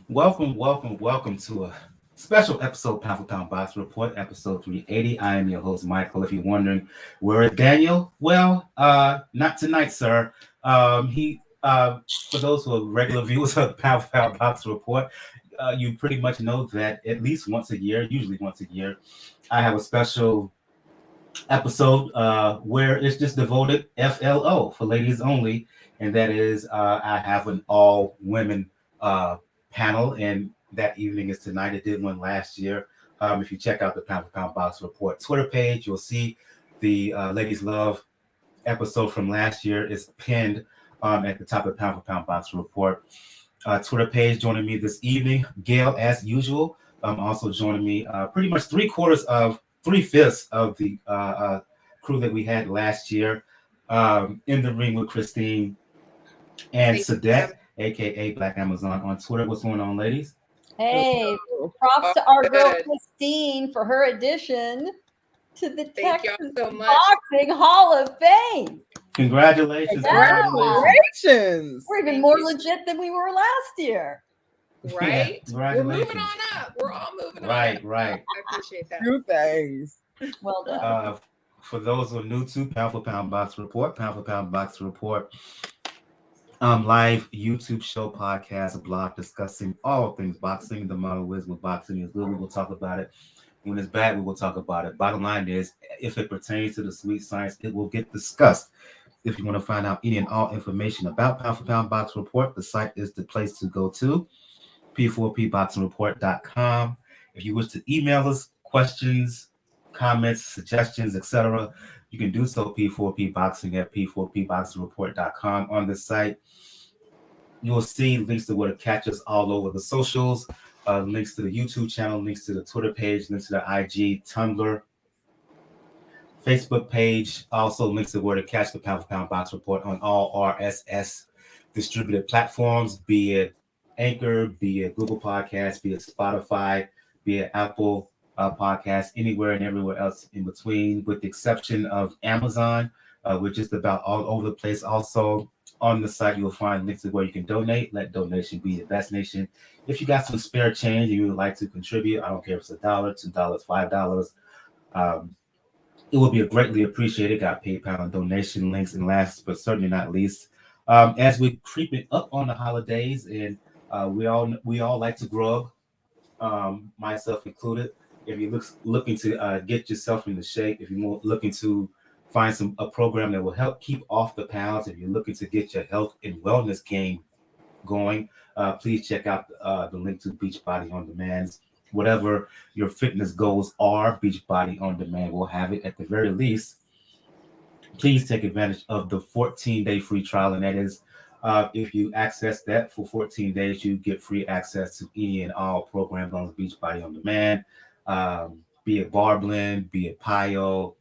Welcome to a special episode, Pound for Pound Box Report, episode 380. I am your host, Michael. If you're wondering, where is Daniel? Well, not tonight, sir. For those who are regular viewers of the Pound for Pound Box Report, you pretty much know that at least once a year, usually once a year, I have a special episode where it's just devoted FLO for ladies only, and that is I have an all women uh, panel, and that evening is tonight. It did one last year. If you check out the Pound for Pound Box Report Twitter page, you'll see the Ladies Love episode from last year is pinned at the top of the Pound for Pound Box Report Twitter page. Joining me this evening, Gail, as usual. Also joining me, pretty much three-fifths of the crew that we had last year in the ring with Christine and Sadet, aka Black Amazon on Twitter. What's going on, ladies? Hey, props to our girl Christine for her addition to the Texas Boxing Hall of Fame. Congratulations. Congratulations. We're even more legit than we were last year. Right? Yeah, we're moving on up. We're all moving on up. Right. I appreciate that. Two things. Well done. For those who are new to Pound for Pound Box Report, live YouTube show, podcast, blog discussing all things boxing. The model is when boxing is good, we will talk about it. When it's bad, we will talk about it. Bottom line is, if it pertains to the sweet science, it will get discussed. If you want to find out any and all information about Pound for Pound Box Report, the site is the place to go to, p4pboxingreport.com. If you wish to email us questions, comments, suggestions, etc., you can do so, p4pboxing at p4pboxingreport.com. On the site, you'll see links to where to catch us all over the socials, links to the YouTube channel, links to the Twitter page, links to the IG, Tumblr, Facebook page, also links to where to catch the Pound for Pound Box Report on all RSS distributed platforms, be it Anchor, be it Google Podcasts, be it Spotify, be it Apple Podcasts, anywhere and everywhere else in between, with the exception of Amazon. We're just about all over the place. Also, on the site, you'll find links to where you can donate. Let donation be the best nation. If you got some spare change and you would like to contribute, I don't care if it's $1, $2, $5. It will be greatly appreciated. Got PayPal and donation links. And last but certainly not least, as we're creeping up on the holidays, and we all like to grub, myself included. If you're looking to get yourself into shape, if you're looking to find a program that will help keep off the pounds, if you're looking to get your health and wellness game going, please check out the link to Beachbody On Demand's. Whatever your fitness goals are, Beachbody On Demand will have it. At the very least, please take advantage of the 14-day free trial, and that is, if you access that for 14 days, you get free access to any and all programs on Beachbody On Demand, be it Bar Blend, be it Pio,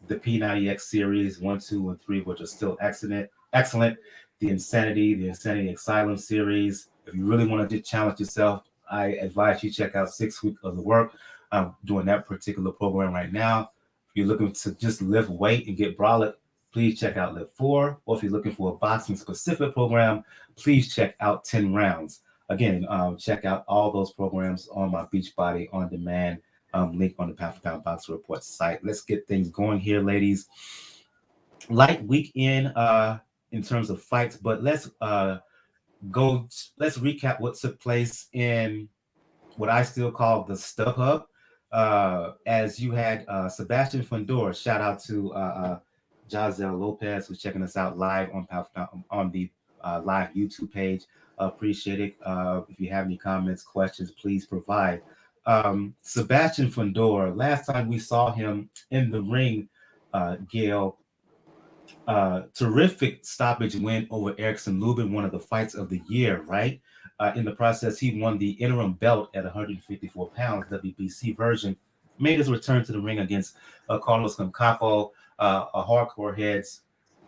the P90X series 1, 2, and 3, which are still excellent. The Insanity Asylum series. If you really want to just challenge yourself, I advise you check out 6 Weeks of the Work. I'm doing that particular program right now. If you're looking to just lift weight and get brolic, please check out Lift 4. Or if you're looking for a boxing specific program, please check out 10 Rounds. Again, check out all those programs on my Beachbody On Demand link on the Pound for Pound Box Report site. Let's get things going here, ladies. Light weekend in terms of fights, but let's recap what took place in what I still call the StubHub. As you had Sebastian Fundora, shout out to Jazel Lopez, who's checking us out live on the live YouTube page. Appreciate it. If you have any comments, questions, please provide. Sebastian Fundora, last time we saw him in the ring, Gail, terrific stoppage win over Erickson Lubin, one of the fights of the year, right? In the process, he won the interim belt at 154 pounds, WBC version, made his return to the ring against Carlos Ocampo. Hardcore heads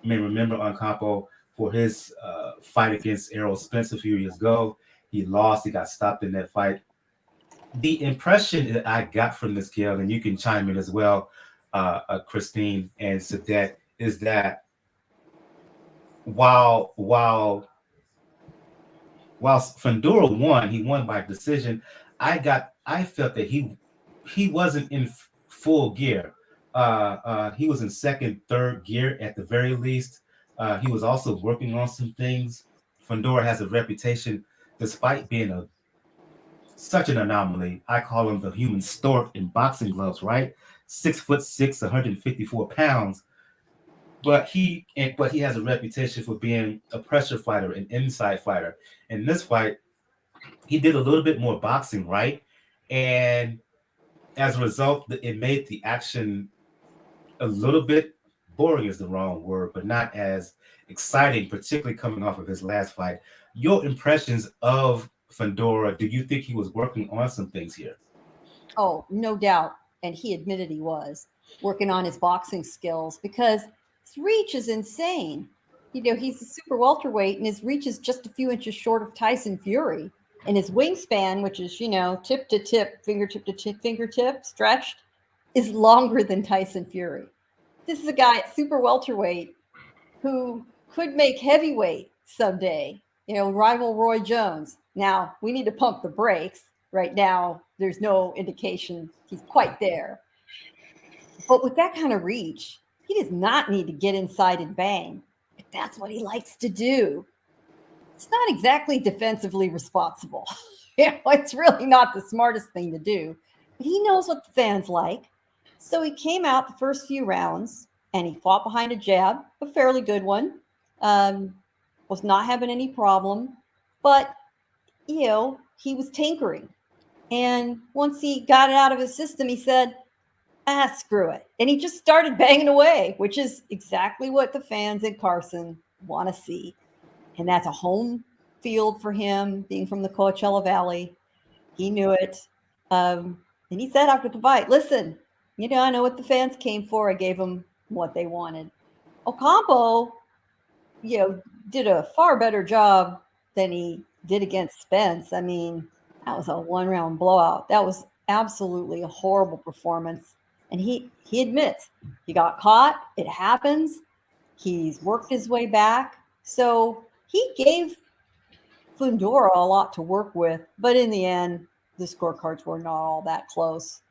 may remember Ocampo for his fight against Errol Spence a few years ago. He lost. He got stopped in that fight. The impression that I got from this, Gail, and you can chime in as well, Christine and Sadet, is that while whilst Fundora won, he won by decision. I felt that he wasn't in full gear. He was in second, third gear at the very least. He was also working on some things. Fundora has a reputation, despite being such an anomaly. I call him the human stork in boxing gloves, right? 6'6", 154 pounds. But he has a reputation for being a pressure fighter, an inside fighter. In this fight, he did a little bit more boxing, right? And as a result, it made the action a little bit boring is the wrong word, but not as exciting, particularly coming off of his last fight. Your impressions of Fundora, do you think he was working on some things here? Oh, no doubt. And he admitted he was working on his boxing skills because his reach is insane. He's a super welterweight and his reach is just a few inches short of Tyson Fury. And his wingspan, which is, tip to tip, fingertip to fingertip, stretched, is longer than Tyson Fury. This is a guy at super welterweight who could make heavyweight someday, rival Roy Jones. Now, we need to pump the brakes. Right now, there's no indication he's quite there. But with that kind of reach, he does not need to get inside and bang. But that's what he likes to do. It's not exactly defensively responsible. It's really not the smartest thing to do. But he knows what the fans like. So he came out the first few rounds and he fought behind a jab, a fairly good one. Was not having any problem. But, he was tinkering. And once he got it out of his system, he said, screw it. And he just started banging away, which is exactly what the fans in Carson want to see. And that's a home field for him, being from the Coachella Valley. He knew it. And he said after the fight, listen, I know what the fans came for. I gave them what they wanted. Ocampo, did a far better job than he did against Spence. I mean, that was a one-round blowout. That was absolutely a horrible performance. And he admits he got caught. It happens. He's worked his way back. So he gave Fundora a lot to work with. But in the end, the scorecards were not all that close.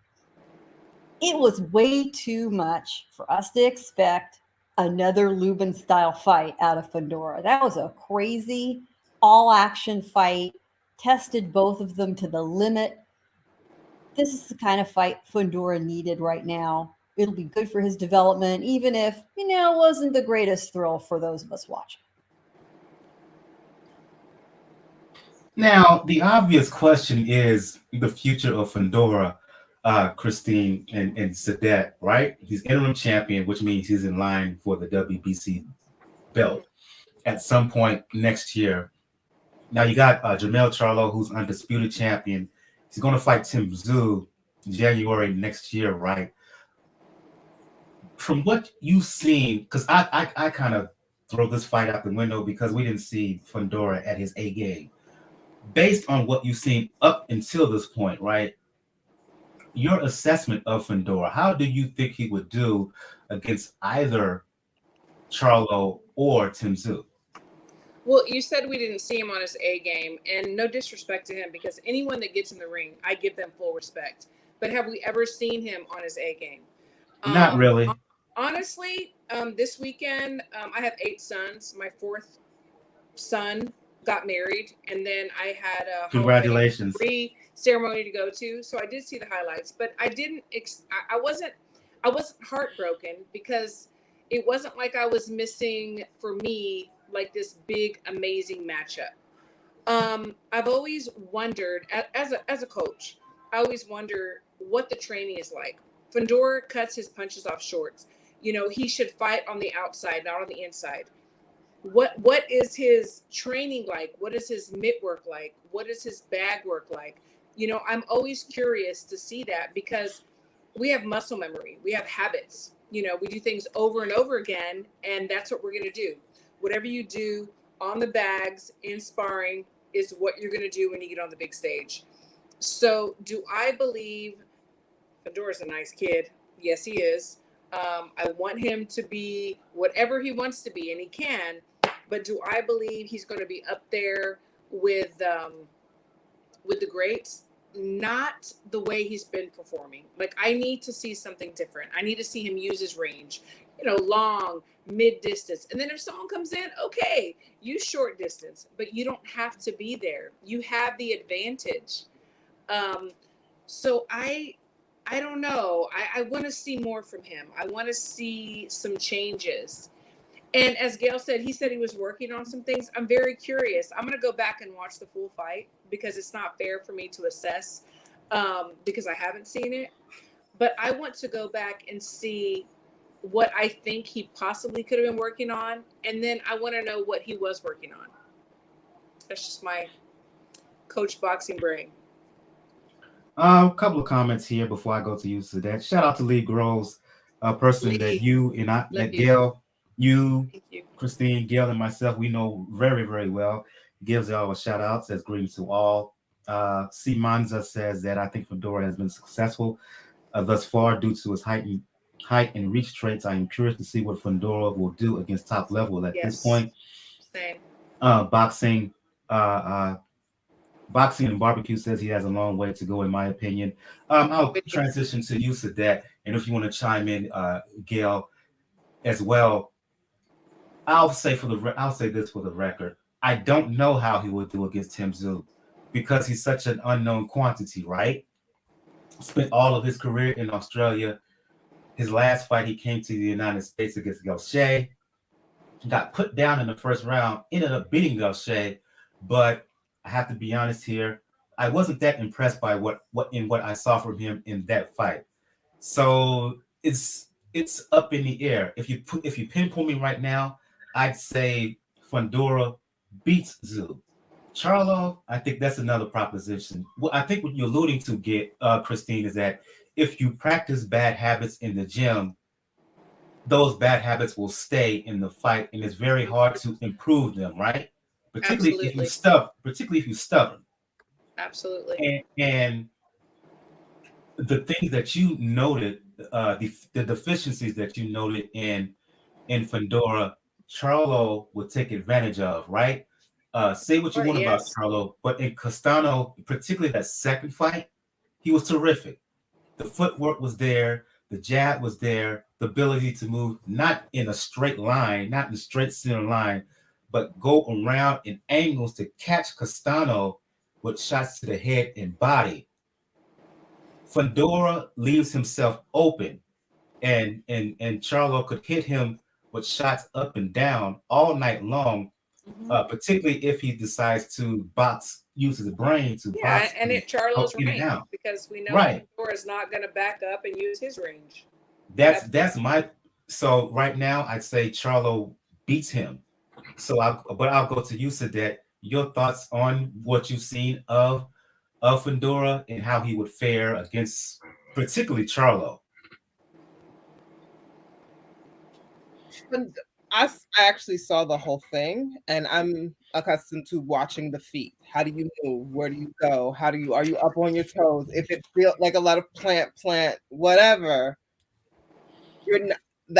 It was way too much for us to expect another Lubin-style fight out of Fundora. That was a crazy, all-action fight. Tested both of them to the limit. This is the kind of fight Fundora needed right now. It'll be good for his development, even if, it wasn't the greatest thrill for those of us watching. Now, the obvious question is the future of Fundora, Christine and Sadet, right? He's interim champion, which means he's in line for the WBC belt at some point next year. Now you got Jermell Charlo, who's undisputed champion. He's going to fight Tim Tszyu January next year, right? From what you've seen, because I kind of throw this fight out the window because we didn't see Fundora at his A game. Based on what you've seen up until this point, right? Your assessment of Fundora, how do you think he would do against either Charlo or Tim Tszyu? Well, you said we didn't see him on his A game, and no disrespect to him, because anyone that gets in the ring, I give them full respect. But have we ever seen him on his A game? Not really. Honestly, this weekend, I have 8 sons. My 4th son got married, and then I had a congratulations ceremony to go to. So I did see the highlights, but I didn't. I wasn't heartbroken because it wasn't like I was missing, for me, like this big, amazing matchup. I've always wondered, as a coach, I always wonder what the training is like. Fundora cuts his punches off short. He should fight on the outside, not on the inside. What is his training like? What is his mitt work like? What is his bag work like? I'm always curious to see that because we have muscle memory. We have habits. We do things over and over again, and that's what we're going to do. Whatever you do on the bags in sparring is what you're going to do when you get on the big stage. So do I believe Fundora's a nice kid? Yes, he is. I want him to be whatever he wants to be, and he can. But do I believe he's going to be up there with the greats, not the way he's been performing. Like, I need to see something different. I need to see him use his range, long, mid distance. And then if someone comes in, okay, use short distance, but you don't have to be there. You have the advantage. So I don't know. I want to see more from him. I want to see some changes. And as Gail said, he said he was working on some things. I'm very curious. I'm going to go back and watch the full fight because it's not fair for me to assess because I haven't seen it. But I want to go back and see what I think he possibly could have been working on. And then I want to know what he was working on. That's just my coach boxing brain. A couple of comments here before I go to you, Sadat. Shout out to Lee Groves, a person Lee, that you and I, that Gail, Christine, Gail, and myself, we know very, very well. Gives y'all a shout out, says greetings to all. C. Manza says that I think Fundora has been successful thus far due to his height and reach traits. I am curious to see what Fundora will do against top level at this point. Same. Boxing and barbecue says he has a long way to go, in my opinion. I'll transition to you, Sadat, and if you want to chime in, Gail, as well. I'll say this for the record. I don't know how he will do against Tim Tszyu because he's such an unknown quantity, right? Spent all of his career in Australia. His last fight, he came to the United States against Gausha. Got put down in the first round, ended up beating Gausha, but I have to be honest here. I wasn't that impressed by what I saw from him in that fight. So it's up in the air. If you pinpoint me right now, I'd say Fundora beats Tszyu. Charlo, I think that's another proposition. Well, I think what you're alluding to, Christine, is that if you practice bad habits in the gym, those bad habits will stay in the fight, and it's very hard to improve them, right? Particularly if you're stubborn. Absolutely. And the things that you noted, the deficiencies that you noted in Fundora, Charlo would take advantage of, right? Say what you want about Charlo, but in Castano, particularly that second fight, he was terrific. The footwork was there, the jab was there, the ability to move not in a straight line, not in a straight center line, but go around in angles to catch Castano with shots to the head and body. Fundora leaves himself open, and Charlo could hit him with shots up and down all night long, particularly if he decides to use his brain to box. And at Charlo's range, because we know Fundora is not going to back up and use his range. So right now I'd say Charlo beats him. So I'll go to you, Sadat. Your thoughts on what you've seen of Fundora and how he would fare against particularly Charlo. I actually saw the whole thing, and I'm accustomed to watching the feet. How do you move? Where do you go? Are you up on your toes? If it feels like a lot of plant, whatever,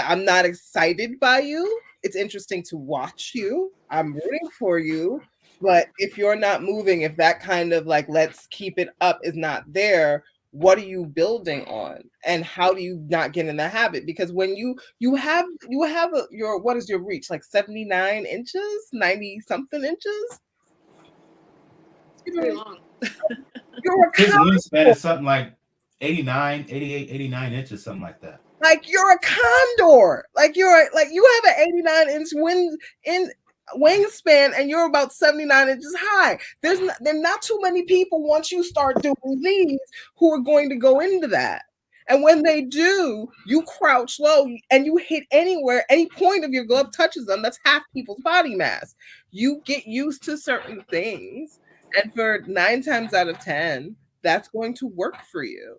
I'm not excited by you. It's interesting to watch you. I'm rooting for you. But if you're not moving, if that kind of like, let's keep it up is not there, what are you building on? And how do you not get in the habit? Because when you have your, what is your reach? Like 79 inches, 90 something inches? It's pretty long. His wingspan is something like 89 inches, something like that. Like you're a condor. Like you have an 89-inch wingspan and you're about 79 inches high. There's not too many people once you start doing these who are going to go into that. And when they do, you crouch low and you hit anywhere, any point of your glove touches them. That's half people's body mass. You get used to certain things. And for 9 times out of 10, that's going to work for you.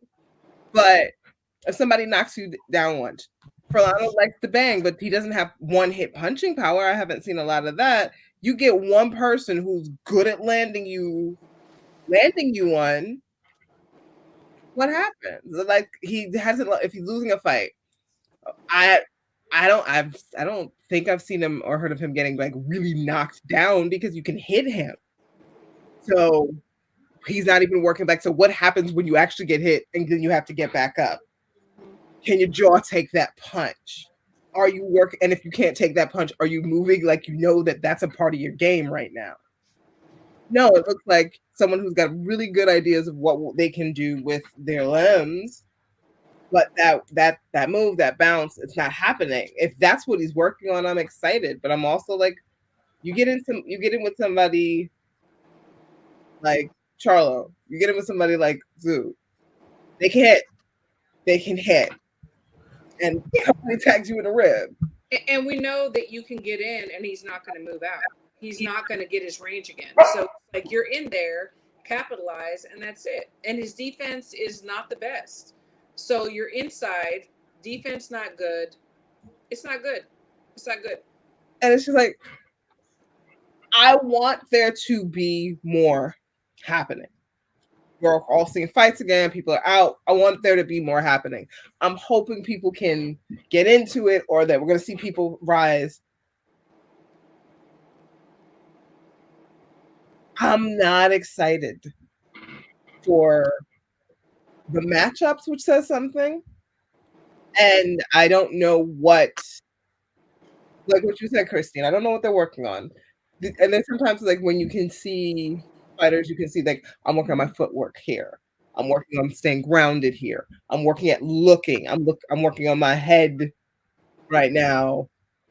But if somebody knocks you down once, Fernando likes to bang, but he doesn't have one-hit punching power. I haven't seen a lot of that. You get one person who's good at landing you one. What happens? Like he hasn't. If he's losing a fight, I don't think I've seen him or heard of him getting like really knocked down because you can hit him. So he's not even working back. So what happens when you actually get hit and then you have to get back up? Can your jaw take that punch? Are you working? And if you can't take that punch, are you moving like you know that that's a part of your game right now? No, it looks like someone who's got really good ideas of what they can do with their limbs, but that move, that bounce, it's not happening. If that's what he's working on, I'm excited. But I'm also like, you get in with somebody like Charlo, you get in with somebody like Zoo. They can hit, and somebody tags you in the rib. And we know that you can get in and he's not going to move out. He's not going to get his range again. So like you're in there, capitalize, and that's it. And his defense is not the best. So you're inside, defense not good. It's not good. It's not good. And it's just like, I want there to be more happening. We're all seeing fights again. People are out. I want there to be more happening. I'm hoping people can get into it, or that we're going to see people rise. I'm not excited for the matchups, which says something. And I don't know what, like what you said, Christine, I don't know what they're working on. And then sometimes like when you can see fighters, you can see like, I'm working on my footwork here. I'm working on staying grounded here. I'm working at looking. I'm working on my head right now.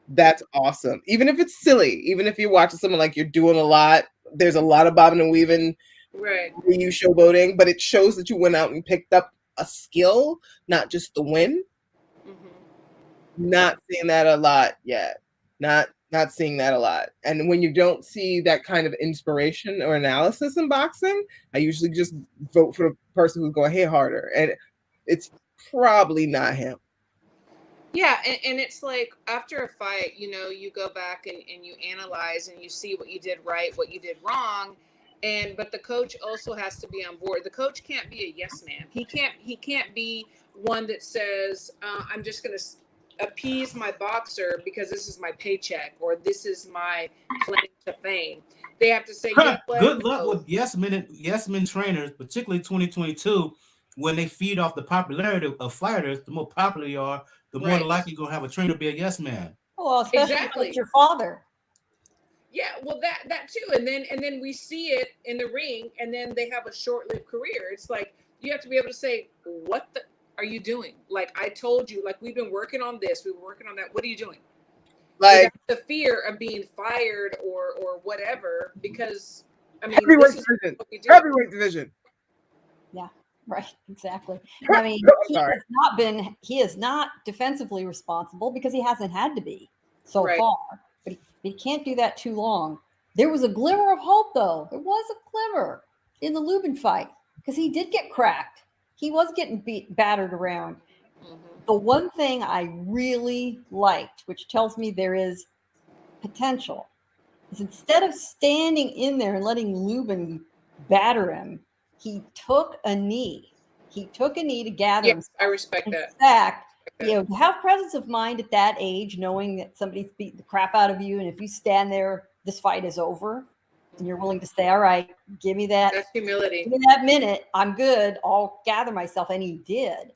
That's awesome. Even if it's silly, even if you're watching someone like you're doing a lot, there's a lot of bobbing and weaving, right? You showboating, but it shows that you went out and picked up a skill, not just the win. Mm-hmm. Not seeing that a lot yet. Not seeing that a lot. And when you don't see that kind of inspiration or analysis in boxing, I usually just vote for the person who's going to hit harder. And it's probably not him. Yeah, and it's like after a fight, you know, you go back and you analyze and you see what you did right, what you did wrong. But the coach also has to be on board. The coach can't be a yes man. He can't be one that says, I'm just going to appease my boxer because this is my paycheck or this is my claim to fame. They have to say, good luck with yes men trainers, particularly 2022, when they feed off the popularity of fighters. The more popular you are, the more likely you're gonna have a trainer be a yes man. Well, especially with your father. Yeah, well, that too, and then we see it in the ring, and then they have a short-lived career. It's like you have to be able to say, "What the are you doing?" Like I told you, like we've been working on this, we were working on that. What are you doing? Like without the fear of being fired or whatever, because I mean, heavyweight division. Heavyweight division. Yeah, right, exactly. I mean, he is not defensively responsible because he hasn't had to be so far. But he can't do that too long. There was a glimmer of hope, though. There was a glimmer in the Lubin fight because he did get cracked. He was getting battered around. Mm-hmm. The one thing I really liked, which tells me there is potential, is instead of standing in there and letting Lubin batter him, he took a knee. He took a knee to gather himself. I respect that. In fact, you know, have presence of mind at that age, knowing that somebody's beating the crap out of you, and if you stand there, this fight is over, and you're willing to say, "All right, give me that." That's humility. Give me that minute. I'm good. I'll gather myself, and he did.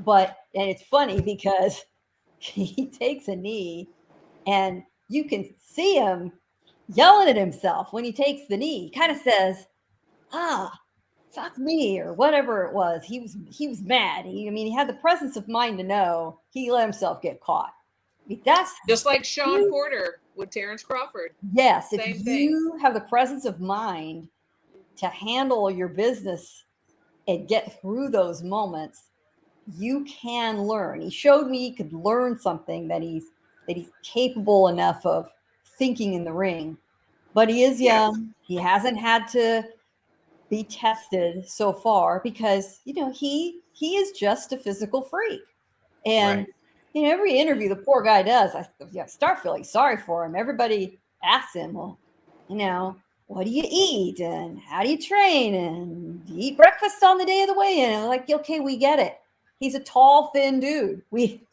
And it's funny because he takes a knee, and you can see him yelling at himself when he takes the knee. He kind of says, fuck me, or whatever it was. He was mad. He had the presence of mind to know he let himself get caught. That's just like Sean Porter with Terrence Crawford. Yes, if you have the presence of mind to handle your business and get through those moments, you can learn. He showed me he could learn something that he's capable enough of thinking in the ring. But he is young. He hasn't had to be tested so far because, you know, he is just a physical freak. And, you know, every interview the poor guy does, I start feeling sorry for him. Everybody asks him, well, you know, what do you eat? And how do you train? And do you eat breakfast on the day of the weigh-in? And I'm like, okay, we get it. He's a tall, thin dude. We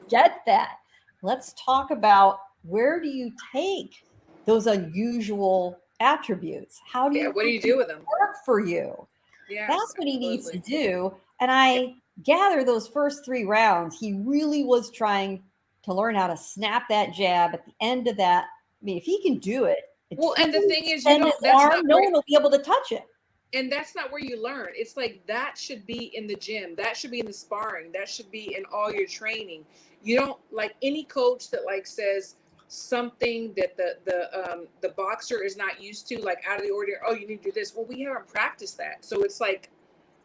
get that. Let's talk about where do you take those unusual attributes. How do you what do you do with them? work for you? Yeah, That's what he needs to do. And I gather those first 3 rounds, he really was trying to learn how to snap that jab at the end of that. I mean, if he can do it, well, and the thing is, no one will be able to touch it. And that's not where you learn. It's like that should be in the gym. That should be in the sparring. That should be in all your training. You don't like any coach that like says something that the boxer is not used to, like out of the ordinary. Oh, you need to do this. Well, we haven't practiced that. So it's like,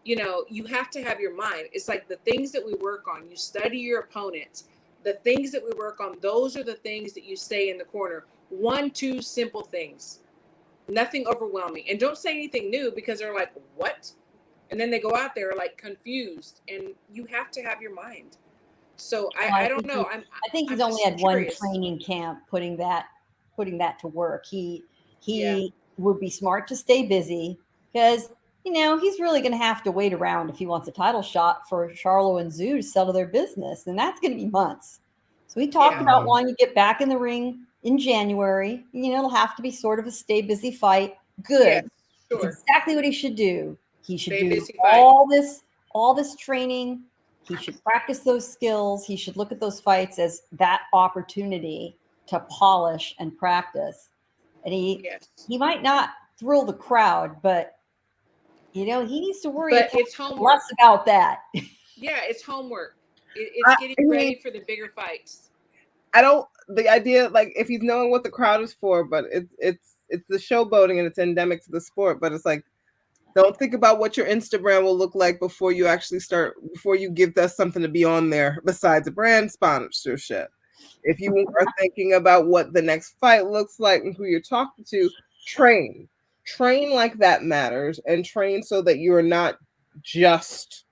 you know, you have to have your mind. It's like the things that we work on. You study your opponent. The things that we work on, those are the things that you say in the corner. 1, 2 simple things. Nothing overwhelming. And don't say anything new because they're like, what? And then they go out there like confused. And you have to have your mind. So I don't know. I think he's only had one training camp putting that to work. He would be smart to stay busy because, you know, he's really going to have to wait around if he wants a title shot for Charlo and Zhu to settle their business. And that's going to be months. So he talked about wanting to get back in the ring in January. You know, it'll have to be sort of a stay busy fight. Good. Yeah, sure. That's exactly what he should do. He should stay do all this training. He should practice those skills. He should look at those fights as that opportunity to polish and practice. And he might not thrill the crowd, but you know, he needs to worry less about that. Yeah, it's homework. It's getting ready for the bigger fights. The idea, like, if he's knowing what the crowd is for, but it's the showboating and it's endemic to the sport, but it's like, don't think about what your Instagram will look like before you give us something to be on there besides a brand sponsorship. If you are thinking about what the next fight looks like and who you're talking to, train like that matters, and train so that you are not just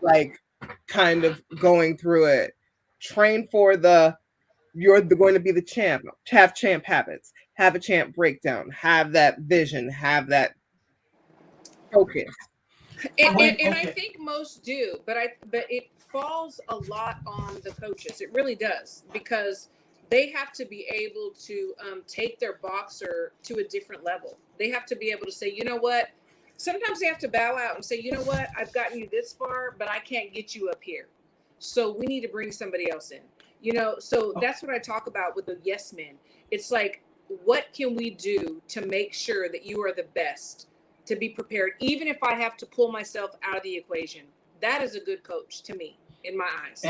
like kind of going through it. Train for you're going to be the champ, have champ habits, have a champ breakdown, have that vision, have that focus. And I think most do, but it falls a lot on the coaches. It really does, because they have to be able to take their boxer to a different level. They have to be able to say, you know what? Sometimes they have to bow out and say, you know what? I've gotten you this far, but I can't get you up here. So we need to bring somebody else in. You know, so that's what I talk about with the yes men. It's like, what can we do to make sure that you are the best, to be prepared, even if I have to pull myself out of the equation? That is a good coach to me, in my eyes.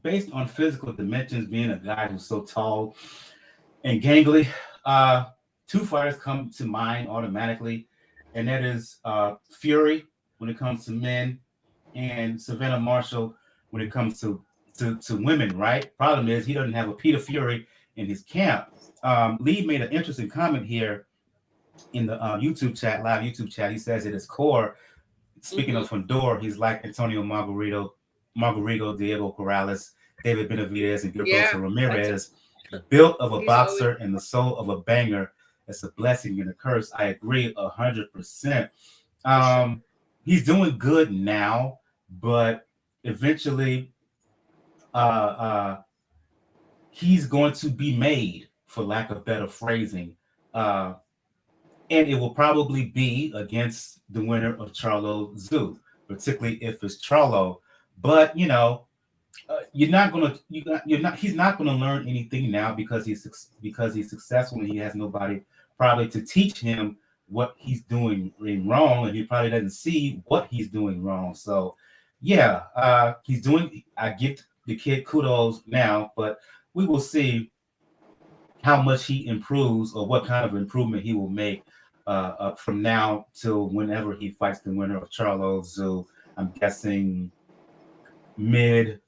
Based on physical dimensions, being a guy who's so tall and gangly, 2 fighters come to mind automatically, and that is Fury when it comes to men, and Savannah Marshall when it comes to women, right? Problem is he doesn't have a Peter Fury in his camp. Lee made an interesting comment here in the live YouTube chat. He says at his core, speaking of Fundora, he's like Antonio Margarito, Diego Corrales, David Benavidez, and Gilberto Ramirez. The built of a boxer and the soul of a banger. It's a blessing and a curse. I agree 100%. He's doing good now, but eventually he's going to be made, for lack of better phrasing. And it will probably be against the winner of Charlo Zhu, particularly if it's Charlo. But you know, he's not going to learn anything now because he's successful and he has nobody probably to teach him what he's doing wrong, and he probably doesn't see what he's doing wrong. So yeah, I give the kid kudos now, but we will see how much he improves or what kind of improvement he will make from now till whenever he fights the winner of Charlo Zhu. I'm guessing mid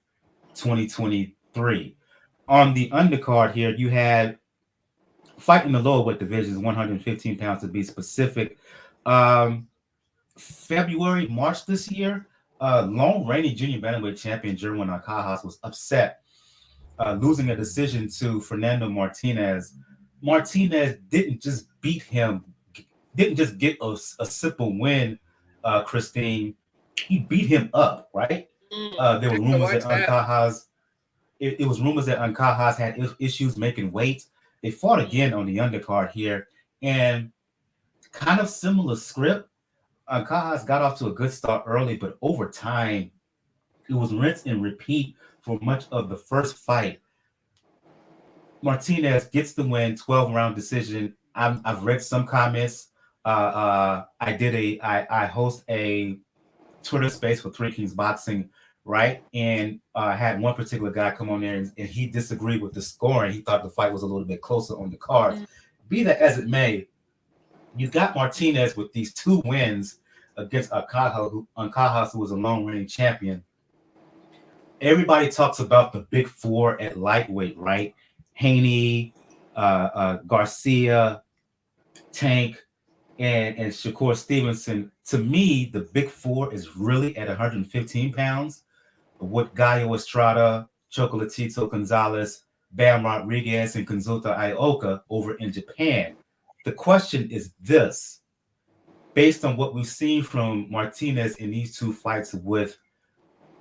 2023. On the undercard here, you had fighting the lower weight divisions, 115 pounds to be specific. March this year, long reigning junior bantamweight champion Jerwin Ancajas was upset, losing a decision to Fernando Martinez. Martinez didn't just get a simple win, Christine. He beat him up, right? There were rumors that Ancajas, it was rumors that Ancajas had issues making weight. They fought again on the undercard here, and kind of similar script. Ancajas got off to a good start early, but over time, it was rinse and repeat for much of the first fight. Martinez gets the win, 12-round decision. I've read some comments. I host a Twitter space for Three Kings Boxing, right? And had one particular guy come on there and he disagreed with the scoring. He thought the fight was a little bit closer on the cards. Be that as it may, you got Martinez with these 2 wins against Ancajas, who was a long-reigning champion. Everybody talks about the big 4 at lightweight, right? Haney, Garcia, Tank, and Shakur Stevenson. To me, the big 4 is really at 115 pounds with Gallo Estrada, Chocolatito Gonzalez, Bam Rodriguez, and Kazuta Ioka over in Japan. The question is this: based on what we've seen from Martinez in these 2 fights with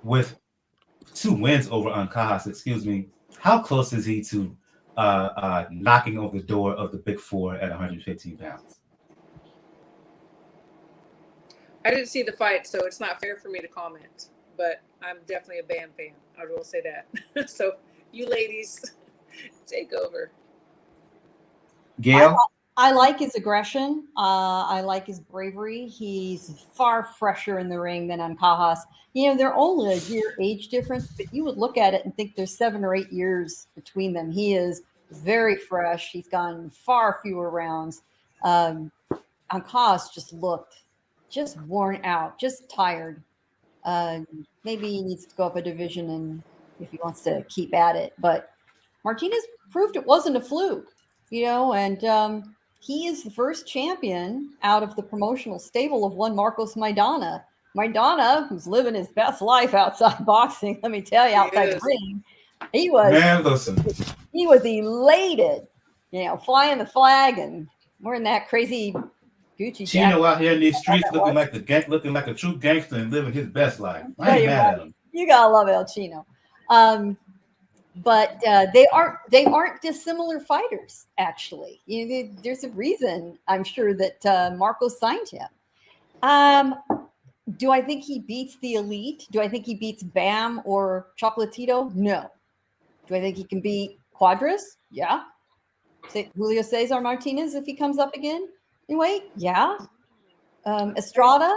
2 wins over Ancajas, how close is he to knocking on the door of the big 4 at 115 pounds? I didn't see the fight, so it's not fair for me to comment. But I'm definitely a Bam fan. I will say that. So you ladies, take over. Gail? I like his aggression. I like his bravery. He's far fresher in the ring than Ancajas. They're only a year age difference, but you would look at it and think there's 7 or 8 years between them. He is very fresh. He's gone far fewer rounds. Ancajas just looked just worn out, just tired. Maybe he needs to go up a division and if he wants to keep at it. But Martinez proved it wasn't a fluke, and he is the first champion out of the promotional stable of one Marcos Maidana. Maidana, who's living his best life outside boxing, let me tell you, outside the ring, he was elated, flying the flag and wearing that crazy Gucci jacket. Chino out here in these streets looking like a true gangster and living his best life. I ain't mad at him. You gotta love El Chino. But they aren't dissimilar fighters, actually. There's a reason, I'm sure, that Marcos signed him. Do I think he beats the elite? Do I think he beats Bam or Chocolatito? No. Do I think he can beat Cuadras? Yeah. Julio Cesar Martinez if he comes up again? Anyway, yeah. Estrada?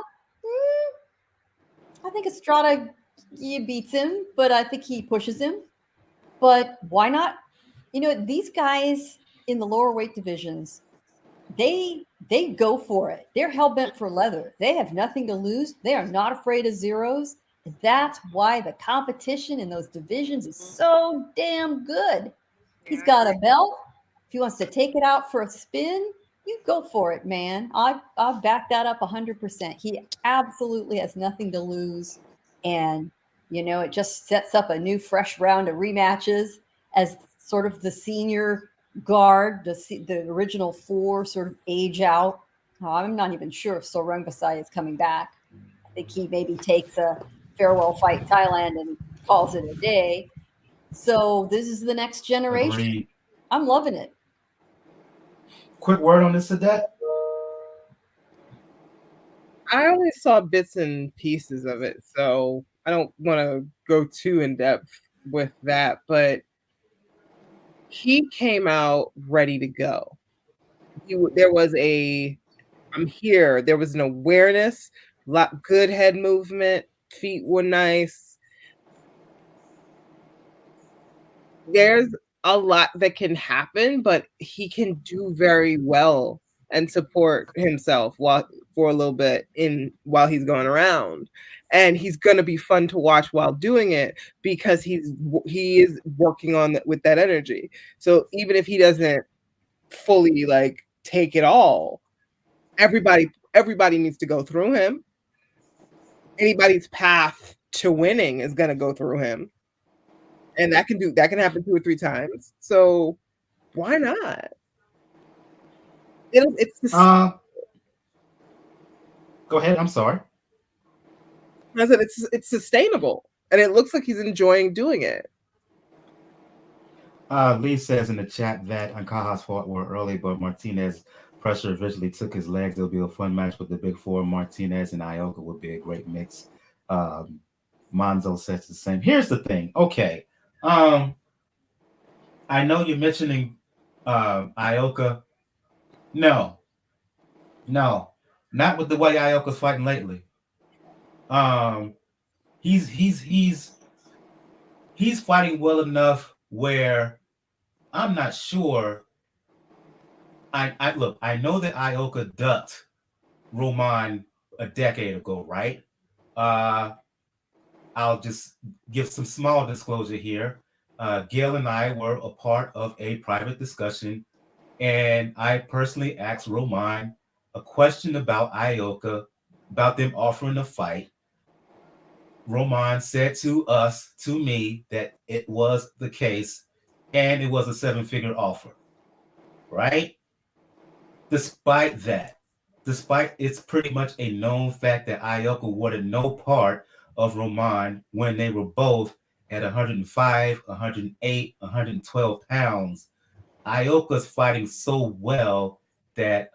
I think Estrada beats him, but I think he pushes him. But why not? These guys in the lower weight divisions, they go for it. They're hell-bent for leather. They have nothing to lose. They are not afraid of zeros. And that's why the competition in those divisions is so damn good. He's got a belt. If he wants to take it out for a spin, you go for it, man. I'll back that up 100%. He absolutely has nothing to lose. And it just sets up a new, fresh round of rematches as sort of the senior guard, the original 4 sort of age out. I'm not even sure if Soreng Basai is coming back. I think he maybe takes a farewell fight in Thailand and calls it a day. So this is the next generation. Agreed. I'm loving it. Quick word on this, Sadat. I only saw bits and pieces of it, so I don't want to go too in depth with that, but he came out ready to go. There was I'm here. There was an awareness, good head movement, feet were nice. There's a lot that can happen, but he can do very well and support himself for a little bit while he's going around. And he's going to be fun to watch while doing it because he is working on with that energy. So even if he doesn't fully take it all, everybody needs to go through him. Anybody's path to winning is going to go through him. And that can happen 2 or 3 times. So why not? Go ahead. I'm sorry. I said it's sustainable, and it looks like he's enjoying doing it. Lee says in the chat that Ancajas fought were early, but Martinez pressure eventually took his legs. It'll be a fun match with the big four. Martinez and Ioka would be a great mix. Monzo says the same. Here's the thing. Okay. I know you're mentioning Ioka. No, not with the way Ioka's fighting lately. He's fighting well enough where I'm not sure. I look. I know that Ioka ducked Roman a decade ago, right? I'll just give some small disclosure here. Gail and I were a part of a private discussion, and I personally asked Roman a question about Ioka, about them offering a fight. Roman said to me, that it was the case, and it was a 7-figure offer, right? Despite it's pretty much a known fact that Ioka wanted no part of Roman when they were both at 105, 108, 112 pounds. Ioka's fighting so well that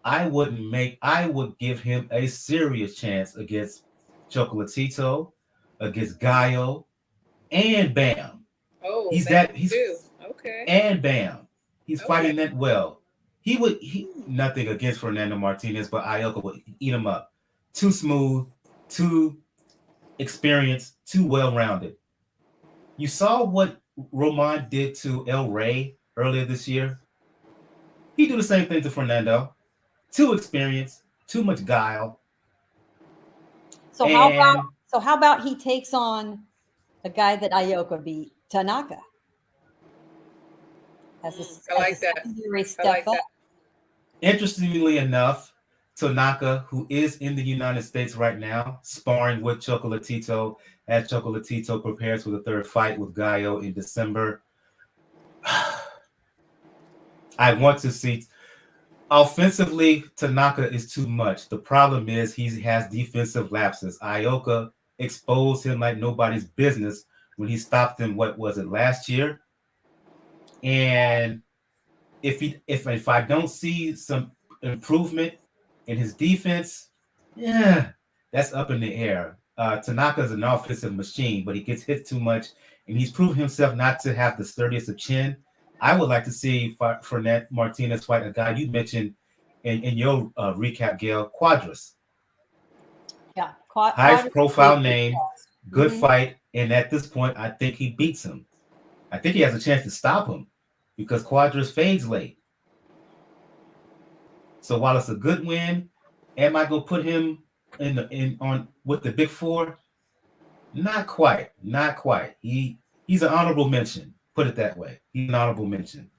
I would give him a serious chance against Chocolatito, against Gallo, and Bam. Oh, He's okay. And Bam. He's fighting that well. He nothing against Fernando Martinez, but Ioka would eat him up. Too smooth, too experienced, too well-rounded. You saw what Roman did to El Rey earlier this year. He do the same thing to Fernando. Too experienced, too much guile. So how about he takes on a guy that Ioka beat, Tanaka? I like that. I like that. Interestingly enough, Tanaka, who is in the United States right now, sparring with Chocolatito as Chocolatito prepares for the third fight with Gallo in December. I want to see. Offensively, Tanaka is too much. The problem is he has defensive lapses. Ioka exposed him like nobody's business when he stopped him, what was it, last year? And if I don't see some improvement in his defense, yeah, that's up in the air. Tanaka's an offensive machine, but he gets hit too much, and he's proven himself not to have the sturdiest of chin. I would like to see Fernando Martinez fight a guy you mentioned in your recap, Gail, Quadras. Yeah, high-profile name, good fight, and at this point, I think he beats him. I think he has a chance to stop him because Quadras fades late. So while it's a good win, am I gonna put him on with the big four? Not quite. He's an honorable mention. Put it that way. He's an honorable mention.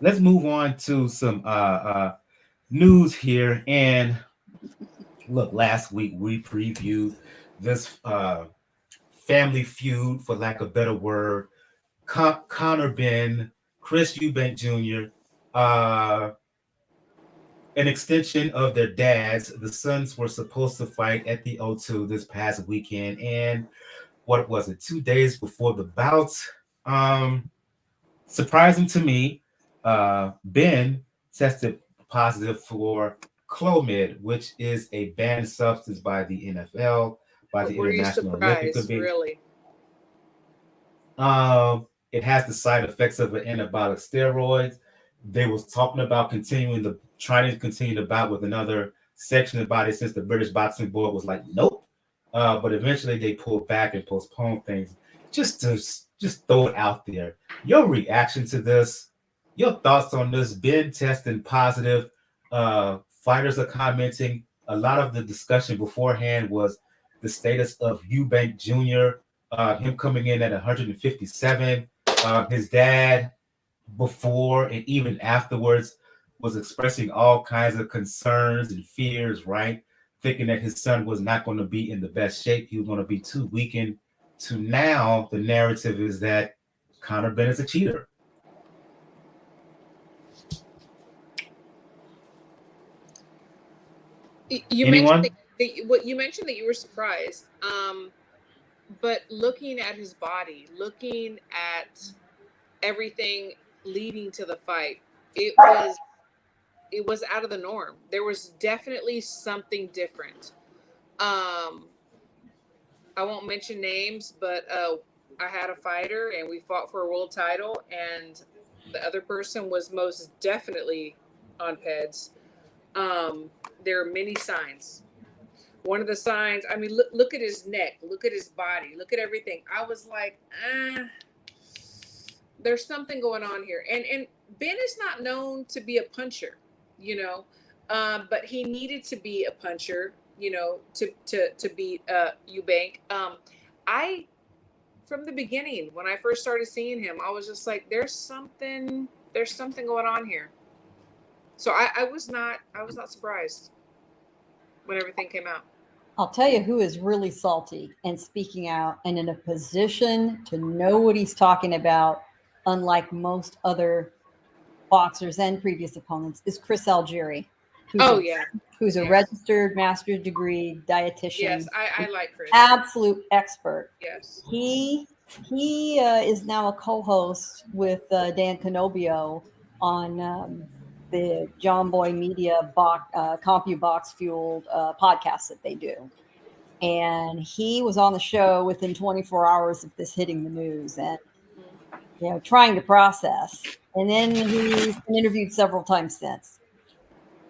Let's move on to some news here. And look, last week we previewed this family feud, for lack of a better word. Conor Benn, Chris Eubank Jr., an extension of their dads. The sons were supposed to fight at the O2 this past weekend, and what was it, 2 days before the bouts? Surprising to me, Benn tested positive for Clomid, which is a banned substance by the NFL, by the International Olympic Committee. Really? It has the side effects of an anabolic steroid. They was talking about trying to continue the bout with another section about it, since the British Boxing Board was like, nope. But eventually they pulled back and postponed things. Just throw it out there. Your reaction to this, your thoughts on this, Benn testing positive. Fighters are commenting. A lot of the discussion beforehand was the status of Eubank Jr., him coming in at 157. His dad, before and even afterwards, was expressing all kinds of concerns and fears, right? Thinking that his son was not going to be in the best shape. He was going to be too weakened. To now, the narrative is that Conor Benn is a cheater. You Anyone? mentioned that you were surprised, but looking at his body, looking at everything leading to the fight, it was out of the norm. There was definitely something different. I won't mention names, but I had a fighter and we fought for a world title, and the other person was most definitely on PEDs. There are many signs. One of the signs, I mean, look at his neck, look at his body, look at everything. I was like, there's something going on here. And Benn is not known to be a puncher, but he needed to be a puncher, to beat Eubank. I From the beginning, when I first started seeing him, I was just like, there's something going on here. So I was not surprised when everything came out. I'll tell you who is really salty and speaking out and in a position to know what he's talking about, unlike most other boxers and previous opponents, is Chris Algieri. Who's a registered master's degree dietitian. Yes, I like Chris. Absolute expert. Yes. He is now a co-host with Dan Canobio on the John Boy Media CompuBox fueled podcast that they do. And he was on the show within 24 hours of this hitting the news and, trying to process. And then he's been interviewed several times since.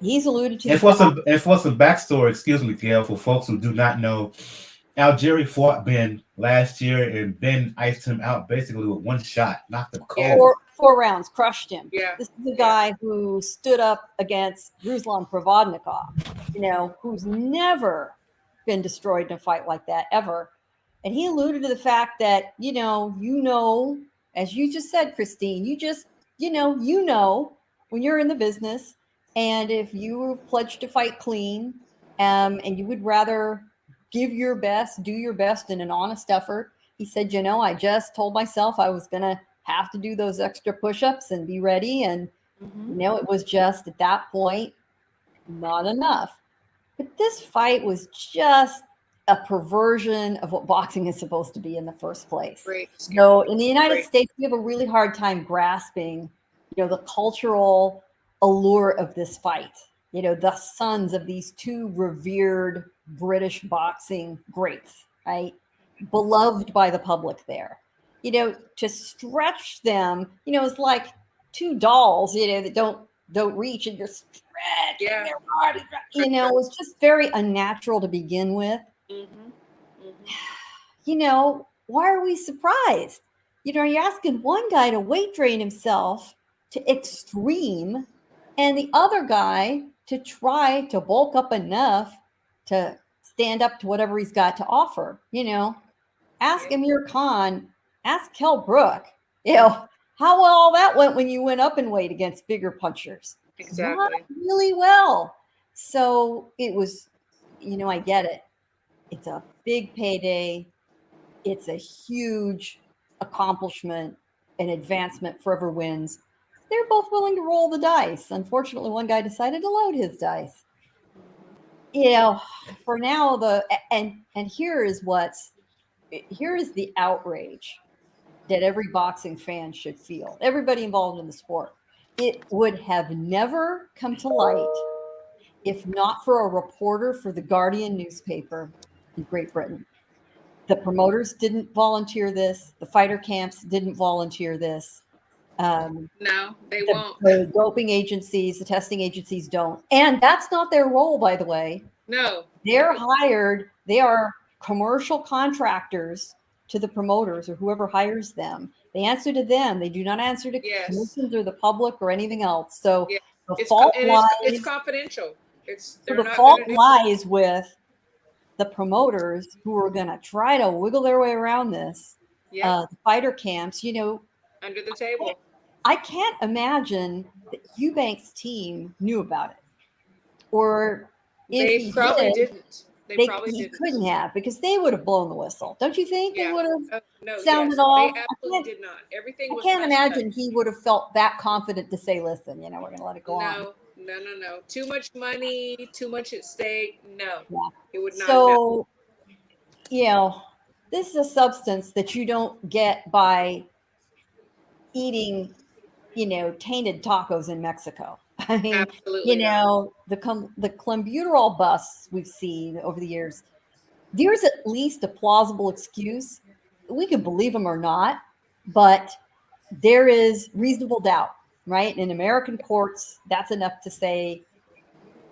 He's alluded to. And for some backstory, excuse me, Gail, for folks who do not know, Algieri fought Benn last year, and Benn iced him out basically with one shot, knocked him cold. Four rounds, crushed him. Yeah. This is the guy who stood up against Ruslan Provodnikov, who's never been destroyed in a fight like that ever. And he alluded to the fact that, as you just said, Christine, when you're in the business, and if you pledge to fight clean, and you would rather give your best, do your best in an honest effort. He said, I just told myself I was going to have to do those extra push-ups and be ready. And, it was just at that point, not enough. But this fight was just a perversion of what boxing is supposed to be in the first place. Great. So in the United States, we have a really hard time grasping, the cultural allure of this fight. The sons of these two revered British boxing greats, right? Beloved by the public there. To stretch them, it's like two dolls, that don't reach and you're stretching their body. It's just very unnatural to begin with. Why are we surprised? You're asking one guy to weight drain himself to extreme and the other guy to try to bulk up enough to stand up to whatever he's got to offer. Ask Amir Khan, ask Kell Brook, how well all that went when you went up in weight against bigger punchers. Exactly. Not really well. So it was, I get it. It's a big payday. It's a huge accomplishment and advancement for whoever wins. They're both willing to roll the dice. Unfortunately, one guy decided to load his dice. For now, and here is the outrage that every boxing fan should feel. Everybody involved in the sport. It would have never come to light if not for a reporter for the Guardian newspaper in Great Britain. The promoters didn't volunteer this. The fighter camps didn't volunteer this. No, they won't. The doping agencies, the testing agencies don't. And that's not their role, by the way. No. They're hired. They are commercial contractors to the promoters or whoever hires them. They answer to them. They do not answer to commissions or the public or anything else. So the fault lies. It's confidential. The fault lies with the promoters who are going to try to wiggle their way around this. The fighter camps, under the table. I can't imagine that Eubank's team knew about it, or if they probably didn't. They probably didn't. Couldn't have, because they would have blown the whistle. Don't you think they would have sounded off? They absolutely did not. Everything was. I can't imagine he would have felt that confident to say, "Listen, we're going to let it go on." No. Too much money, too much at stake. No, it would not. So, this is a substance that you don't get by eating, tainted tacos in Mexico. I mean, Absolutely not. the clenbuterol busts we've seen over the years, there's at least a plausible excuse. We could believe them or not, but there is reasonable doubt, right? In American courts, that's enough to say,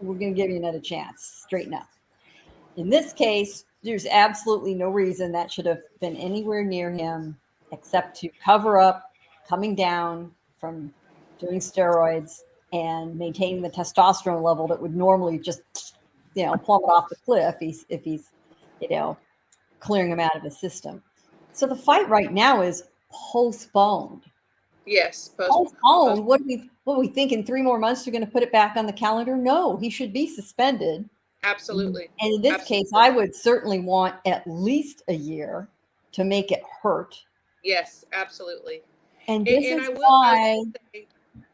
we're going to give you another chance. Straighten up. In this case, there's absolutely no reason that should have been anywhere near him except to cover up coming down from doing steroids and maintaining the testosterone level that would normally just, plummet off the cliff if he's, clearing him out of the system. So the fight right now is postponed. Yes, Postponed. What do we think in 3 more months they're going to put it back on the calendar? No, he should be suspended. Absolutely. And in this case, I would certainly want at least a year to make it hurt. Yes, absolutely. And this is why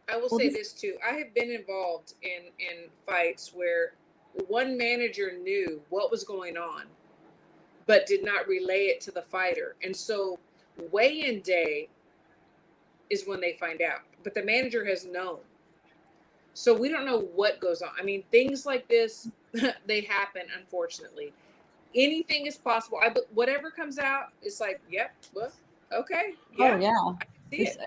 I will say this too. I have been involved in fights where one manager knew what was going on, but did not relay it to the fighter. And so weigh-in day is when they find out, but the manager has known. So we don't know what goes on. I mean, things like this, they happen, unfortunately. Anything is possible. Whatever comes out, it's like, yep, well, okay. Yeah. Oh, yeah. I can see it.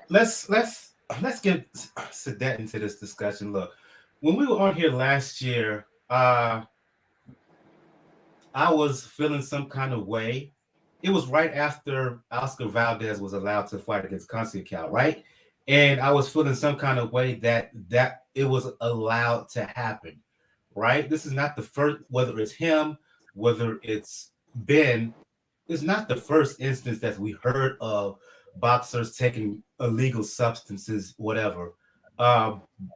Let's get Sadet into this discussion. Look, when we were on here last year, I was feeling some kind of way. It was right after Oscar Valdez was allowed to fight against Conceição, right? And I was feeling some kind of way that it was allowed to happen, right? This is not the first, whether it's him, whether it's Benn, it's not the first instance that we heard of boxers taking illegal substances, whatever.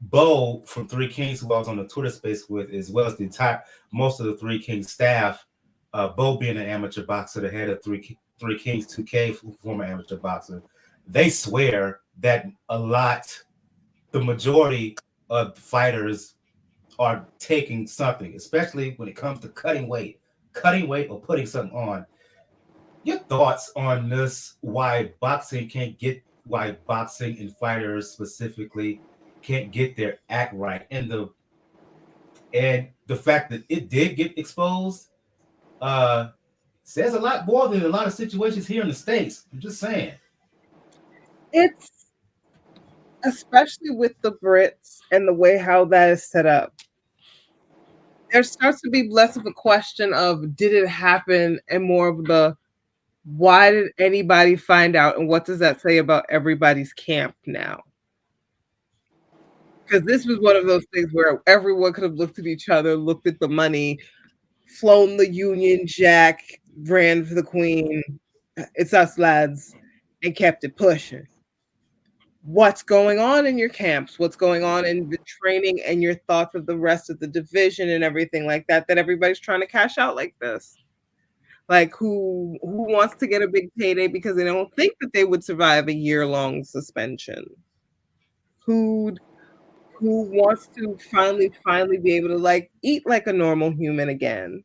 Bo from Three Kings, who I was on the Twitter space with, as well as most of the Three Kings staff, Bo being an amateur boxer, the head of Three Kings 2K, former amateur boxer, they swear that the majority of fighters are taking something, especially when it comes to cutting weight or putting something on. Your thoughts on this? Why boxing and fighters specifically can't get their act right, and the fact that it did get exposed says a lot more than a lot of situations here in the States. I'm just saying. It's especially with the Brits and the way how that is set up. There starts to be less of a question of did it happen and more of the why did anybody find out and what does that say about everybody's camp now? Because this was one of those things where everyone could have looked at each other, looked at the money, flown the Union Jack, ran for the Queen, it's us lads, and kept it pushing. What's going on in your camps? What's going on in the training and your thoughts of the rest of the division and everything like that everybody's trying to cash out like this? Like who wants to get a big payday because they don't think that they would survive a year-long suspension? Who wants to finally be able to eat like a normal human again?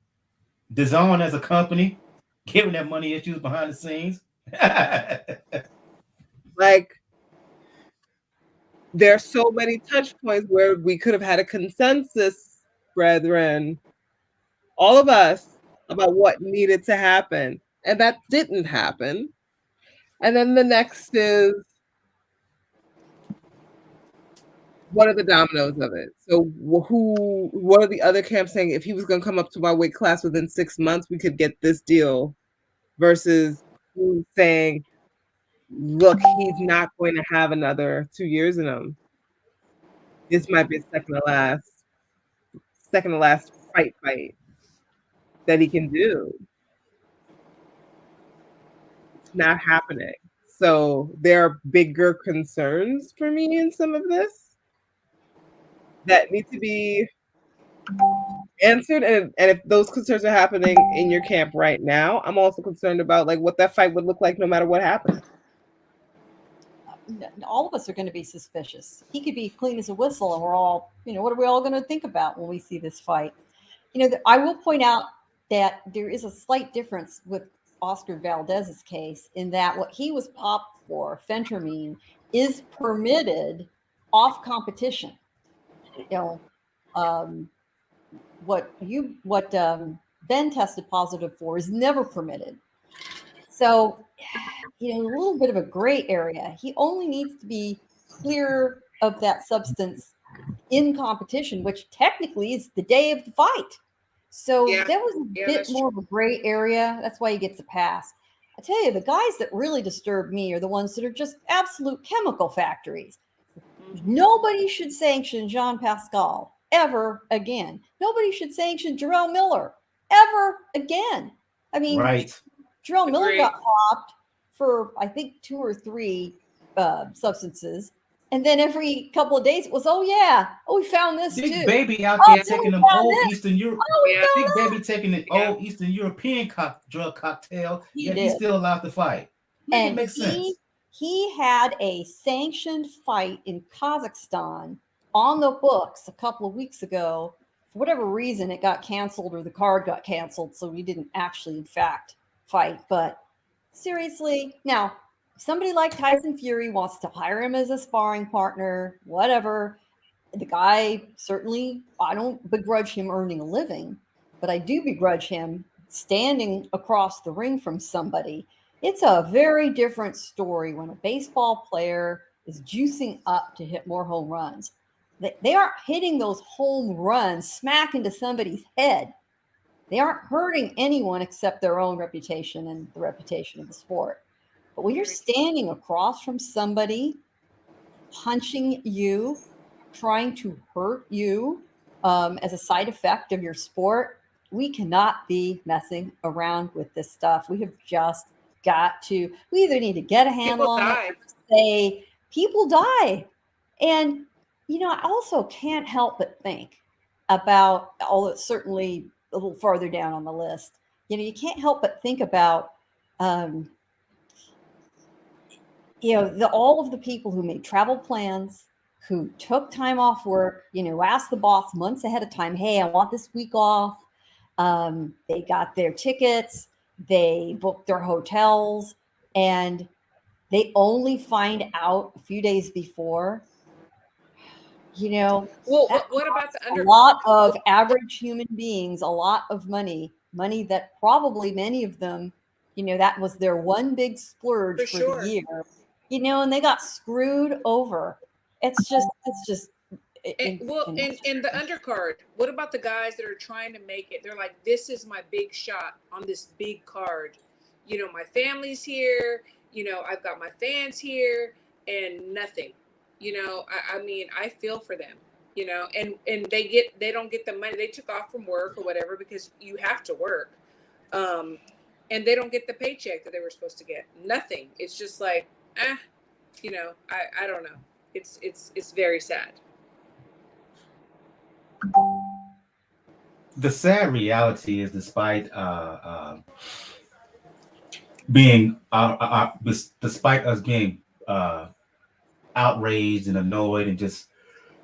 DAZN as a company, giving that money issues behind the scenes. There are so many touch points where we could have had a consensus, brethren, all of us, about what needed to happen. And that didn't happen. And then the next is, what are the dominoes of it? So what are the other camps saying? If he was going to come up to my weight class within 6 months, we could get this deal, versus who's saying, look, he's not going to have another 2 years in him. This might be a second to last fight that he can do. It's not happening. So there are bigger concerns for me in some of this that need to be answered. And if those concerns are happening in your camp right now, I'm also concerned about what that fight would look like no matter what happens. All of us are going to be suspicious. He could be clean as a whistle, and we're all, what are we all going to think about when we see this fight? I will point out that there is a slight difference with Oscar Valdez's case in that what he was popped for, phentermine, is permitted off competition. You know, what Benn tested positive for is never permitted. So, a little bit of a gray area. He only needs to be clear of that substance in competition, which technically is the day of the fight. So that was a bit more of a gray area. That's why he gets a pass. I tell you, the guys that really disturb me are the ones that are just absolute chemical factories. Nobody should sanction Jean Pascal ever again. Nobody should sanction Dirrell Miller ever again. I mean, right. Dirrell Miller got popped for, I think, 2 or 3 substances. And then every couple of days it was, we found this Big too. Baby out there taking them old Eastern Europe. Big Baby taking the old Eastern European drug cocktail. He's still allowed to fight. It makes sense. He had a sanctioned fight in Kazakhstan on the books a couple of weeks ago. For whatever reason, it got canceled or the card got canceled, so he didn't actually, in fact, fight. But seriously, now, if somebody like Tyson Fury wants to hire him as a sparring partner, whatever, the guy certainly, I don't begrudge him earning a living, but I do begrudge him standing across the ring from somebody. It's a very different story when a baseball player is juicing up to hit more home runs. They aren't hitting those home runs smack into somebody's head. They aren't hurting anyone except their own reputation and the reputation of the sport. But when you're standing across from somebody, punching you, trying to hurt you as a side effect of your sport, we cannot be messing around with this stuff. We have just got to, we either need to get a handle on it or say people die. And, I also can't help but think about, although certainly a little farther down on the list, you can't help but think about, all of the people who made travel plans, who took time off work, asked the boss months ahead of time, hey, I want this week off. They got their tickets, they booked their hotels, and they only find out a few days before. Well, what about the a lot of average human beings, a lot of money that probably many of them, that was their one big splurge for the year, and they got screwed over. It's just and the undercard, what about the guys that are trying to make it? They're like, this is my big shot on this big card. My family's here, I've got my fans here, and nothing. I mean, I feel for them, and they don't get the money. They took off from work or whatever because you have to work. And they don't get the paycheck that they were supposed to get. Nothing. It's just like, I don't know. It's very sad. The sad reality is, despite being despite us being outraged and annoyed and just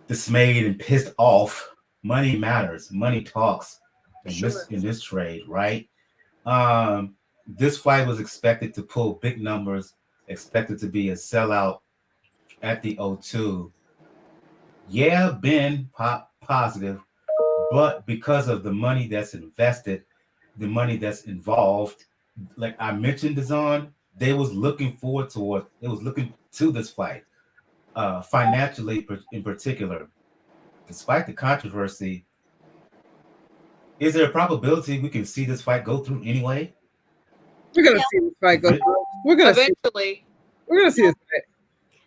dismayed and pissed off, money matters. Money talks in this trade, right? This fight was expected to pull big numbers, expected to be a sellout at the O2. Yeah, Benn positive, but because of the money that's invested, the money that's involved, like I mentioned, DAZN, they was looking to this fight, financially in particular. Despite the controversy, is there a probability we can see this fight go through anyway? We're gonna see this fight go through. We're gonna eventually. We're gonna see this fight.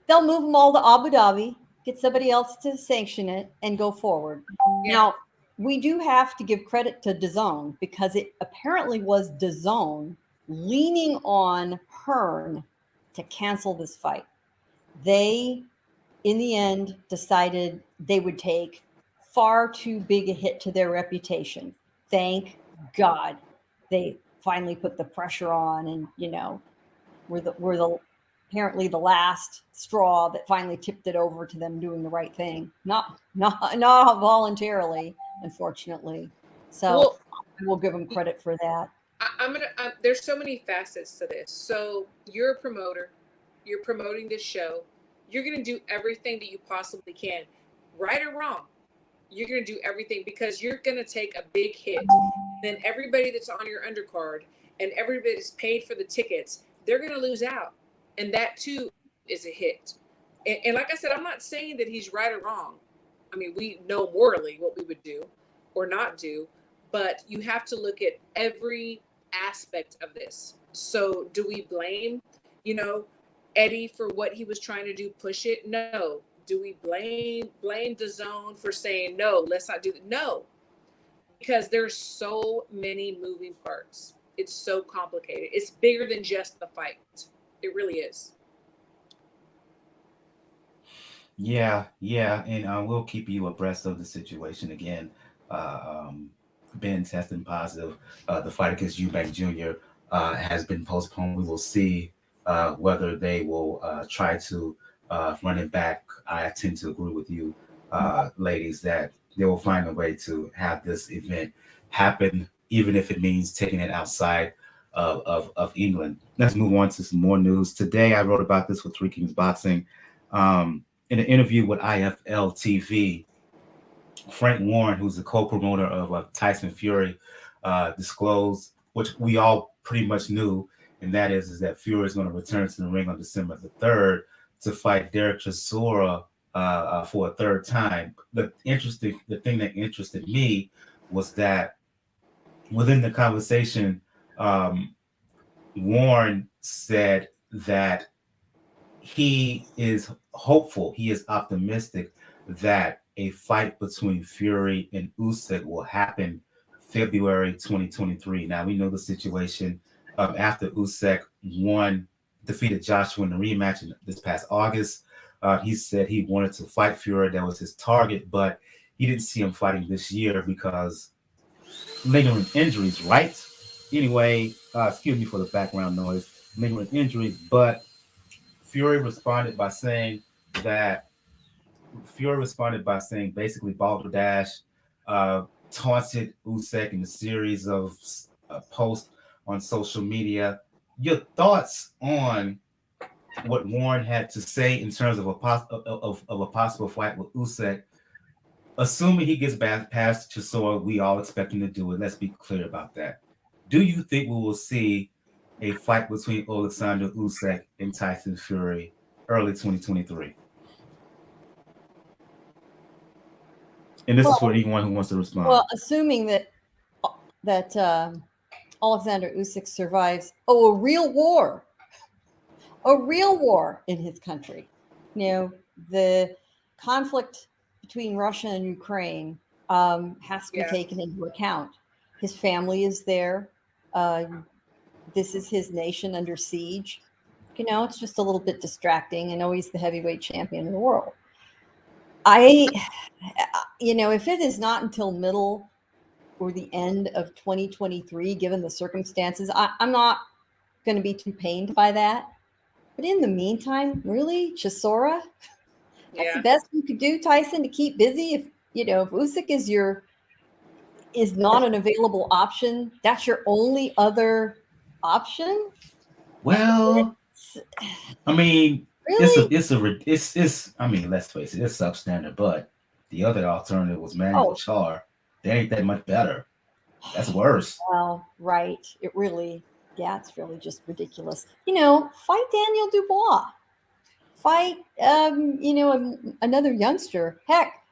They'll move them all to Abu Dhabi, get somebody else to sanction it, and go forward. Yeah. Now, we do have to give credit to DAZN because it apparently was DAZN leaning on Hearn to cancel this fight. They, in the end, decided they would take far too big a hit to their reputation. Thank God they finally put the pressure on, and we're the apparently the last straw that finally tipped it over to them doing the right thing. Not voluntarily, unfortunately. So we'll give them credit for that. There's so many facets to this. So you're a promoter. You're promoting this show. you're going to do everything that you possibly can, right or wrong. You're going to do everything because you're going to take a big hit. Then everybody that's on your undercard and everybody that's paid for the tickets, they're going to lose out. And that too is a hit. And like I said, I'm not saying that he's right or wrong. I mean, we know morally what we would do or not do, but you have to look at every aspect of this. So do we blame, Eddie for what he was trying to do, push it? No. Do we blame the zone for saying, no, let's not do that? No, because there's so many moving parts. It's so complicated. It's bigger than just the fight. It really is. Yeah, and we'll keep you abreast of the situation again. Ben testing positive. The fight against Eubank Jr. Has been postponed. We will see whether they will try to run it back. I tend to agree with you, ladies, that they will find a way to have this event happen, even if it means taking it outside of England. Let's move on to some more news. Today, I wrote about this with Three Kings Boxing. In an interview with IFL TV, Frank Warren, who's the co-promoter of Tyson Fury, disclosed, which we all pretty much knew, and that is that Fury is going to return to the ring on December the 3rd to fight Derek Chisora for a third time. The thing that interested me was that within the conversation, Warren said that he is hopeful, he is optimistic that a fight between Fury and Usyk will happen February 2023. Now we know the situation after Usyk defeated Joshua in the rematch this past August. He said he wanted to fight Fury. That was his target, but he didn't see him fighting this year because lingering injuries, right? Anyway, excuse me for the background noise, lingering injuries, but Fury responded by saying basically Balderdash taunted Usyk in a series of posts on social media. Your thoughts on what Warren had to say in terms of a possible fight with Usyk, assuming he gets back past Chisora? We all expect him to do it. Let's be clear about that. Do you think we will see a fight between Oleksandr Usyk and Tyson Fury early 2023? And this is for anyone who wants to respond. Well, assuming that Oleksandr Usyk survives a real war in his country. The conflict between Russia and Ukraine has to be taken into account. His family is there. This is his nation under siege. It's just a little bit distracting. I know he's the heavyweight champion of the world. If it is not until middle or the end of 2023, given the circumstances, I'm not going to be too pained by that. But in the meantime, really, Chisora, that's the best you could do, Tyson, to keep busy. If Usyk is not an available option, that's your only other option. Well, I mean, really? it's I mean, let's face it, it's substandard, but the other alternative was manual char. That ain't that much better. That's worse. Well, right. It's really just ridiculous. Fight Daniel Dubois. Fight, another youngster. Heck,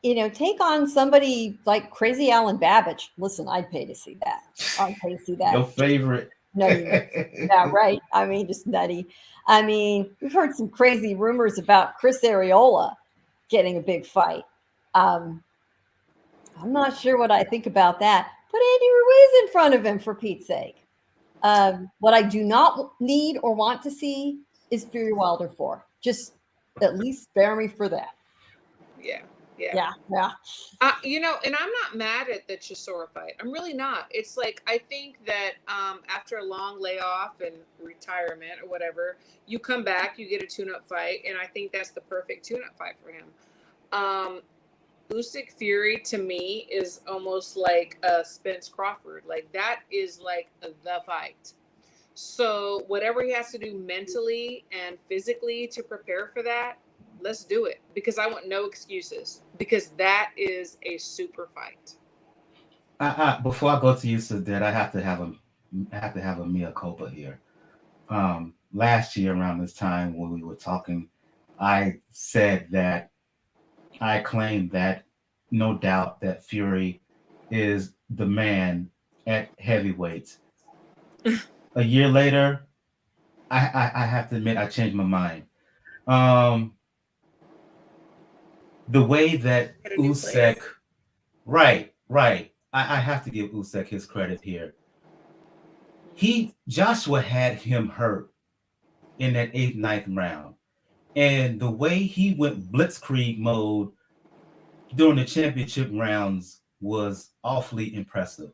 take on somebody like Crazy Alan Babbage. Listen, I'd pay to see that. I'd pay to see that. Your favorite. No, yeah, right. I mean, just nutty. I mean, we've heard some crazy rumors about Chris Areola getting a big fight. I'm not sure what I think about that. Put Andy Ruiz in front of him, for Pete's sake. What I do not need or want to see is Fury Wilder 4. Just at least spare me for that. Yeah. And I'm not mad at the Chisora fight. I'm really not. It's like, I think that after a long layoff and retirement or whatever, you come back, you get a tune-up fight, and I think that's the perfect tune-up fight for him. Usyk Fury, to me, is almost like Spence Crawford. Like, that is like the fight. So whatever he has to do mentally and physically to prepare for that, Let's do it, because I want no excuses, because that is a super fight. Before I go to you, Sadet, I have to have a mea culpa here. Last year around this time when we were talking, I said that I claimed that no doubt that Fury is the man at heavyweight. A year later, I have to admit I changed my mind. Um, the way that Get a new Usyk, place. right. I have to give Usyk his credit here. Joshua had him hurt in that 8th, 9th round. And the way he went blitzkrieg mode during the championship rounds was awfully impressive.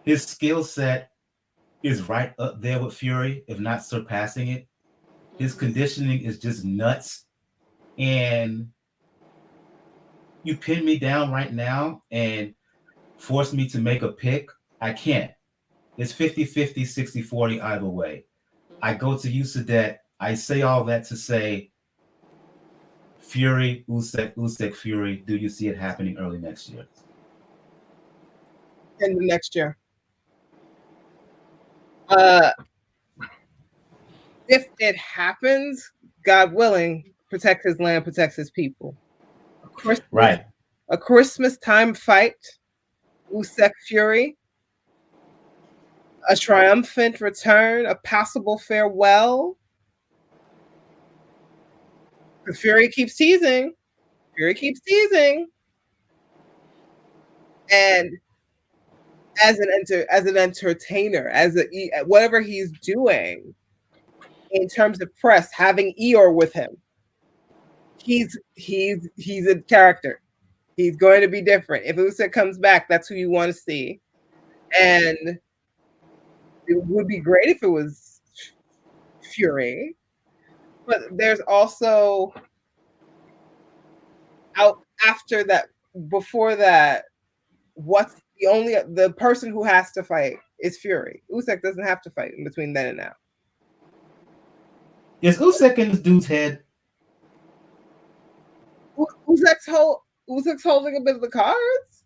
His skill set is right up there with Fury, if not surpassing it. His conditioning is just nuts. And you pin me down right now and force me to make a pick, I can't. It's 50-50, 60-40 either way. I go to you, Sadet. I say all that to say Fury, Usyk, Fury. Do you see it happening early next year? In the next year. If it happens, God willing, protect his land, protects his people. Right. A Christmas time fight, Usyk Fury, a triumphant return, a passable farewell. The Fury keeps teasing. And as an entertainer, whatever he's doing in terms of press, having Eeyore with him, he's a character. He's going to be different. If Usyk comes back, that's who you want to see. And it would be great if it was Fury. But there's also after that, before that, what's the person who has to fight is Fury. Usyk doesn't have to fight in between then and now. Is Usyk in this dude's head? Usyk's holding a bit of the cards.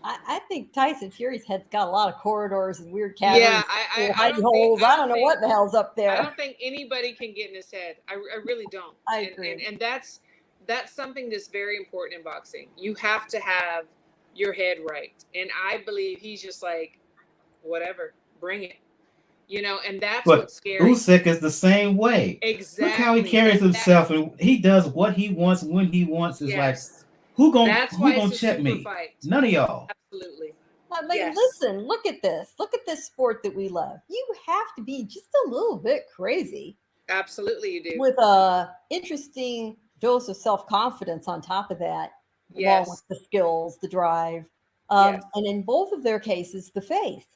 I think Tyson Fury's head's got a lot of corridors and weird caverns. Yeah, I don't holes. think, I don't know what the hell's up there. I don't think anybody can get in his head. I really don't. I agree. And that's something that's very important in boxing. You have to have your head right. And I believe he's just like, whatever, bring it. You know, and that's what's scary. Usyk is the same way. Exactly. Look how he carries himself, and he does what he wants when he wants. It's like, who gonna check me? Fight. None of y'all. Absolutely. Listen, look at this. Look at this sport that we love. You have to be just a little bit crazy. Absolutely, you do. With a interesting dose of self-confidence on top of that, along with the skills, the drive, and in both of their cases, the faith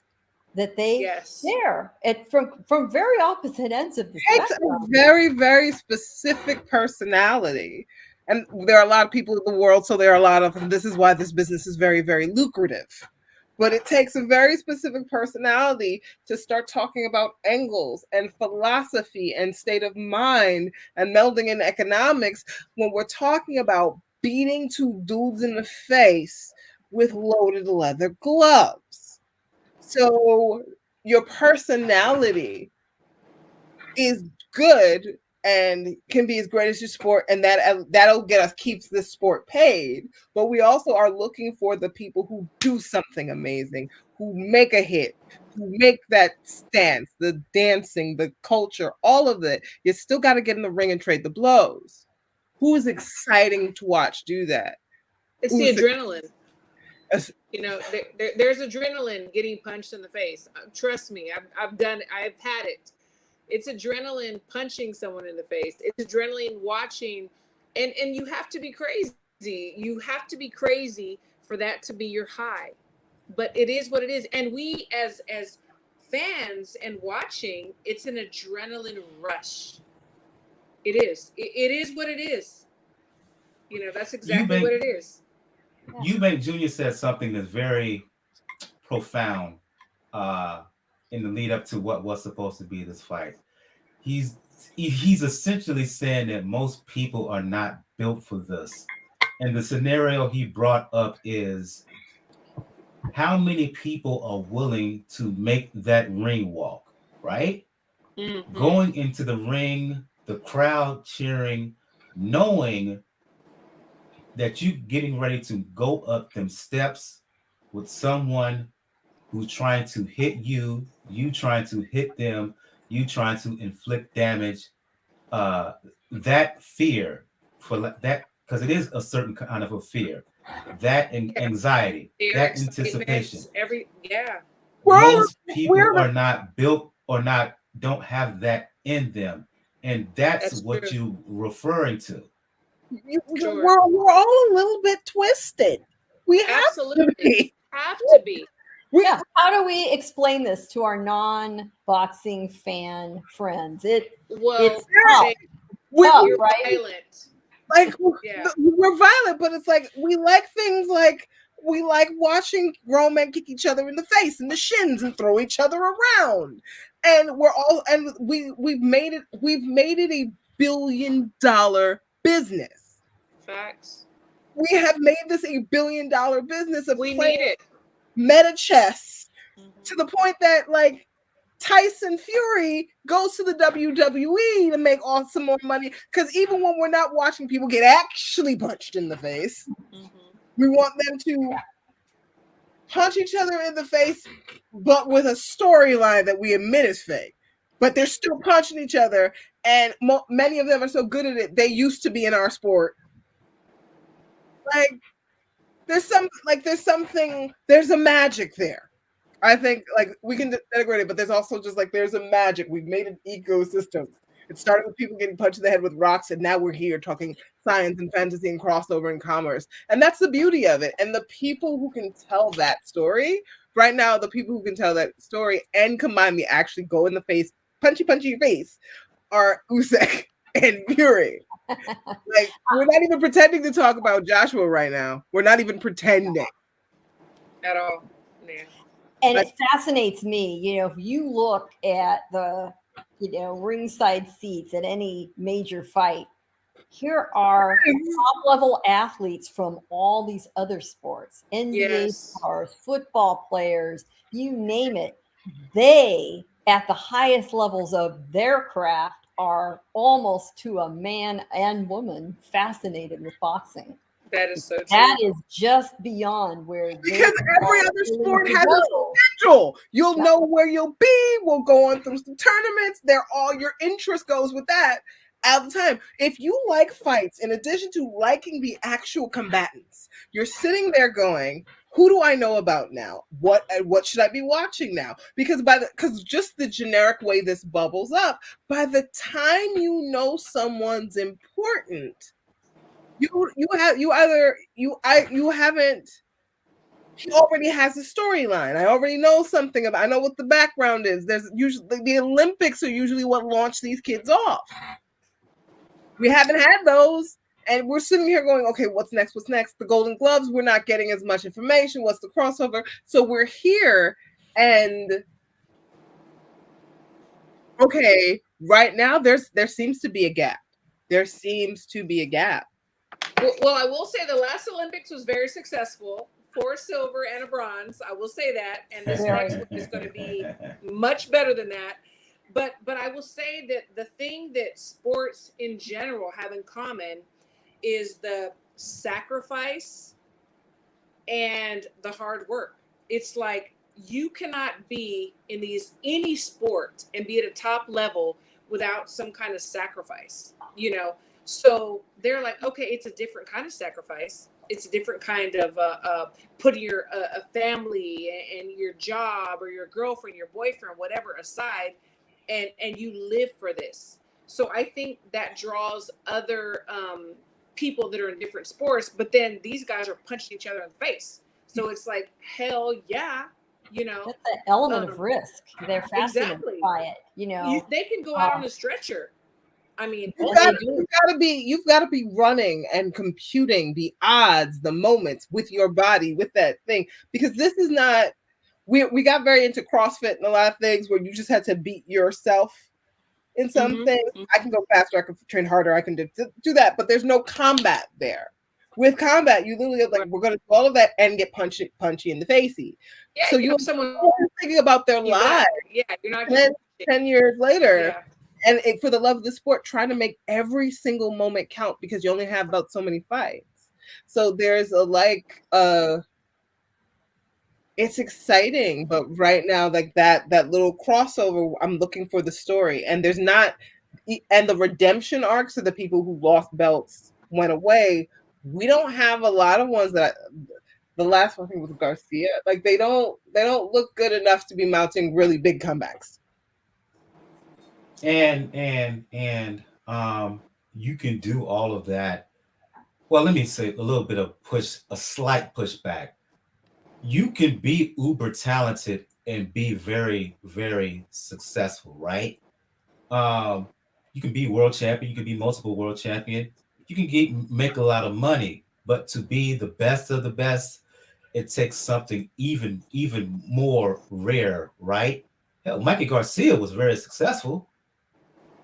that they share from very opposite ends of the spectrum. It's a very, very specific personality. And there are a lot of people in the world, so there are a lot of them. This is why this business is very, very lucrative. But it takes a very specific personality to start talking about angles and philosophy and state of mind and melding in economics when we're talking about beating two dudes in the face with loaded leather gloves. So your personality is good and can be as great as your sport, and that'll keeps this sport paid. But we also are looking for the people who do something amazing, who make a hit, who make that stance, the dancing, the culture, all of it. You still got to get in the ring and trade the blows. Who is exciting to watch do that? It's the adrenaline. You know, there's adrenaline getting punched in the face. Trust me, I've done it. I've had it. It's adrenaline punching someone in the face. It's adrenaline watching, and you have to be crazy. You have to be crazy for that to be your high. But it is what it is. And we as fans and watching, it's an adrenaline rush. It is. It is what it is. You know, that's exactly what it is. Eubank Jr. said something that's very profound in the lead up to what was supposed to be this fight. He he's essentially saying that most people are not built for this. And the scenario he brought up is how many people are willing to make that ring walk, right? Mm-hmm. Going into the ring, the crowd cheering, knowing that you getting ready to go up them steps with someone who's trying to hit you, you trying to hit them, you trying to inflict damage. That fear for that, because it is a certain kind of a fear, that anxiety, that anticipation. Most people are not built or not don't have that in them, and that's what you're referring to. We're all a little bit twisted. We have to be. Yeah. How do we explain this to our non-boxing fan friends? It's tough, we're right? Violent. Like we're violent, but it's like we like things like we like watching grown men kick each other in the face and the shins and throw each other around. And we've made it a $1 billion business. Facts. We have made this a $1 billion business of playing meta chess to the point that like Tyson Fury goes to the WWE to make some more money, because even when we're not watching people get actually punched in the face, we want them to punch each other in the face, but with a storyline that we admit is fake. But they're still punching each other, and many of them are so good at it, they used to be in our sport. Like, there's a magic there. I think like we can denigrate it, but there's also just like there's a magic. We've made an ecosystem. It started with people getting punched in the head with rocks, and now we're here talking science and fantasy and crossover and commerce. And that's the beauty of it. And the people who can tell that story right now, the people who can tell that story and combine the actually go in the face, punchy face, are Usyk and Fury. Like, we're not even pretending to talk about Joshua right now. We're not even pretending at all. Yeah. And it fascinates me, if you look at the, ringside seats at any major fight, here are top-level athletes from all these other sports, NBA stars, football players, you name it. They, at the highest levels of their craft, are almost to a man and woman fascinated with boxing. That is so true. That is just beyond where, because every other sport has a schedule. You'll know where you'll be. We'll go on through some tournaments. Your interest goes with that all the time. If you like fights, in addition to liking the actual combatants, you're sitting there going, who do I know about now? What should I be watching now? Because just the generic way this bubbles up, by the time you know someone's important, he already has a storyline. I already know something about. I know what the background is. There's usually the Olympics are usually what launch these kids off. We haven't had those, and we're sitting here going, okay, what's next? What's next? The Golden Gloves, we're not getting as much information. What's the crossover? So we're here, and okay, right now there seems to be a gap. There seems to be a gap. Well, I will say the last Olympics was very successful. 4 silver and a bronze. I will say that, and this next one is going to be much better than that. But I will say that the thing that sports in general have in common is the sacrifice and the hard work. It's like you cannot be in any sport and be at a top level without some kind of sacrifice, So they're like, okay, it's a different kind of sacrifice. It's a different kind of putting your a family and your job or your girlfriend, your boyfriend, whatever aside, and you live for this. So I think that draws other people that are in different sports, but then these guys are punching each other in the face. So it's like, hell yeah, That's an element of risk. They're fascinated by it, they can go out on a stretcher. I mean, you've got to be running and computing the odds, the moments with your body, with that thing, because this is not. We got very into CrossFit and a lot of things where you just had to beat yourself. in some Mhm, things. mhm. I can go faster, I can train harder, I can do that, but there's no combat there. With combat, you literally like, we're going to do all of that and get punchy in the facey. Yeah, So you you have someone are thinking about their you lives. back. Yeah, you're not And just then 10 years later, yeah. and for the love of the sport, trying to make every single moment count because you only have about so many fights. So there's it's exciting, but right now, like that little crossover, I'm looking for the story, and there's not, and the redemption arcs of the people who lost belts went away. We don't have a lot of ones that. The last one I think was Garcia. Like they don't look good enough to be mounting really big comebacks. And you can do all of that. Well, let me say a slight pushback. You can be uber talented and be very, very successful, right? Um, you can be world champion, you can be multiple world champion, you can make a lot of money, but to be the best of the best, it takes something even more rare, right? Hell, Mikey Garcia was very successful,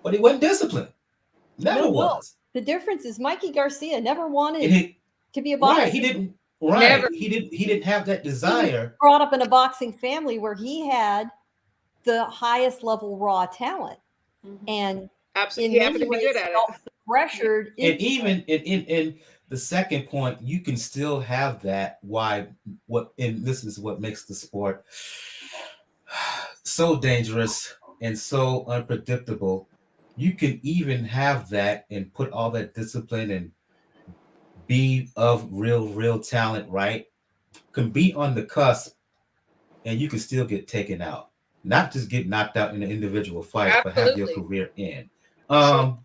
but he wasn't disciplined. Never No. was. The difference is Mikey Garcia never wanted And he to be a boxer. right, he didn't right. Never. He didn't have that He was desire. brought up in a boxing family where he had the highest level raw talent, and Absolutely, in he happened many to be ways good at felt it. pressured And into even in the second point, you can still have that. Why? And this is what makes the sport so dangerous and so unpredictable. You can even have that and put all that discipline and be of real talent, right? Can be on the cusp and you can still get taken out. Not just get knocked out in an individual fight, but have your Absolutely. career end. Sure.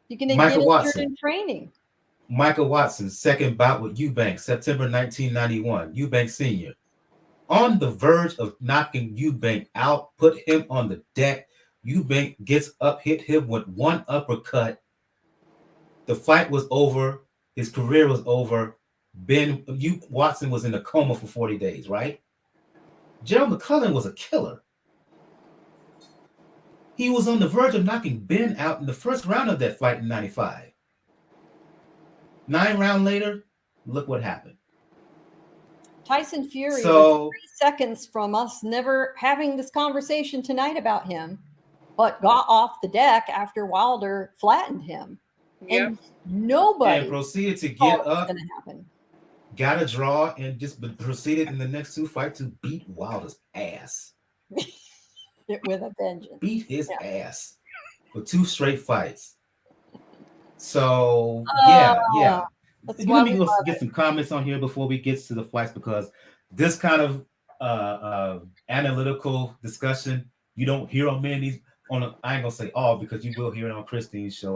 you can get Michael injured Watson. in training. Michael Watson's second bout with Eubank, September 1991. Eubank Sr. On the verge of knocking Eubank out, put him on the deck. Eubank gets up, hit him with one uppercut. The fight was over. His career was over. Watson was in a coma for 40 days, right? Gerald McClellan was a killer. He was on the verge of knocking Benn out in the first round of that fight in 95. 9 rounds later, look what happened. Tyson Fury So, was 3 seconds from us never having this conversation tonight about him, but got off the deck after Wilder flattened him. Yep. And nobody and proceeded to thought get it was up, going to happen. got a draw, and just proceeded in the next 2 fights to beat Wilder's ass. With a vengeance. Beat his ass for 2 straight fights. So, yeah. That's Let why me we go love get some comments on here before we get to the fights, because this kind of analytical discussion you don't hear on many of these. I ain't gonna say all, because you will hear it on Christine's show.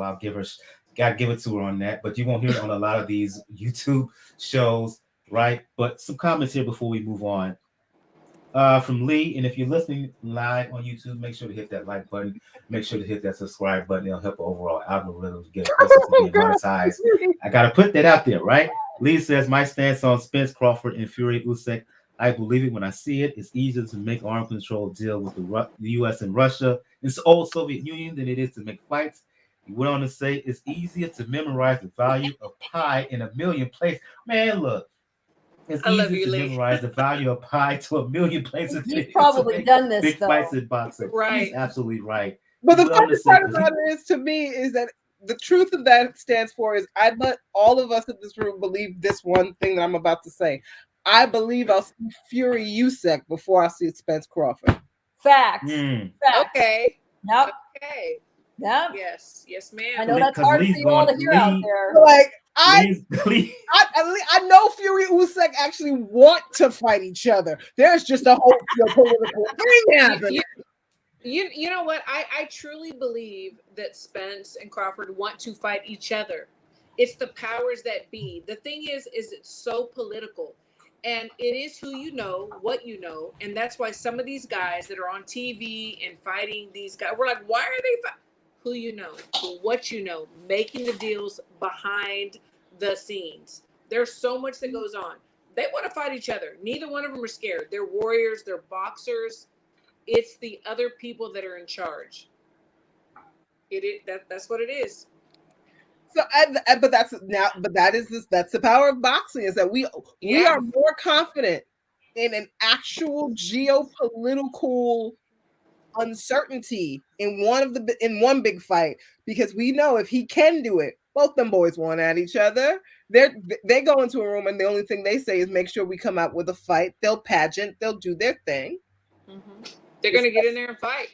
Gotta give it to her on that, but you won't hear it on a lot of these YouTube shows, right? But some comments here before we move on. From Lee, and if you're listening live on YouTube, make sure to hit that like button. Make sure to hit that subscribe button. It'll help the overall algorithm to get closer to being monetized. I gotta put that out there, right? Lee says, my stance on Spence, Crawford, and Fury Usyk. I believe it when I see it. It's easier to make arm control deal with the U.S. and Russia and the old Soviet Union than it is to make fights. He went on to say it's easier to memorize the value of pi in a million places. Man, look. It's I love easier you, to Lee. memorize the value of pi to a million places than He's it is probably to make done this, big though. fights in boxing. Right. He's absolutely right. But the He went on to funny say, part 'cause about it is, to me, is that the truth of that stands for is I let all of us in this room believe this one thing that I'm about to say. I believe I'll see Fury Usyk before I see Spence Crawford. Facts. Mm. Facts. Okay. Yep. Okay. Yep. Yes. Yes, I ma'am. know that's Because hard Lee's for you all to going- hear out Lee- there. Like Lee, I know Fury Usyk actually want to fight each other. There's just a whole political thing happening. You know what? I truly believe that Spence and Crawford want to fight each other. It's the powers that be. The thing is it's so political. And it is who you know, what you know. And that's why some of these guys that are on TV and fighting these guys, we're like, why are they fighting? Who you know, what you know, making the deals behind the scenes. There's so much that goes on. They want to fight each other. Neither one of them are scared. They're warriors. They're boxers. It's the other people that are in charge. That's what it is. So, that's the power of boxing, is that we are more confident in an actual geopolitical uncertainty in one big fight, because we know if he can do it, both them boys want at each other. They go into a room and the only thing they say is make sure we come out with a fight. They'll pageant, they'll do their thing. Mm-hmm. They're going to get in there and fight.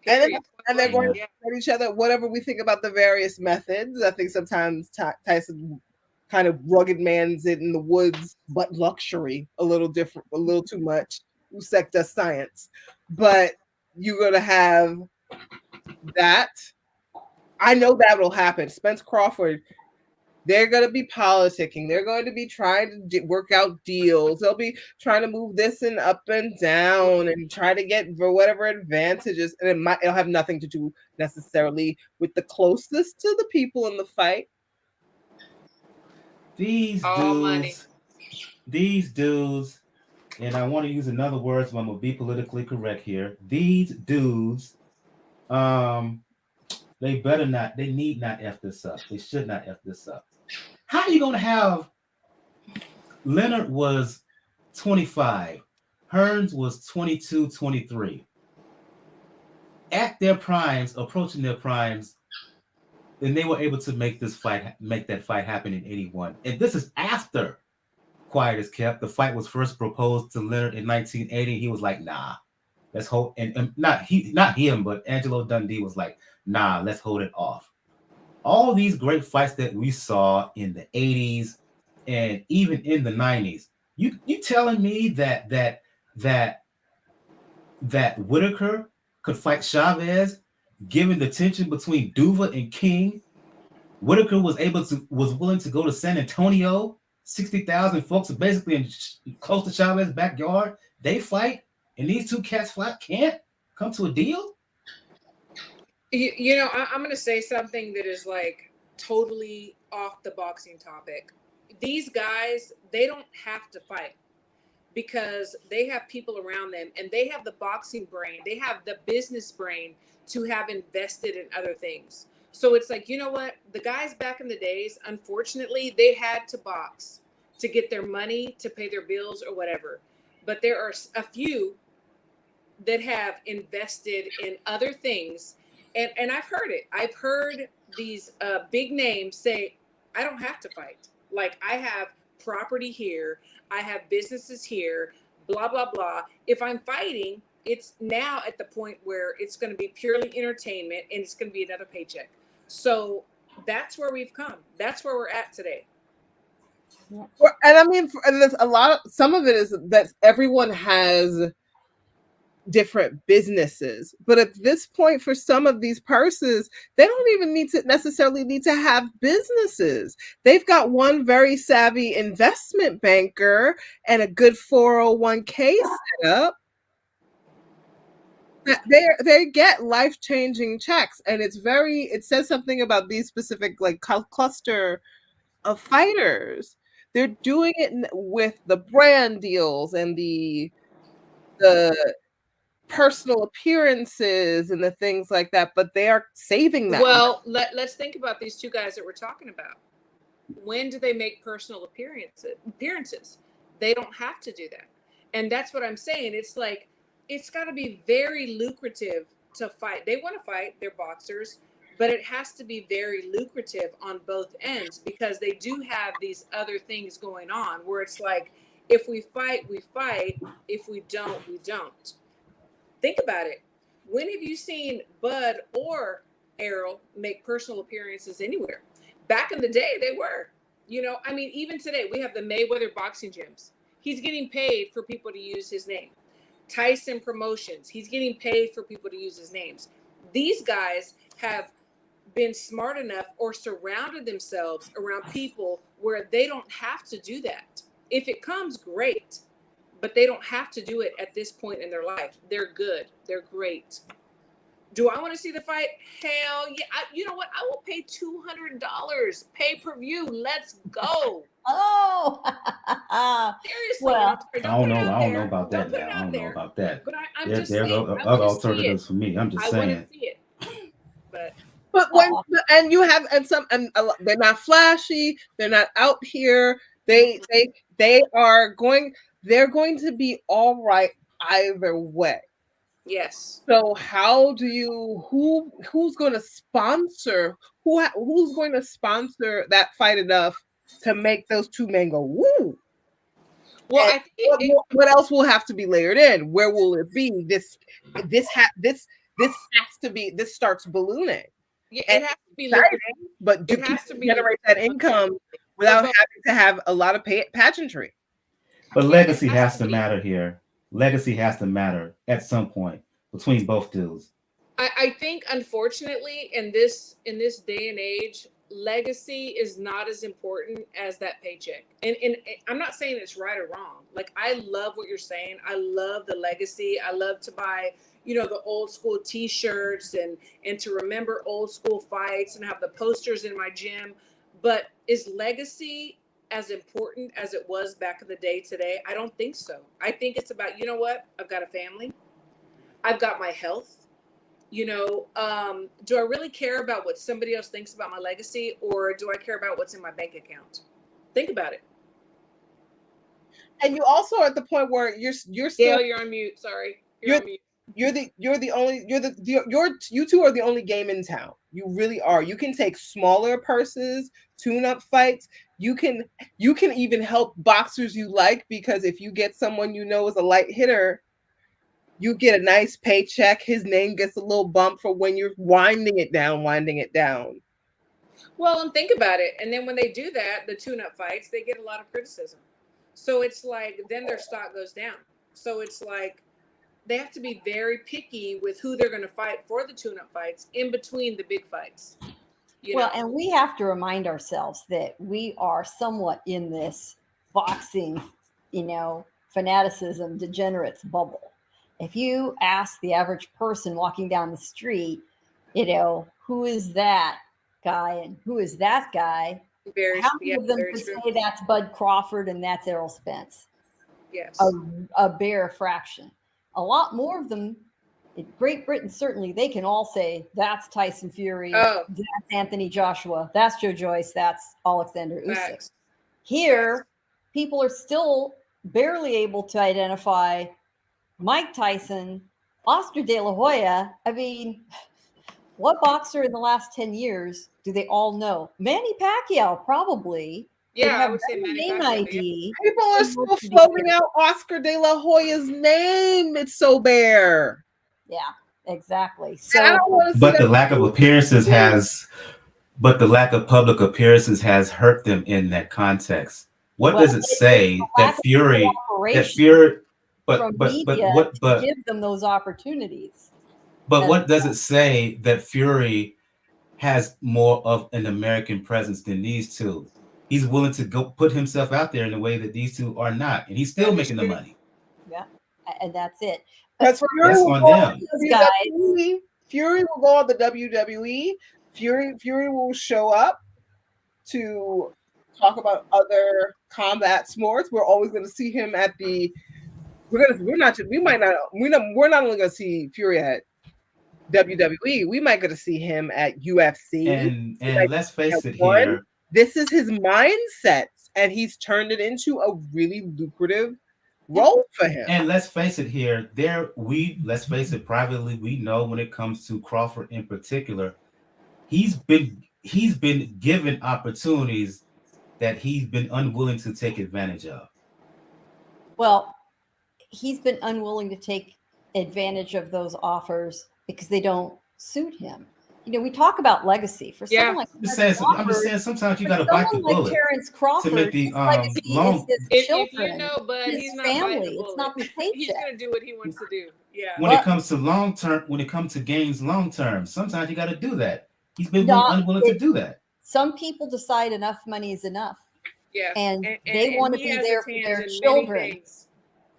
And they're going to at each other, whatever we think about the various methods. I think sometimes Tyson kind of rugged man's it in the woods, but luxury a little different, a little too much. Usyk does science, but you're going to have that. I know that will happen. Spence Crawford, they're going to be politicking. They're going to be trying to work out deals. They'll be trying to move this and up and down and try to get whatever advantages. And it'll have nothing to do necessarily with the closest to the people in the fight. These dudes, and I want to use another word, so I'm going to be politically correct here. These dudes, they need not F this up. They should not F this up. How are you going to have Leonard was 25, Hearns was 22, 23. At their primes, approaching their primes, and they were able to make that fight happen in 81. And this is after Quiet is Kept. The fight was first proposed to Leonard in 1980. He was like, nah, let's hold, and not him, but Angelo Dundee was like, nah, let's hold it off. All these great fights that we saw in the 80s and even in the 90s, you telling me that Whitaker could fight Chavez, given the tension between Duva and King? Whitaker was willing to go to San Antonio, 60,000 folks basically close to Chavez's backyard. They fight, and these two cats can't come to a deal. You know, I'm going to say something that is like totally off the boxing topic. These guys, they don't have to fight because they have people around them and they have the boxing brain. They have the business brain to have invested in other things. So it's like, you know what? The guys back in the days, unfortunately, they had to box to get their money, to pay their bills or whatever. But there are a few that have invested in other things. And I've heard it. I've heard these big names say, I don't have to fight. Like, I have property here. I have businesses here, blah, blah, blah. If I'm fighting, it's now at the point where it's going to be purely entertainment and it's going to be another paycheck. So that's where we've come. That's where we're at today. And I mean, there's some of it is that everyone has different businesses, but at this point, for some of these purses, they don't even necessarily need to have businesses. They've got one very savvy investment banker and a good 401k set up. They get life-changing checks, and it says something about these specific like cluster of fighters. They're doing it with the brand deals and the personal appearances and the things like that, but they are saving that. Well, let's think about these two guys that we're talking about. When do they make personal appearances? They don't have to do that. And that's what I'm saying. It's like, it's got to be very lucrative to fight. They want to fight, they're boxers, but it has to be very lucrative on both ends because they do have these other things going on where it's like, if we fight, we fight. If we don't, we don't. Think about it. When have you seen Bud or Errol make personal appearances anywhere? Back in the day, they were. You know, I mean, even today, we have the Mayweather boxing gyms. He's getting paid for people to use his name. Tyson Promotions, he's getting paid for people to use his names. These guys have been smart enough or surrounded themselves around people where they don't have to do that. If it comes, great. But they don't have to do it at this point in their life. They're good. They're great. Do I want to see the fight? Hell yeah. You know what? I will pay $200 pay-per-view. Let's go. Oh. Seriously. Well, I don't know about that now. I don't know about that. But I'm just saying. There's other alternatives for me. I'm just saying. I want to see it. But But when and you have they're not flashy. They're not out here. They are going. They're going to be all right either way. Yes. So how do you who's going to sponsor who's going to sponsor that fight enough to make those two men go woo? Well, And I think what else will have to be layered in? Where will it be? This has to be. This starts ballooning. it And has to be exciting, but it has to be generate that income without having to have a lot of pageantry. But Yeah, legacy it has has to to be. matter here. Legacy has to matter at some point between both dudes. I think unfortunately in this day and age, legacy is not as important as that paycheck. And I'm not saying it's right or wrong. Like, I love what you're saying. I love the legacy. I love to buy, the old school t-shirts and to remember old school fights and have the posters in my gym. But is legacy as important as it was back in the day today? I don't think so. I think it's about, what? I've got a family. I've got my health. Do I really care about what somebody else thinks about my legacy, or do I care about what's in my bank account? Think about it. And you also are at the point where you're still Gail, you're on mute. Sorry. You're on mute. You two are the only game in town. You really are. You can take smaller purses, tune-up fights. You can even help boxers you like, because if you get someone is a light hitter, you get a nice paycheck. His name gets a little bump for when you're winding it down. Well, and think about it. And then when they do that, the tune-up fights, they get a lot of criticism. So it's like, then their stock goes down. So it's like, they have to be very picky with who they're going to fight for the tune-up fights in between the big fights. And we have to remind ourselves that we are somewhat in this boxing, fanaticism, degenerates bubble. If you ask the average person walking down the street, who is that guy and who is that guy? How many of them could say that's Bud Crawford and that's Errol Spence? Yes. A bare fraction. A lot more of them, in Great Britain, certainly, they can all say that's Tyson Fury, that's Anthony Joshua, that's Joe Joyce, that's Oleksandr Usyk. Here, people are still barely able to identify Mike Tyson, Oscar De La Hoya. I mean, what boxer in the last 10 years do they all know? Manny Pacquiao, probably. Yeah, I would say Manny Pacquiao. ID. People are still floating out Oscar De La Hoya's name. It's so bare. Yeah, exactly. So, but the lack of appearances but the lack of public appearances has hurt them in that context. What does it say that Fury, but give them those opportunities? But what does it say that Fury has more of an American presence than these two? He's willing to go put himself out there in a way that these two are not, and he's still making the money. Yeah, and that's it. That's on them. Guys. Fury will go on the WWE. Fury will show up to talk about other combat sports. We're always going to see him at the. We're not only going to see Fury at WWE. We might get to see him at UFC. And let's face it here. This is his mindset, and he's turned it into a really lucrative role for him. And let's face it here. Let's face it, privately, we know when it comes to Crawford in particular, he's been given opportunities that he's been unwilling to take advantage of. Well, he's been unwilling to take advantage of those offers because they don't suit him. We talk about legacy for someone like I'm just saying sometimes you got to bite the bullet. Terrence Crawford, to make the long. If but he's not family. It's not the paycheck. He's going to do what he wants to do. Yeah. When it comes to long term, when it comes to gains long term, sometimes you got to do that. He's been unwilling to do that. Some people decide enough money is enough. Yeah. And they want to be there for their children.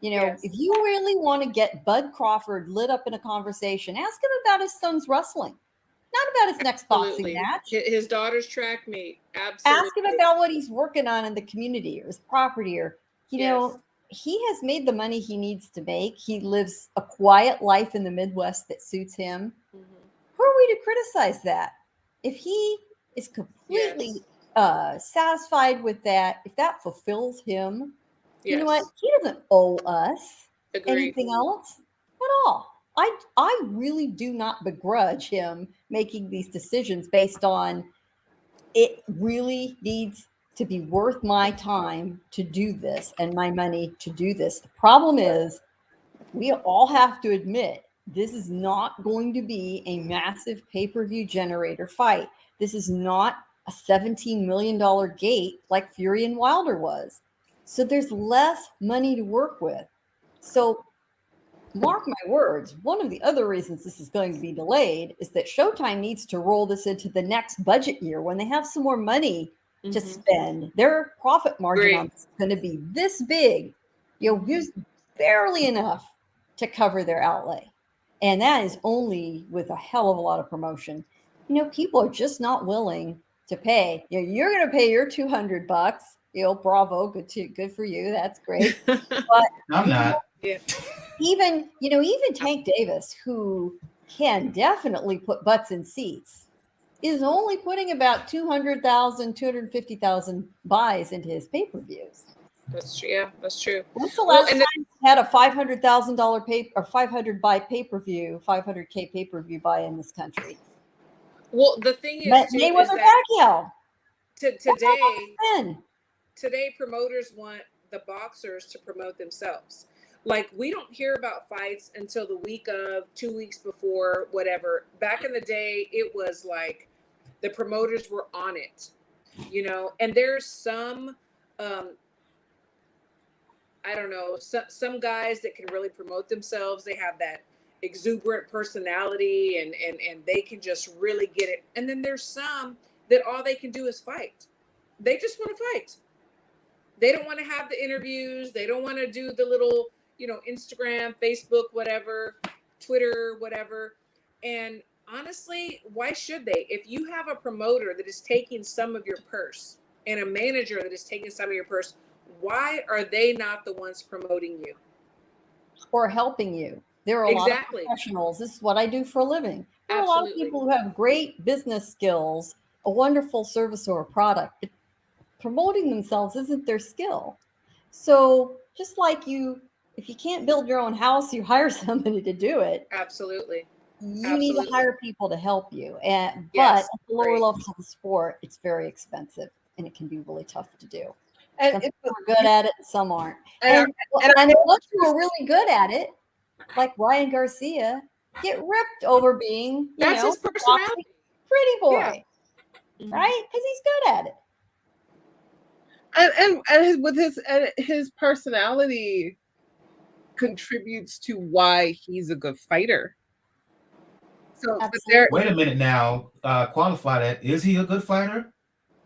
If you really want to get Bud Crawford lit up in a conversation, ask him about his son's wrestling. Not about his next boxing match. His daughter's track meet. Absolutely. Ask him about what he's working on in the community or his property, or he has made the money he needs to make. He lives a quiet life in the Midwest that suits him. Mm-hmm. Who are we to criticize that? if he is completely satisfied with that, if that fulfills him, you know what? He doesn't owe us anything else at all. I really do not begrudge him making these decisions based on it really needs to be worth my time to do this and my money to do this. The problem is we all have to admit this is not going to be a massive pay-per-view generator fight. This is not a $17 million gate like Fury and Wilder was. So there's less money to work with. So mark my words, one of the other reasons this is going to be delayed is that Showtime needs to roll this into the next budget year when they have some more money to spend. Their profit margin on this is going to be this big. Here's barely enough to cover their outlay. And that is only with a hell of a lot of promotion. People are just not willing to pay. You're going to pay your $200. Bravo, good for you. That's great. But I'm not. Yeah. Even Tank Davis, who can definitely put butts in seats, is only putting about 200,000, 250,000 buys into his pay-per-views. That's true. Yeah, that's true. When's the last time you had a $500,000 pay or 500 buy pay-per-view, 500K pay-per-view buy in this country? Well, the thing is, Mayweather Pacquiao. Today, promoters want the boxers to promote themselves. Like, we don't hear about fights until the week of, 2 weeks before, whatever. Back in the day, it was like the promoters were on it, and there's some, I don't know, some guys that can really promote themselves. They have that exuberant personality and they can just really get it. And then there's some that all they can do is fight. They just want to fight. They don't want to have the interviews. They don't want to do the little, Instagram, Facebook, whatever, Twitter, whatever. And honestly, why should they? If you have a promoter that is taking some of your purse and a manager that is taking some of your purse, why are they not the ones promoting you? Or helping you? There are a lot of professionals. This is what I do for a living. There are a lot of people who have great business skills, a wonderful service or a product, but promoting themselves isn't their skill. So just like if you can't build your own house, you hire somebody to do it. Absolutely. You need to hire people to help you. But at the lower levels of the sport, it's very expensive and it can be really tough to do. And some people are good at it and some aren't. And the ones who are really good at it, like Ryan Garcia, get ripped over being, that's his personality. Pretty boy. Yeah. Right? Because he's good at it. And his personality contributes to why he's a good fighter. So wait a minute now. Qualify that. Is he a good fighter?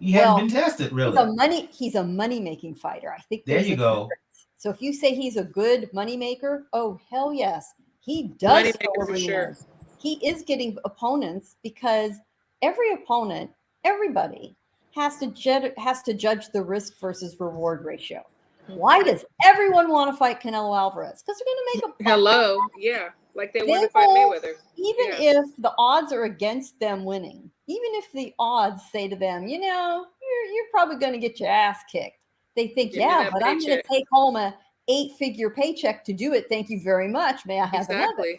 He hadn't been tested, really. He's a money-making fighter. I think there you go. So if you say he's a good moneymaker, oh hell yes, he does. For sure. He is getting opponents because every opponent, everybody has to judge the risk versus reward ratio. Why does everyone want to fight Canelo Alvarez? Because they're going to make yeah, like they want to fight Mayweather. Even if the odds are against them winning, even if the odds say to them, you're probably going to get your ass kicked. They think, but I'm going to take home a 8-figure paycheck to do it. Thank you very much. May I have another?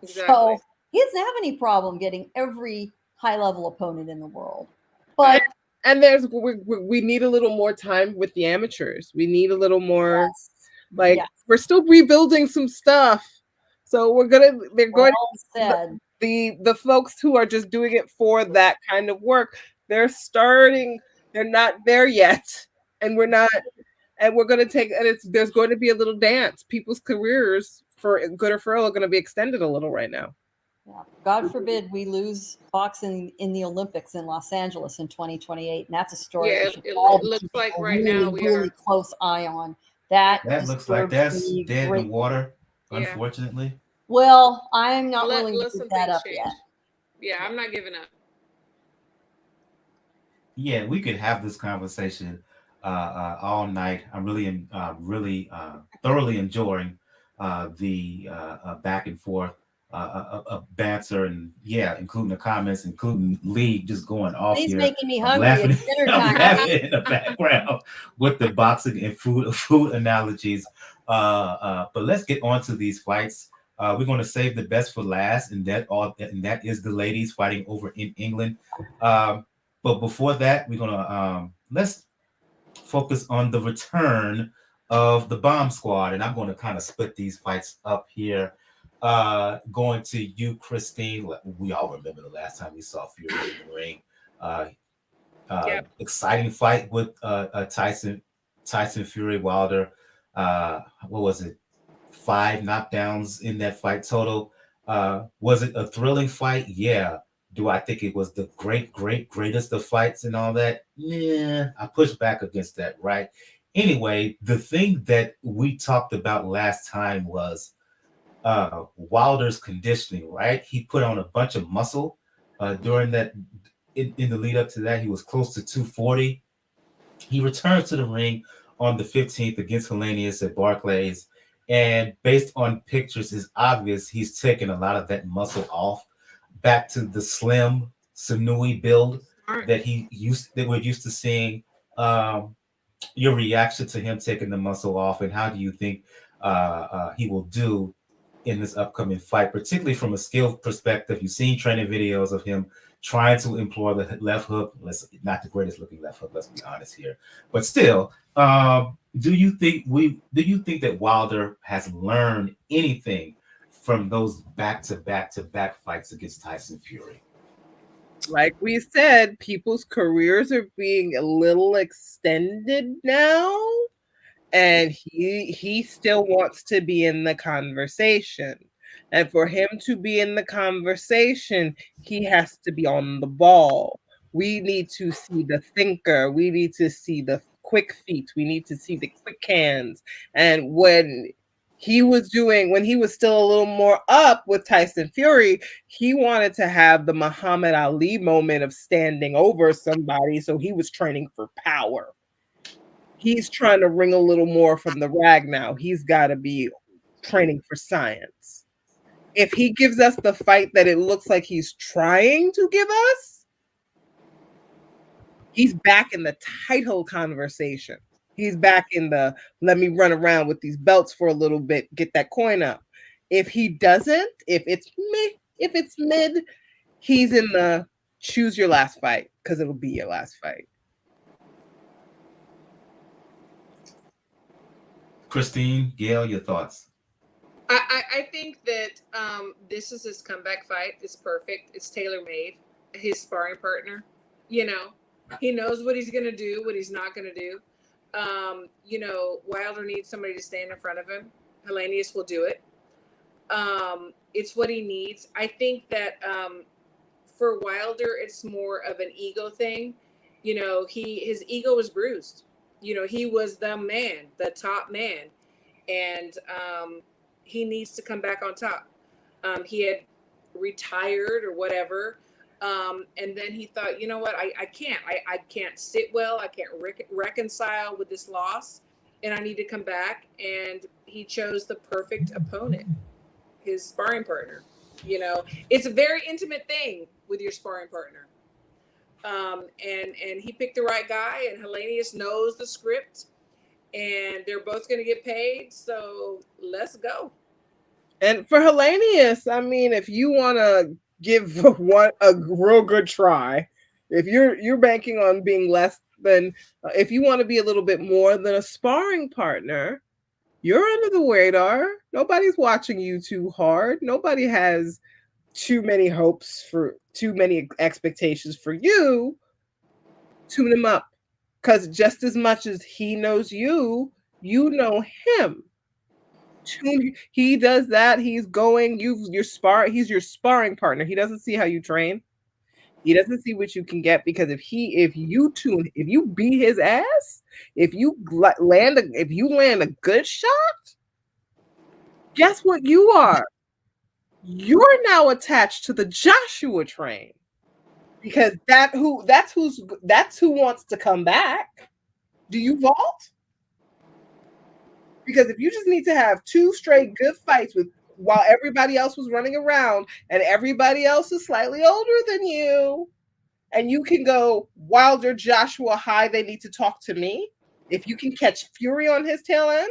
So he doesn't have any problem getting every high-level opponent in the world. But we need a little more time with the amateurs. We need a little more, we're still rebuilding some stuff. So the folks who are just doing it for that kind of work, they're not there yet. And we're going to take, there's going to be a little dance. People's careers, for good or for ill, are going to be extended a little right now. Yeah. God forbid we lose boxing in the Olympics in Los Angeles in 2028. And that's a story it looks like right now we really close eye on. That looks like that's dead in the water, unfortunately. Well, I'm not willing to give that up yet. Yeah, I'm not giving up. Yeah, we could have this conversation all night. I'm really thoroughly enjoying the back and forth banter and including the comments, including Lee just going off Lee's here. making me I'm hungry. laughing, It's dinner I'm time. laughing in the background with the boxing and food analogies. But let's get on to these fights. We're going to save the best for last, and that is the ladies fighting over in England. But before that, we're gonna let's focus on the return of the Bomb Squad, and I'm going to kind of split these fights up here. Going to you, Christine. We all remember the last time we saw Fury in the ring. Exciting fight with Tyson Fury Wilder. What was it? 5 knockdowns in that fight total. Was it a thrilling fight? Yeah. Do I think it was the greatest of fights and all that? Yeah, I push back against that, right? Anyway, the thing that we talked about last time was Wilder's conditioning, right? He put on a bunch of muscle during that. In the lead up to that, he was close to 240. He returned to the ring on the 15th against Helenius at Barclays. And based on pictures, it's obvious he's taken a lot of that muscle off back to the slim, sinewy build that we're used to seeing. Your reaction to him taking the muscle off, and how do you think he will do in this upcoming fight, particularly from a skill perspective? You've seen training videos of him trying to employ the left hook. Not the greatest looking left hook, let's be honest here, but still, do you think that Wilder has learned anything from those back-to-back fights against Tyson Fury? Like we said, people's careers are being a little extended now, and he still wants to be in the conversation. And for him to be in the conversation, he has to be on the ball. We need to see the thinker. We need to see the quick feet. We need to see the quick hands. And when he was still a little more up with Tyson Fury, he wanted to have the Muhammad Ali moment of standing over somebody. So he was training for power. He's trying to wring a little more from the rag now. He's got to be training for science. If he gives us the fight that it looks like he's trying to give us, he's back in the title conversation. He's back in the let me run around with these belts for a little bit, get that coin up. If he doesn't, if it's mid, he's in the choose your last fight, because it'll be your last fight. Christine, Gail, your thoughts? I think that this is his comeback fight. It's perfect. It's tailor-made. His sparring partner, he knows what he's going to do, what he's not going to do. Wilder needs somebody to stand in front of him. Helenius will do it. It's what he needs. I think that for Wilder, it's more of an ego thing. His ego was bruised. He was the man, the top man. And he needs to come back on top. He had retired or whatever. And then he thought, you know what, I can't sit well. I can't reconcile with this loss. And I need to come back. And he chose the perfect opponent, his sparring partner. It's a very intimate thing with your sparring partner. And he picked the right guy, and Helenius knows the script, and they're both going to get paid. So let's go. And for Helenius, I mean, if you want to give a real good try, if you're banking on being less than, if you want to be a little bit more than a sparring partner, you're under the radar. Nobody's watching you too hard. Nobody has too many expectations for you. Tune him up, because just as much as he knows you, you know him. He does that. He's going. He's your sparring partner. He doesn't see how you train. He doesn't see what you can get, because if you beat his ass, if you land a good shot, guess what you are? You're now attached to the Joshua train, because that's who wants to come back. Do you vault? Because if you just need to have 2 straight good fights with while everybody else was running around and everybody else is slightly older than you, and you can go, Wilder, Joshua, hi, they need to talk to me. If you can catch Fury on his tail end,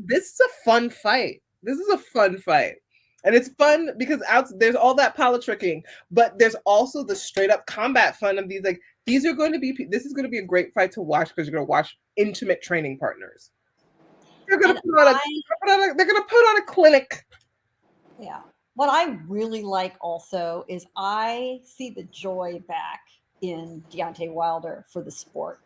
this is a fun fight. This is a fun fight. And it's fun because there's all that politicking, but there's also the straight up combat fun of these. Like, this is going to be a great fight to watch because you're going to watch intimate training partners. They're going to put on a clinic. Yeah. What I really like also is I see the joy back in Deontay Wilder for the sport.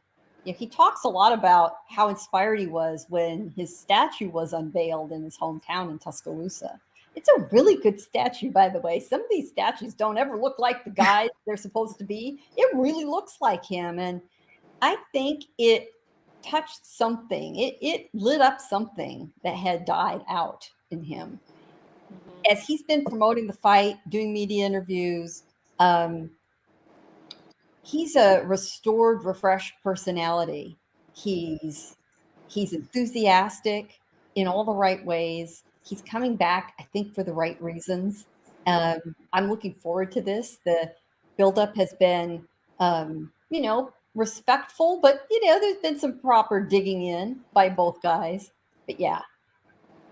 You know, he talks a lot about how inspired he was when his statue was unveiled in his hometown in Tuscaloosa. It's a really good statue, by the way. Some of these statues don't ever look like the guy they're supposed to be. It really looks like him. And I think it touched something. It lit up something that had died out in him. As he's been promoting the fight, doing media interviews, he's a restored, refreshed personality. He's enthusiastic in all the right ways. He's coming back, I think, for the right reasons. I'm looking forward to this. The buildup has been, respectful, but, there's been some proper digging in by both guys. But yeah,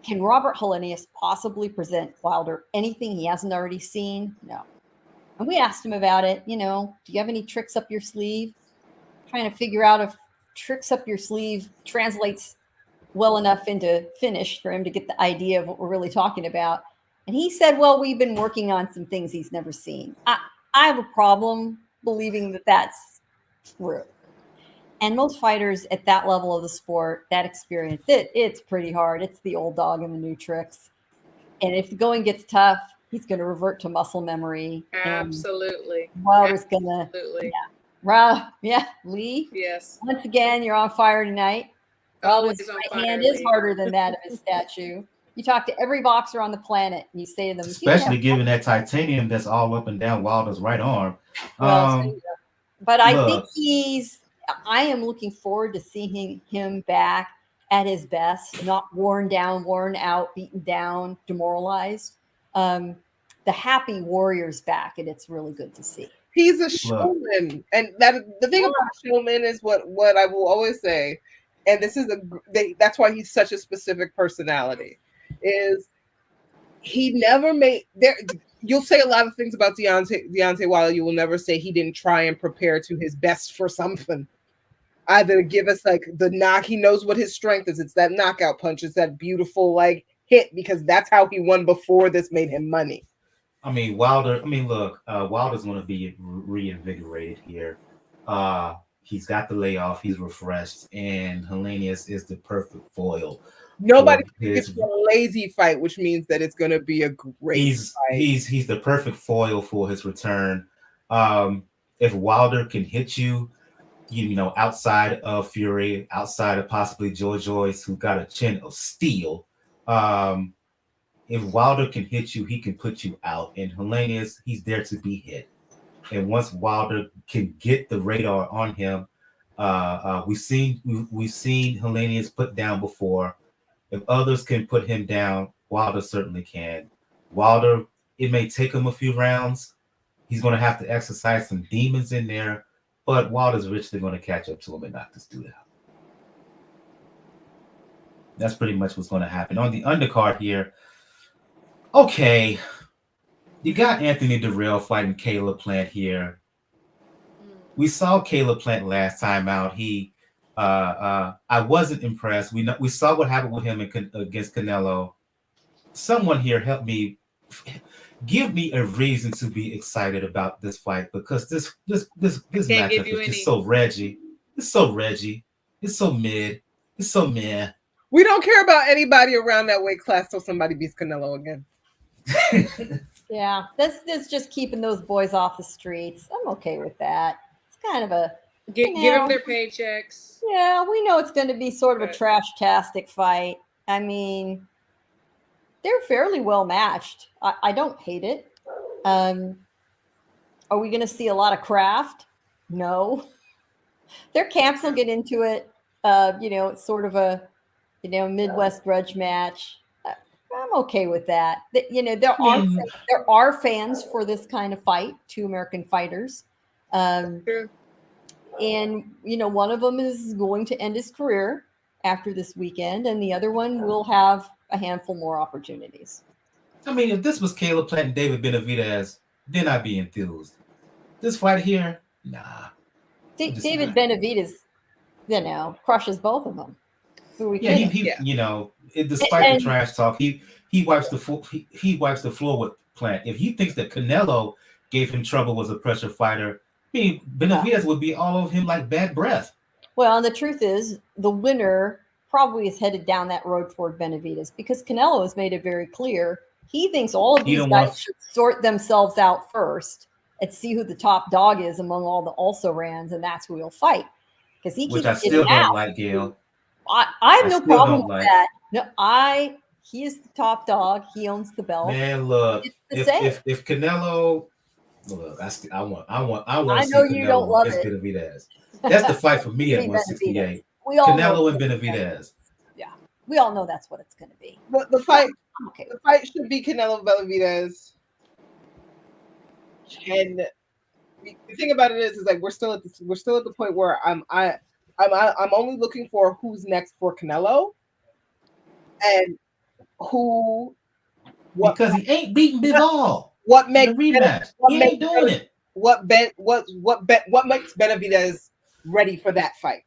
can Robert Helenius possibly present Wilder anything he hasn't already seen? No. And we asked him about it. Do you have any tricks up your sleeve? Trying to figure out if tricks up your sleeve translates well enough into finish for him to get the idea of what we're really talking about. And he said, well, we've been working on some things he's never seen. I have a problem believing that that's true. And most fighters at that level of the sport, that experience, it's pretty hard. It's the old dog and the new tricks. And if the going gets tough, he's going to revert to muscle memory. Absolutely. Wilder's going to. Yeah. Lee. Yes. Once again, you're on fire tonight. Wilder's right hand is harder than that of his statue. You talk to every boxer on the planet and you say to them, especially given that titanium that's all up and down Wilder's right arm. But I think I am looking forward to seeing him back at his best, not worn down, worn out, beaten down, demoralized. The happy warrior's back, and it's really good to see. He's a showman, and the thing about showman is what I will always say, and this is that's why he's such a specific personality. Is he never made there? You'll say a lot of things about Deontay Wilder. You will never say he didn't try and prepare to his best for something. Either to give us like the knock, he knows what his strength is. It's that knockout punch. It's that beautiful hit, because that's how he won before this made him money. Wilder's going to be reinvigorated here. He's got the layoff. He's refreshed, and Helenius is the perfect foil. Nobody gets a lazy fight, which means that it's going to be a great fight. He's the perfect foil for his return. If Wilder can hit you, outside of Fury, outside of possibly Joyce, who got a chin of steel, if Wilder can hit you, he can put you out. And Helenius, he's there to be hit. And once Wilder can get the radar on him, we've seen Helenius put down before. If others can put him down, Wilder certainly can. Wilder, it may take him a few rounds. He's going to have to exercise some demons in there, but Wilder's richly going to catch up to him and knock this dude out. That's pretty much what's going to happen. On the undercard here, okay, you got Anthony Dirrell fighting Caleb Plant here. We saw Caleb Plant last time out. I wasn't impressed. We saw what happened with him against Canelo. Someone here help me, give me a reason to be excited about this fight, because this matchup is just so Reggie. It's so Reggie. It's so mid. It's so meh. We don't care about anybody around that weight class till somebody beats Canelo again. Yeah, that's just keeping those boys off the streets. I'm okay with that. It's kind of a get them their paychecks. Yeah, we know it's going to be sort of a trash-tastic fight. They're fairly well matched. I don't hate it. Are we going to see a lot of craft? No. Their camps will get into it. It's sort of a Midwest grudge match. I'm okay with that. There are fans for this kind of fight, 2 American fighters. True. And, one of them is going to end his career after this weekend, and the other one will have a handful more opportunities. I mean, if this was Caleb Plant and David Benavidez, then I'd be enthused. This fight here, nah. David Benavidez, crushes both of them. Despite the trash talk, he wipes the floor with Plant. If he thinks that Canelo gave him trouble, was a pressure fighter, Benavidez would be all over him like bad breath. Well, and the truth is, the winner probably is headed down that road toward Benavidez, because Canelo has made it very clear he thinks all of these guys should sort themselves out first and see who the top dog is among all the also-rans, and that's who he'll fight. Because Which I still don't like, Gail. I have no problem with that. No, he is the top dog. He owns the belt. Man, look, if Canelo, look, I want to see Canelo against Benavidez. That's the fight for me at 168. Canelo and Benavidez. Yeah, we all know that's what it's going to be. The fight should be Canelo Benavidez. And the thing about it is like we're still at the point where I'm only looking for who's next for Canelo, and because he ain't beating Bivol. What makes the rematch? He ain't doing it. What makes Benavidez ready for that fight?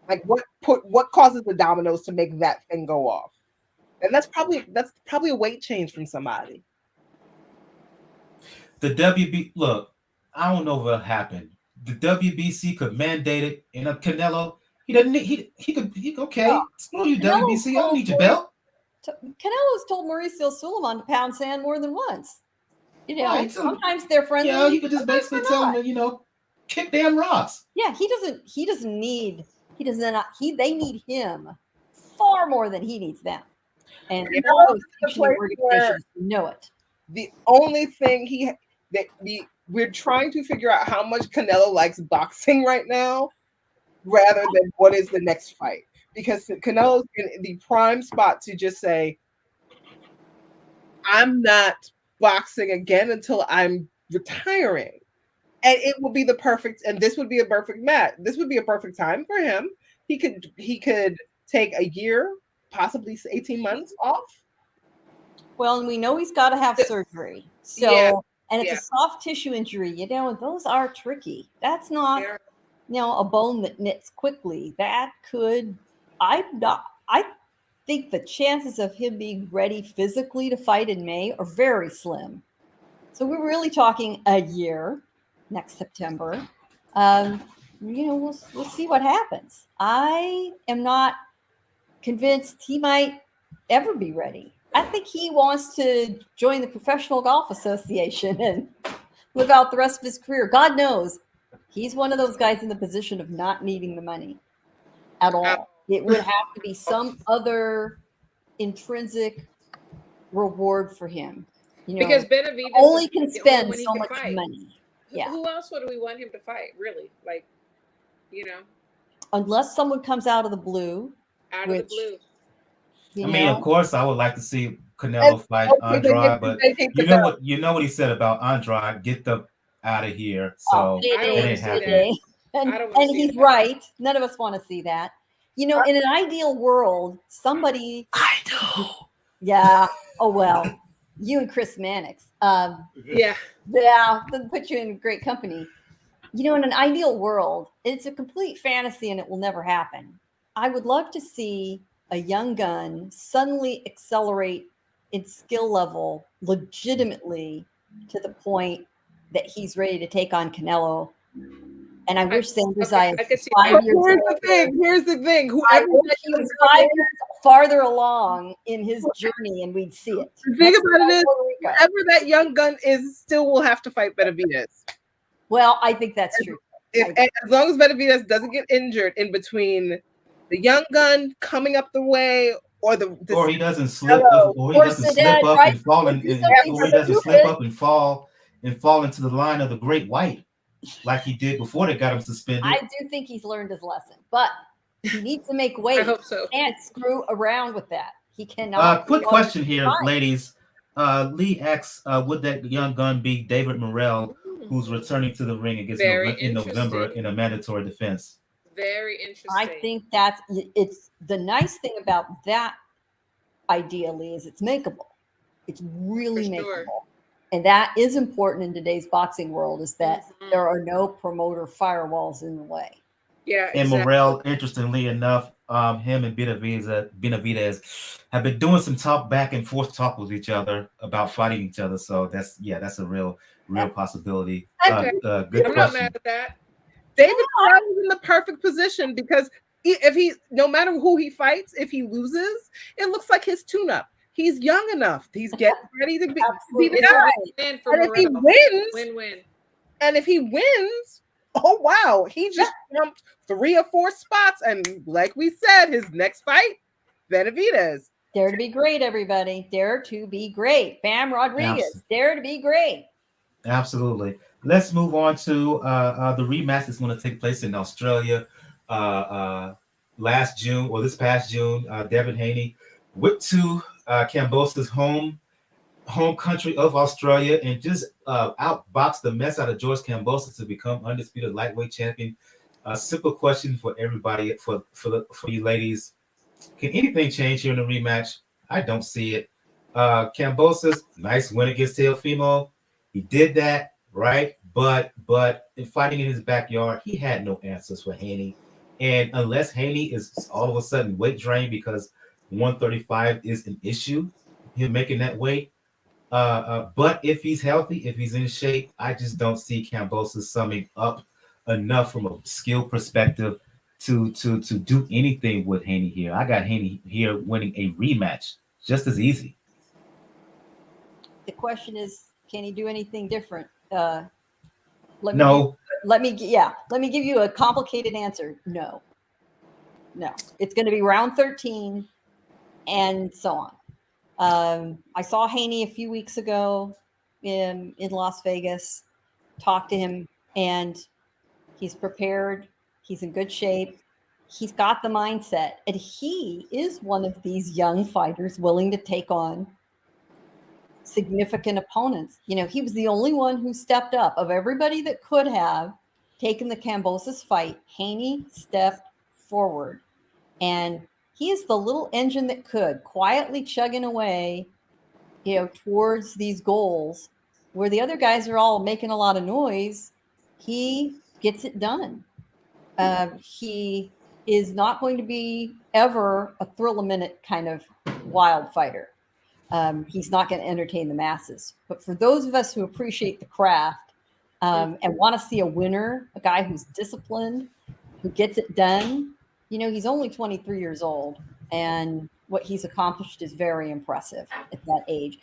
Like what causes the dominoes to make that thing go off? And that's probably a weight change from somebody. The WB, look, I don't know what happened. The WBC could mandate it in a Canelo. He doesn't need, he could okay. Screw you, WBC. I don't need your belt. Canelo's told Mauricio Sulaiman to pound sand more than once. Right, sometimes they're friendly. Yeah, he could just basically tell him, kick damn rocks. Yeah, they need him far more than he needs them. And know it. The only thing we're trying to figure out how much Canelo likes boxing right now, rather than what is the next fight. Because Canelo's in the prime spot to just say, I'm not boxing again until I'm retiring. And it will be this would be a perfect match. This would be a perfect time for him. He could take a year, possibly 18 months off. Well, and we know he's got to have surgery. So, and it's a soft tissue injury. Those are tricky. That's not, a bone that knits quickly. That could, I think the chances of him being ready physically to fight in May are very slim. So we're really talking a year next September. We'll see what happens. I am not convinced he might ever be ready. I think he wants to join the Professional Golf Association and live out the rest of his career. God knows he's one of those guys in the position of not needing the money at all. It would have to be some other intrinsic reward for him. Because Benavidez only can spend so much money. Yeah. Who else would we want him to fight? Really? Unless someone comes out of the blue. Out of the blue. Of course, I would like to see Canelo fight Andrade, but you know what he said about Andrade, get them out of here. So it ain't happening. And he's right. None of us want to see that. In an ideal world, somebody. I do. Yeah. Oh well, you and Chris Mannix. Yeah. That'll put you in great company. In an ideal world, it's a complete fantasy and it will never happen. I would love to see a young gun suddenly accelerate in skill level legitimately to the point that he's ready to take on Canelo. And I wish Sanders I could see 5 years Here's the thing. Whoever he was 5 years farther along in his journey, and we'd see it. The thing about it is, whoever that young gun is, still will have to fight Benavidez. Well, I think that's true. As long as Benavidez doesn't get injured in between the young gun coming up the way, or he doesn't slip up, or he doesn't slip up and fall, or he doesn't slip up and fall into the line of the great white, like he did before they got him suspended. I do think he's learned his lesson, but he needs to make weight. I hope so. And screw around with that. He cannot. Quick question here, Fine. ladies. Lee asks, would that young gun be David Morrell, who's returning to the ring against in November in a mandatory defense? Very interesting. I think it's the nice thing about that ideally is it's makeable. It's really makeable. And that is important in today's boxing world, is that there are no promoter firewalls in the way. Yeah, and Morrell, interestingly enough, him and Benavidez have been doing some back and forth talk with each other about fighting each other. So that's a real possibility. Good I'm question. not mad at that. David Morrell is in the perfect position because no matter who he fights, if he loses, it looks like his tune-up. He's young enough. He's getting ready to be the guy. Win for and Morrell. if he wins, win. And if he wins, oh wow, he just jumped 3 or 4 spots. And like we said, his next fight, Benavidez. Dare to be great, everybody. Dare to be great. Bam Rodriguez. Dare to be great. Absolutely. Let's move on to the rematch that's going to take place in Australia this past June. Devin Haney went to Kambosos' home country of Australia and just outboxed the mess out of George Kambosos to become undisputed lightweight champion. A simple question for everybody, for you ladies: can anything change here in the rematch? I don't see it. Kambosos, nice win against Teofimo. He did that, right? But in fighting in his backyard, he had no answers for Haney. And unless Haney is all of a sudden weight drained because 135 is an issue, him making that weight. But if he's healthy, if he's in shape, I just don't see Kambosos summing up enough from a skill perspective to do anything with Haney here. I got Haney here winning a rematch just as easy. The question is, can he do anything different? Let me give you a complicated answer. No. It's going to be round 13 and so on. I saw Haney a few weeks ago in Las Vegas, talked to him, and he's prepared. He's in good shape. He's got the mindset, and he is one of these young fighters willing to take on significant opponents. He was the only one who stepped up. Of everybody that could have taken the Kambosos fight, Haney stepped forward, and he is the little engine that could, quietly chugging away, towards these goals where the other guys are all making a lot of noise. He gets it done. He is not going to be ever a thrill-a-minute kind of wild fighter. He's not going to entertain the masses. But for those of us who appreciate the craft and want to see a winner, a guy who's disciplined, who gets it done, he's only 23 years old, and what he's accomplished is very impressive at that age.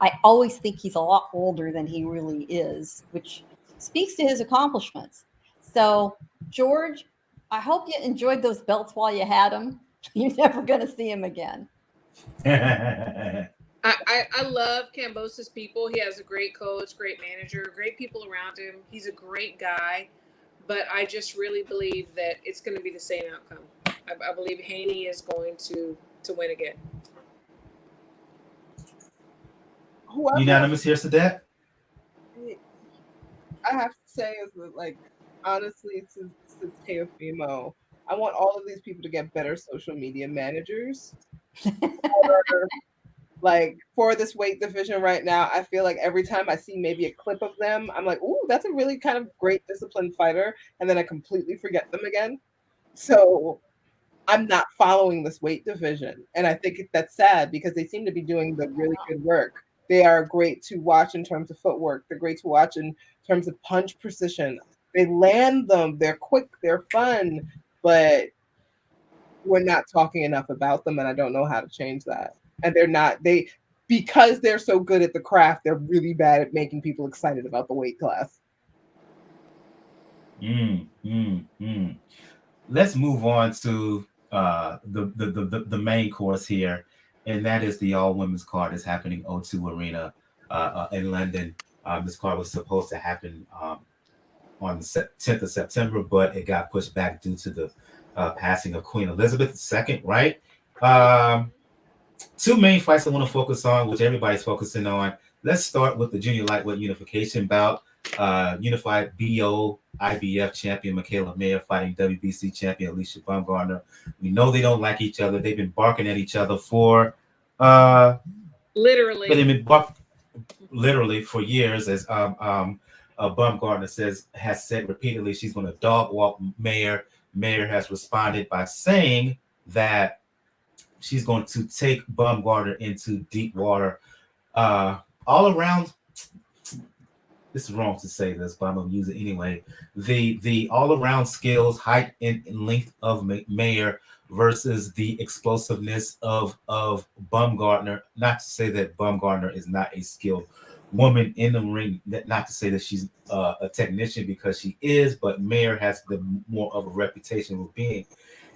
I always think he's a lot older than he really is, which speaks to his accomplishments. So, George, I hope you enjoyed those belts while you had them. You're never going to see him again. I love Kambosos' people. He has a great coach, great manager, great people around him. He's a great guy, but I just really believe that it's going to be the same outcome. I believe Haney is going to win again. Unanimous here, Sadat? I have to say, is that, like, honestly, since Teofimo, I want all of these people to get better social media managers. For this weight division right now, I feel like every time I see maybe a clip of them, I'm like, ooh, that's a really kind of great disciplined fighter. And then I completely forget them again. So I'm not following this weight division. And I think that's sad because they seem to be doing the really good work. They are great to watch in terms of footwork. They're great to watch in terms of punch precision. They land them. They're quick. They're fun. But we're not talking enough about them, and I don't know how to change that. And because they're so good at the craft, they're really bad at making people excited about the weight class. Let's move on to the main course here, and that is the all women's card is happening O2 Arena in London. This card was supposed to happen on the 10th of September, but it got pushed back due to the passing of Queen Elizabeth II, right? two main fights I want to focus on, which everybody's focusing on. Let's start with the junior lightweight unification bout. Unified BO IBF champion Mikaela Mayer fighting WBC champion Alycia Baumgardner. We know they don't like each other. They've been barking at each other for Literally. they've been literally for years, as Baumgardner has said repeatedly, she's going to dog walk Mayer. Mayer has responded by saying that she's going to take Baumgardner into deep water. All around, this is wrong to say this, but I'm going to use it anyway. The all around skills, height and length of Mayer versus the explosiveness of Baumgardner. Not to say that Baumgardner is not a skilled woman in the ring. Not to say that she's a technician, because she is, but Mayer has the more of a reputation of being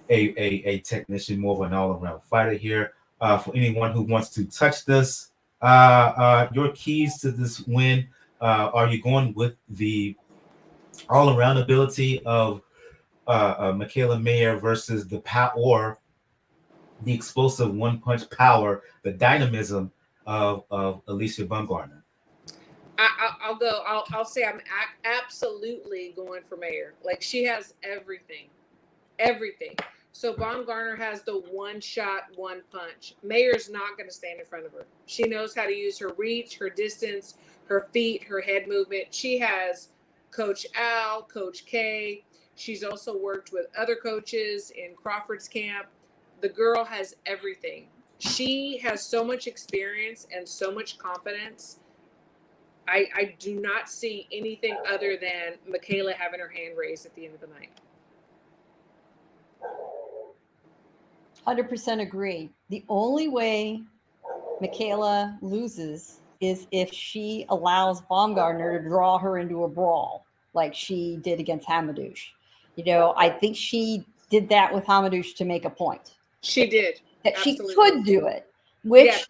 a technician, more of an all-around fighter here. For anyone who wants to touch this, your keys to this win, are you going with the all-around ability of Mikaela Mayer versus the power, or the explosive one-punch power, the dynamism of Alycia Baumgardner? I'll go. I'll say I'm absolutely going for Mayer. Like, she has everything. So Baumgardner has the one shot, one punch. Mayer's not going to stand in front of her. She knows how to use her reach, her distance, her feet, her head movement. She has Coach Al, Coach K. She's also worked with other coaches in Crawford's camp. The girl has everything. She has so much experience and so much confidence. I do not see anything other than Mikaela having her hand raised at the end of the night. 100% agree. The only way Mikaela loses is if she allows Baumgardner to draw her into a brawl like she did against Hamadouche. You know, I think she did that with Hamadouche to make a point. She did. That Absolutely. she could do it, which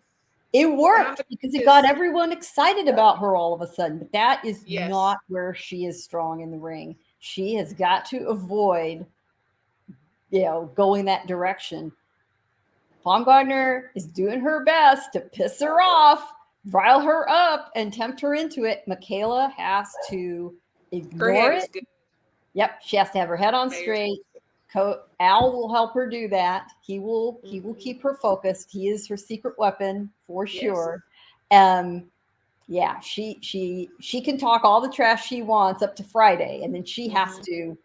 it worked because it got everyone excited about her all of a sudden. But that is not where she is strong in the ring. She has got to avoid, going that direction. Baumgardner is doing her best to piss her off, rile her up, and tempt her into it. Mikaela has to ignore it. Yep, she has to have her head on straight. Al will help her do that. He will keep her focused. He is her secret weapon for sure. She can talk all the trash she wants up to Friday, and then she has to,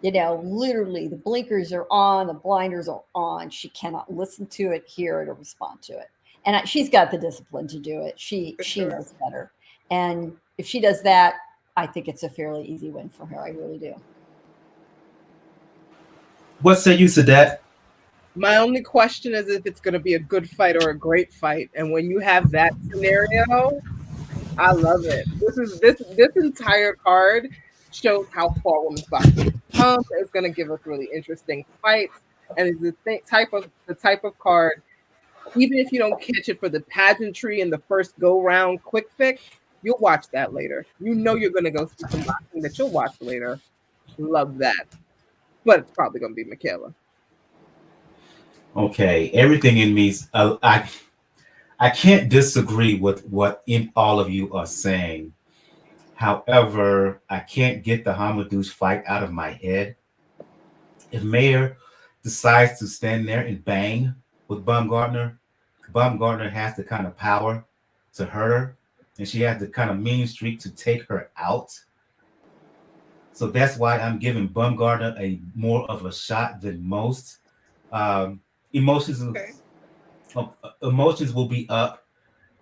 literally the blinkers are on, the blinders are on. She cannot listen to it, hear it, or respond to it. And she's got the discipline to do it. She knows better. And if she does that, I think it's a fairly easy win for her. I really do. What say you, Sadat? My only question is if it's going to be a good fight or a great fight. And when you have that scenario, I love it. This entire card shows how far women's boxing comes. It's going to give us really interesting fights, and it's the type of card. Even if you don't catch it for the pageantry and the first go round quick fix, you'll watch that later. You know you're going to go see some boxing that you'll watch later. Love that. But it's probably going to be Mikaela. Okay, everything in me, I can't disagree with what all of you are saying. However, I can't get the Hamadouche fight out of my head. If Mayer decides to stand there and bang with Baumgardner, Baumgardner has the kind of power to hurt her, and she has the kind of mean streak to take her out. So that's why I'm giving Baumgardner a more of a shot than most. Emotions will be up,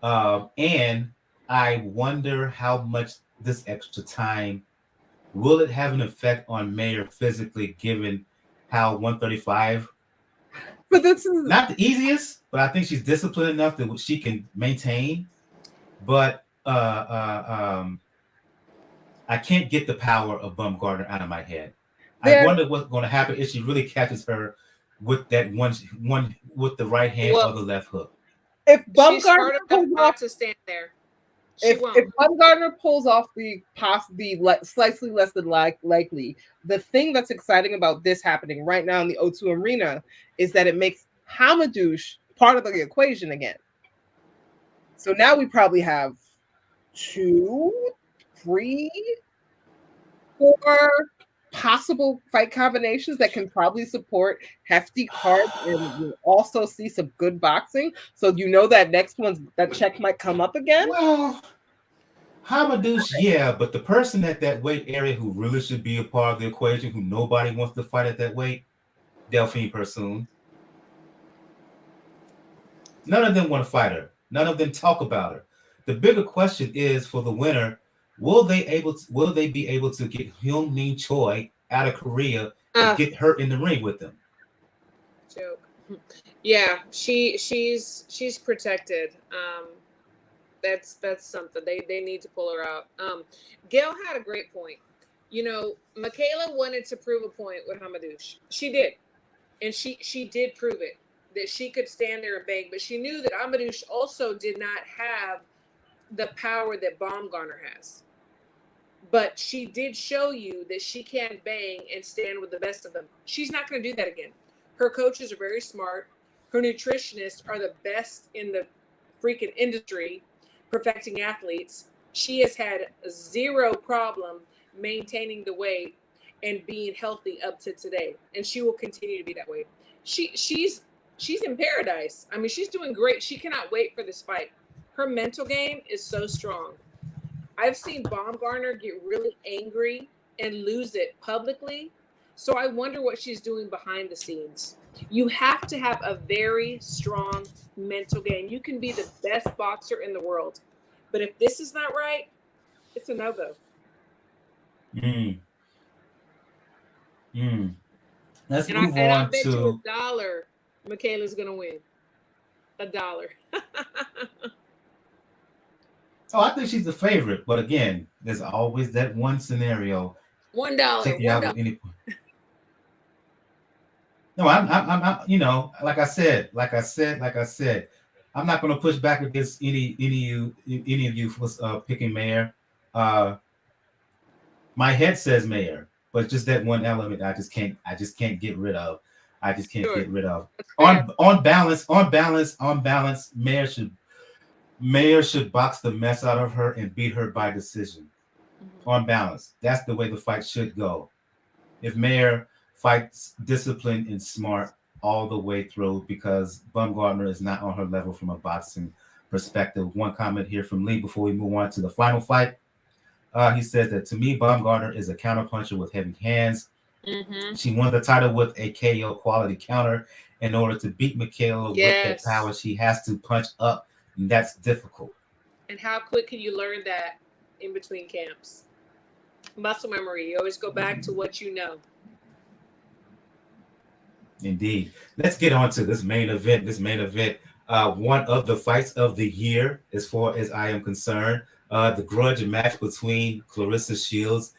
and I wonder how much this extra time will it have an effect on Mayer physically, given how 135. But this is not the easiest, but I think she's disciplined enough that she can maintain. But I can't get the power of Baumgardner out of my head. I wonder what's going to happen if she really catches her with that one with the right hand or the left hook. If Baumgardner pulls off to stand there, if Baumgardner pulls off the slightly less than likely, the thing that's exciting about this happening right now in the O2 Arena is that it makes Hamadouche part of the equation again. So now we probably have 2, 3, 4 possible fight combinations that can probably support hefty cards, and we'll also see some good boxing. So that next one's that check might come up again. Well, Hamadouche, yeah, but the person at that weight area who really should be a part of the equation, who nobody wants to fight at that weight, Delphine Persoon. None of them want to fight her. None of them talk about her. The bigger question is for the winner: will they be able to get Hyun-Min Choi out of Korea and get her in the ring with them? Joke. Yeah, she's protected. That's something they need to pull her out. Gail had a great point. Mikaela wanted to prove a point with Hamadouche. She did, and she did prove it, that she could stand there and bang. But she knew that Hamadouche also did not have the power that Baumgardner has. But she did show you that she can bang and stand with the best of them. She's not going to do that again. Her coaches are very smart. Her nutritionists are the best in the freaking industry, perfecting athletes. She has had zero problem maintaining the weight and being healthy up to today. And she will continue to be that way. She's in paradise. I mean, she's doing great. She cannot wait for this fight. Her mental game is so strong. I've seen Baumgardner get really angry and lose it publicly. So I wonder what she's doing behind the scenes. You have to have a very strong mental game. You can be the best boxer in the world, but if this is not right, it's a no-go. Let's and move I on bet to you $1 Mikaela's going to win. $1. Oh, I think she's the favorite, but again, there's always that one scenario. $1. No, I'm like I said, I'm not going to push back against any of you for picking Mayer. My head says Mayer, but just that one element I just can't get rid of. Get rid of. On balance, Mayer should box the mess out of her and beat her by decision. On balance, that's the way the fight should go. If Mayer fights disciplined and smart all the way through, because Baumgardner is not on her level from a boxing perspective. One comment here from Lee before we move on to the final fight. He says that to me, Baumgardner is a counterpuncher with heavy hands. She won the title with a KO quality counter. In order to beat Mikaela with that power, she has to punch up, and that's difficult. And how quick can you learn that in between camps? Muscle memory. You always go back to what you know. Indeed. Let's get on to this main event. One of the fights of the year, as far as I am concerned. The grudge match between Claressa Shields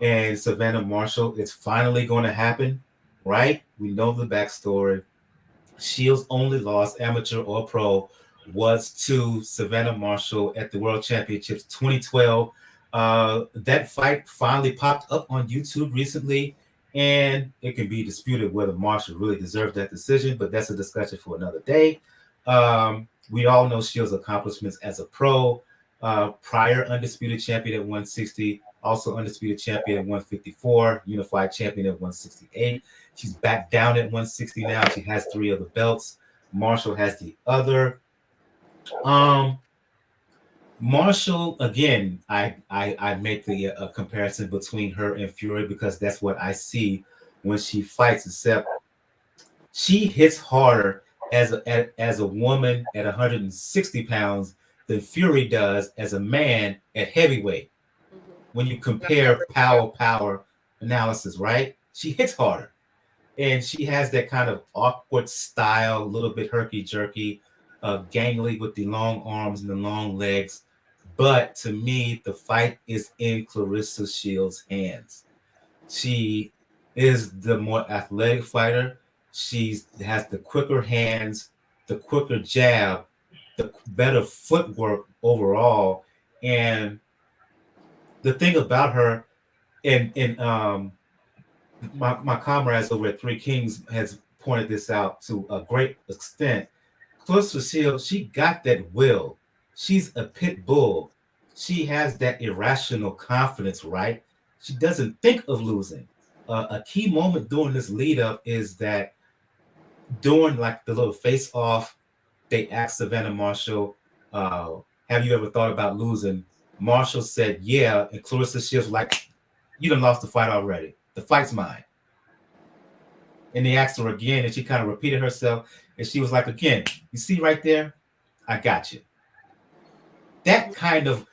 and Savannah Marshall. It's finally going to happen, right? We know the backstory. Shields' only loss, amateur or pro, was to Savannah Marshall at the World Championships 2012. That fight finally popped up on YouTube recently, and it can be disputed whether Marshall really deserved that decision, but that's a discussion for another day. We all know Shields' accomplishments as a pro, prior undisputed champion at 160, also undisputed champion at 154, unified champion at 168. She's back down at 160 now. She has 3 of the belts. Marshall has the other. Marshall, again, I make the comparison between her and Fury because that's what I see when she fights, except she hits harder as a woman at 160 pounds than Fury does as a man at heavyweight. When you compare power analysis, right? She hits harder. And she has that kind of awkward style, a little bit herky-jerky, gangly with the long arms and the long legs. But to me, the fight is in Claressa Shields' hands. She is the more athletic fighter. She has the quicker hands, the quicker jab, the better footwork overall. And the thing about her, and my comrades over at Three Kings has pointed this out to a great extent. Claressa Shields, she got that will. She's a pit bull. She has that irrational confidence, right? She doesn't think of losing. A key moment during this lead up is that during like the little face off, they asked Savannah Marshall, have you ever thought about losing? Marshall said, yeah. And Claressa Shields was like, you done lost the fight already. The fight's mine. And they asked her again, and she kind of repeated herself. And she was like, again, you see right there? I got you. That kind of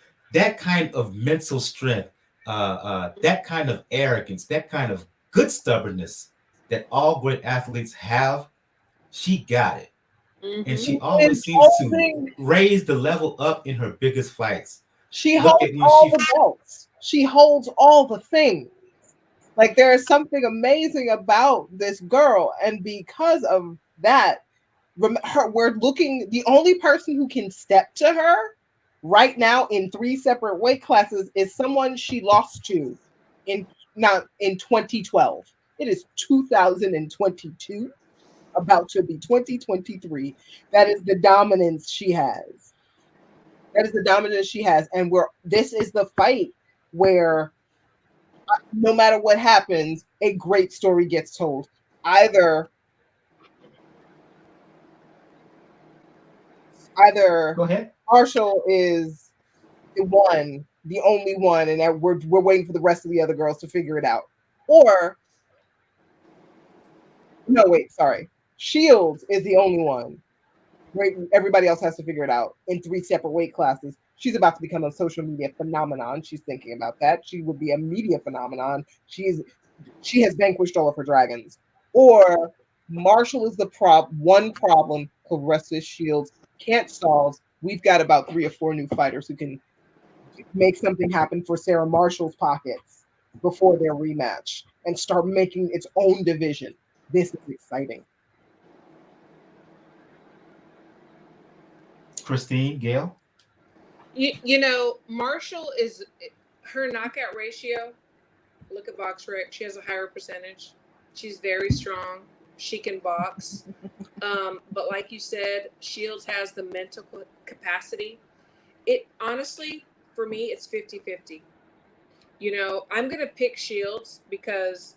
mental strength, that kind of arrogance, that kind of good stubbornness that all great athletes have, she got it. Mm-hmm. And she always seems to raise the level up in her biggest fights. She holds all the belts. She holds all the things. Like, there is something amazing about this girl, and because of that, we're looking. The only person who can step to her right now in 3 separate weight classes is someone she lost to in 2012. It is 2022, about to be 2023. That is the dominance she has. And this is the fight where no matter what happens, a great story gets told. Either Go ahead. Marshall is the only one, and that we're waiting for the rest of the other girls to figure it out. Or no, wait, sorry. Shields is the only one. Everybody else has to figure it out in 3 separate weight classes. She's about to become a social media phenomenon. She's thinking about that. She would be a media phenomenon. She has vanquished all of her dragons. Or Marshall is the one problem Claressa Shields can't solve. We've got about 3 or 4 new fighters who can make something happen for Sarah Marshall's pockets before their rematch and start making its own division. This is exciting. Christine, Gail? You know, Marshall is her knockout ratio. Look at BoxRec. She has a higher percentage. She's very strong. She can box. But like you said, Shields has the mental capacity. It honestly, for me, it's 50-50. You know, I'm going to pick Shields because,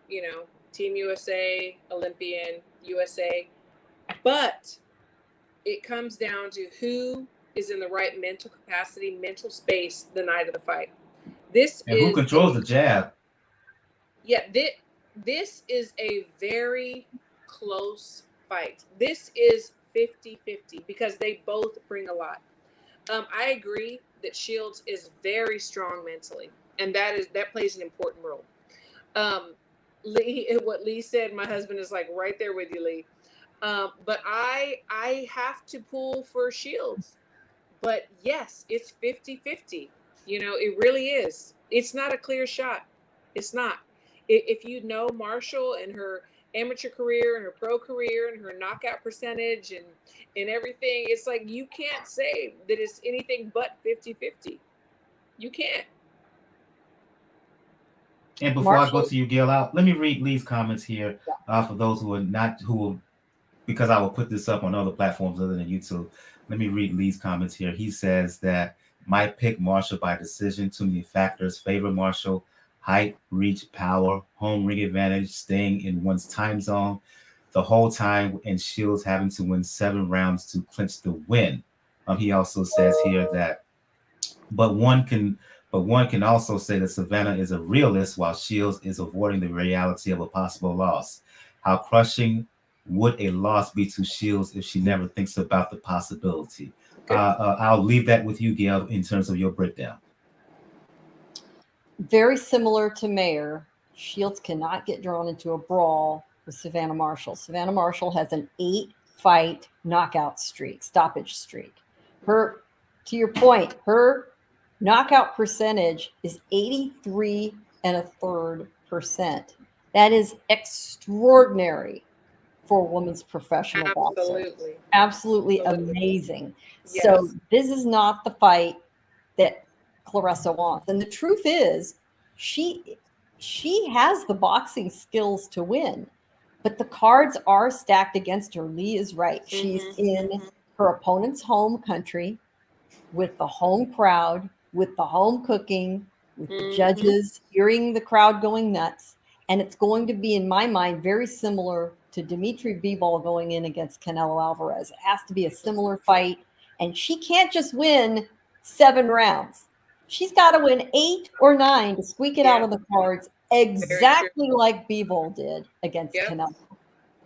you know, Team USA, Olympian, USA. But it comes down to who is in the right mental capacity, mental space the night of the fight. Who controls the jab? Yeah, this is a very close fight. This is 50-50 because they both bring a lot. I agree that Shields is very strong mentally, and that plays an important role. Lee, what Lee said, my husband is like right there with you, Lee. But I have to pull for Shields. But yes, it's 50-50. You know, it really is. It's not a clear shot. It's not. If you know Marshall and her amateur career and her pro career and her knockout percentage and everything, it's like you can't say that it's anything but 50-50. You can't. And before I go to you, Gail, let me read Lee's comments here for those because I will put this up on other platforms other than YouTube. Let me read Lee's comments here. He says that my pick Marshall by decision. Too many factors favor Marshall: height, reach, power, home ring advantage, staying in one's time zone the whole time, and Shields having to win 7 rounds to clinch the win. He also says here that, but one can also say that Savannah is a realist while Shields is avoiding the reality of a possible loss. How crushing would a loss be to Shields if she never thinks about the possibility? I'll leave that with you, Gail, in terms of your breakdown. Very similar to Mayer, Shields cannot get drawn into a brawl with Savannah Marshall. Savannah Marshall has an 8-fight knockout streak, stoppage streak. To your point, her knockout percentage is 83.33%. That is extraordinary for a woman's professional boxer. Absolutely amazing. Yes. So this is not the fight that Claressa wants. And the truth is, she has the boxing skills to win. But the cards are stacked against her. Lee is right. She's in her opponent's home country with the home crowd, with the home cooking, with the judges hearing the crowd going nuts. And it's going to be, in my mind, very similar to Dimitri Bivol going in against Canelo Alvarez. It has to be a similar fight. And she can't just win 7 rounds. She's got to win 8 or 9 to squeak it out of the cards, exactly like Bivol did against Canelo.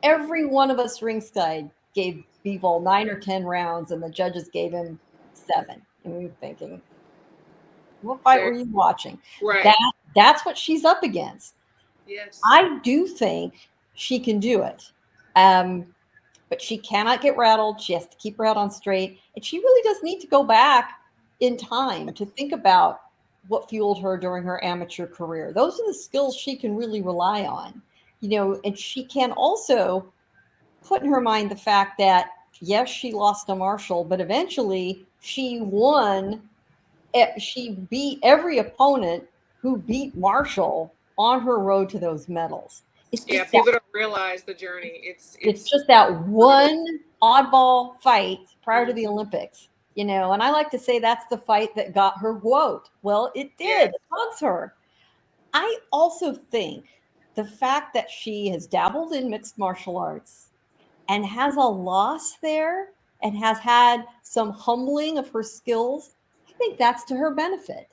Every one of us ringside gave Bivol 9 or 10 rounds, and the judges gave him 7. And we were thinking, what fight were you watching? Right. That's what she's up against. Yes. I do think she can do it. But she cannot get rattled. She has to keep her head on straight. And she really does need to go back in time to think about what fueled her during her amateur career. Those are the skills she can really rely on. And she can also put in her mind the fact that, yes, she lost to Marshall, but eventually she won. She beat every opponent who beat Marshall on her road to those medals. People don't realize the journey. It's just that one oddball fight prior to the Olympics, and I like to say that's the fight that got her quote. Well, it did. It bugs her. I also think the fact that she has dabbled in mixed martial arts and has a loss there and has had some humbling of her skills, I think that's to her benefit,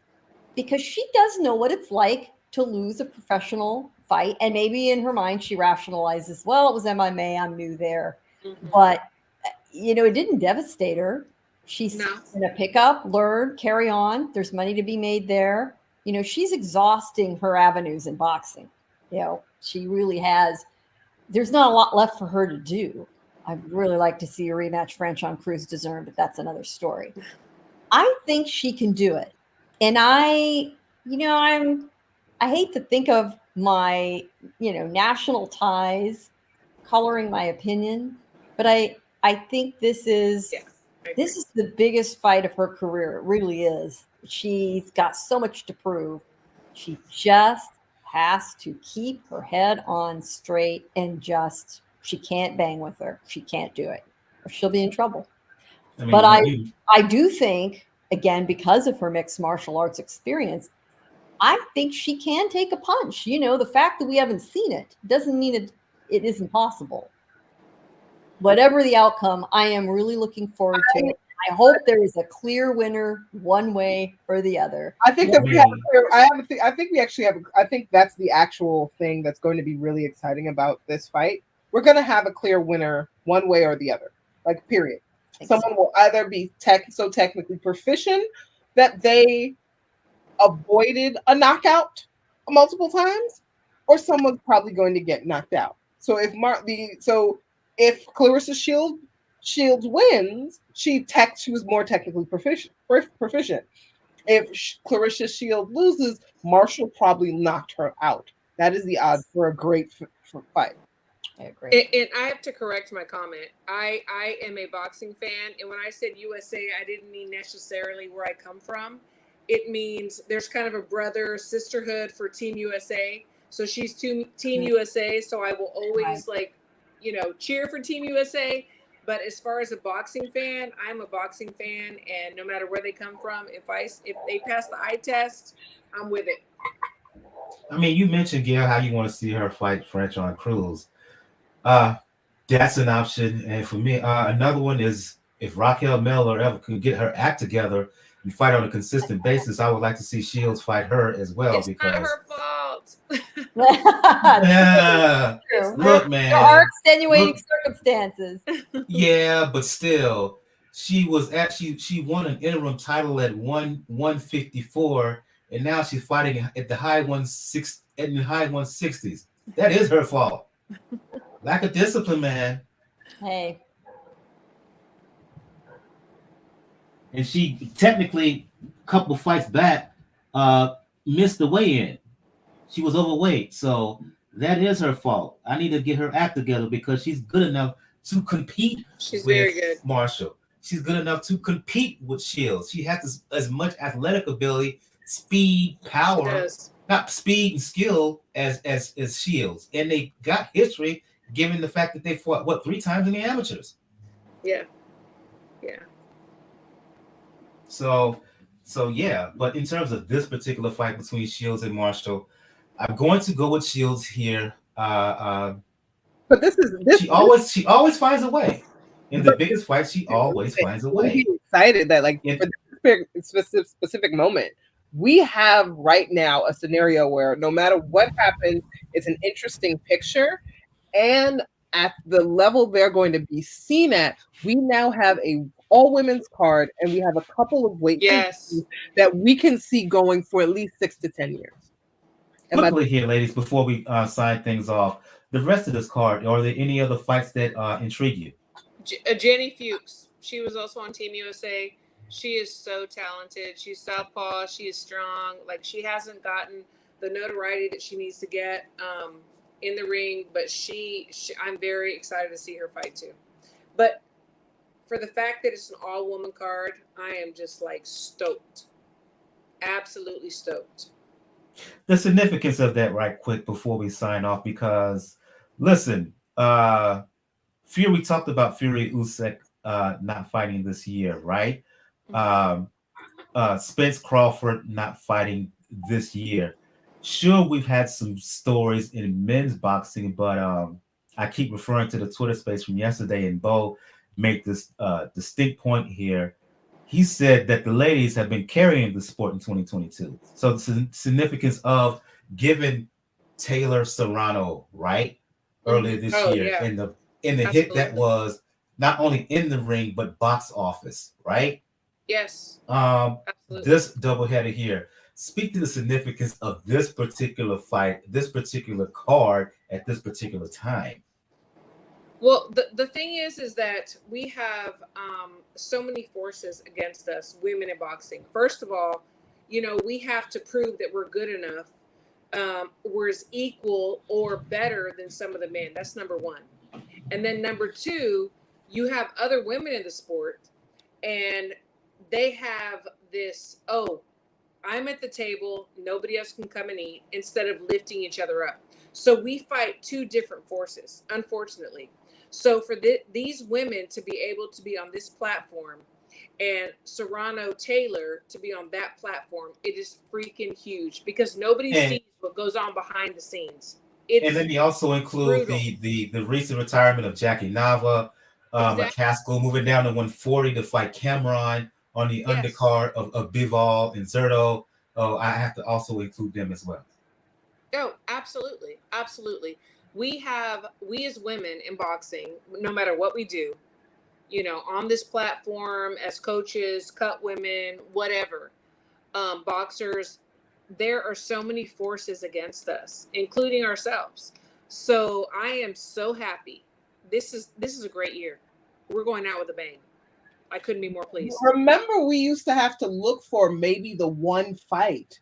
because she does know what it's like to lose a professional fight. And maybe in her mind, she rationalizes, well, it was MMA, I'm new there. But, it didn't devastate her. She's going to pick up, learn, carry on. There's money to be made there. She's exhausting her avenues in boxing. She really has. There's not a lot left for her to do. I'd really like to see a rematch Franchon Cruz deserve, but that's another story. I think she can do it. And I hate to think of my, national ties coloring my opinion, but I think this is the biggest fight of her career. It really is. She's got so much to prove. She just has to keep her head on straight and she can't bang with her. She can't do it, or she'll be in trouble. But I do think, again, because of her mixed martial arts experience, I think she can take a punch. The fact that we haven't seen it doesn't mean it isn't possible. Whatever the outcome, I am really looking forward to it. I hope there is a clear winner one way or the other. I think that we have I think that's the actual thing that's going to be really exciting about this fight. We're going to have a clear winner one way or the other, like period. Someone will either be so technically proficient that they avoided a knockout multiple times, or someone's probably going to get knocked out. So if Claressa Shields wins, she was more technically proficient. If Claressa Shields loses, Marshall probably knocked her out. That is the odds for a great fight. I agree. And I have to correct my comment. I am a boxing fan, and when I said USA, I didn't mean necessarily where I come from. It means there's kind of a sisterhood for Team USA. So she's Team USA, so I will always cheer for Team USA. But as far as a boxing fan, I'm a boxing fan, and no matter where they come from, if they pass the eye test, I'm with it. I mean, you mentioned, Gail, how you want to see her fight Franchon Cruz. That's an option. And for me, another one is if Raquel Miller ever could get her act together and fight on a consistent basis, I would like to see Shields fight her as well. It's not her fault. Look, man. There are extenuating circumstances. Yeah, but still, she won an interim title at 154, and now she's fighting at the high 160s. That is her fault. Lack of discipline, man. Hey. And she technically, a couple of fights back, missed the weigh-in. She was overweight, so that is her fault. I need to get her act together because she's good enough to compete with Marshall. She's good enough to compete with Shields. She has as much athletic ability, speed, power, not speed and skill as Shields. And they got history given the fact that they fought 3 times in the amateurs. Yeah. So yeah. But in terms of this particular fight between Shields and Marshall, I'm going to go with Shields here. But this she always finds a way. In the but biggest fights, she always finds a we'll way. be excited that like It- for this specific moment, we have right now a scenario where no matter what happens, it's an interesting picture, and at the level they're going to be seen at, we now have a all women's card, and we have a couple of weight classes that we can see going for at least 6 to 10 years. Quickly here, ladies, before we sign things off, the rest of this card, are there any other fights that intrigue you? Jenny Fuchs. She was also on Team USA. She is so talented. She's southpaw. She is strong. Like, she hasn't gotten the notoriety that she needs to get in the ring, but I'm very excited to see her fight too. But for the fact that it's an all-woman card, I am just like stoked. Absolutely stoked. The significance of that right quick before we sign off, because listen, we talked about Fury Usyk not fighting this year, right? Spence Crawford not fighting this year. Sure, we've had some stories in men's boxing, but I keep referring to the Twitter space from yesterday, and Bo made this distinct point here. He said that the ladies have been carrying the sport in 2022. So the significance of giving Taylor Serrano, right, earlier this year in the hit that was not only in the ring but box office, right? Yes. This doubleheader here. Speak to the significance of this particular fight, this particular card at this particular time. Well, the thing is that we have so many forces against us, women in boxing. First of all, we have to prove that we're good enough. We're as equal or better than some of the men. That's number one. And then number two, you have other women in the sport, and they have this, I'm at the table, nobody else can come and eat, instead of lifting each other up. So we fight 2 different forces, unfortunately. So for these women to be able to be on this platform and Serrano Taylor to be on that platform, it is freaking huge, because nobody sees what goes on behind the scenes. And then you also include the recent retirement of Jackie Nava, McCaskill moving down to 140 to fight Cameron on the undercard of Bivol and Zerto. Oh, I have to also include them as well. Oh, absolutely. Absolutely. We as women in boxing, no matter what we do, on this platform as coaches, cut women, whatever, boxers, there are so many forces against us, including ourselves. So I am so happy. This is a great year. We're going out with a bang. I couldn't be more pleased. Remember, we used to have to look for maybe the one fight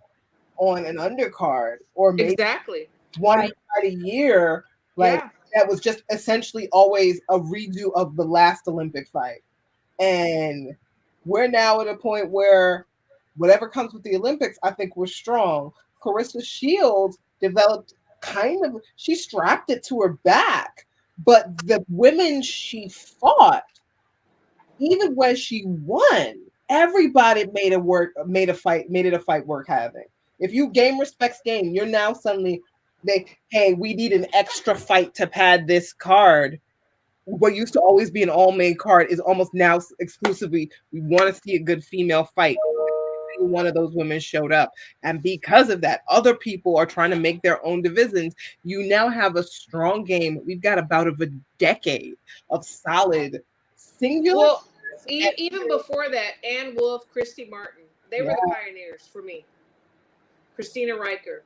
on an undercard, or maybe one fight a year, that was just essentially always a redo of the last Olympic fight. And we're now at a point where whatever comes with the Olympics, I think we're strong. Claressa Shields developed she strapped it to her back, but the women she fought, even when she won, everybody made it a fight worth having. If you game respects game, you're now suddenly we need an extra fight to pad this card. What used to always be an all-made card is almost now exclusively, we want to see a good female fight. One of those women showed up, and because of that, other people are trying to make their own divisions. You now have a strong game. We've got about a decade of solid singular. Well, even before that, Ann Wolf, Christy Martin, they were the pioneers for me. Christina Riker,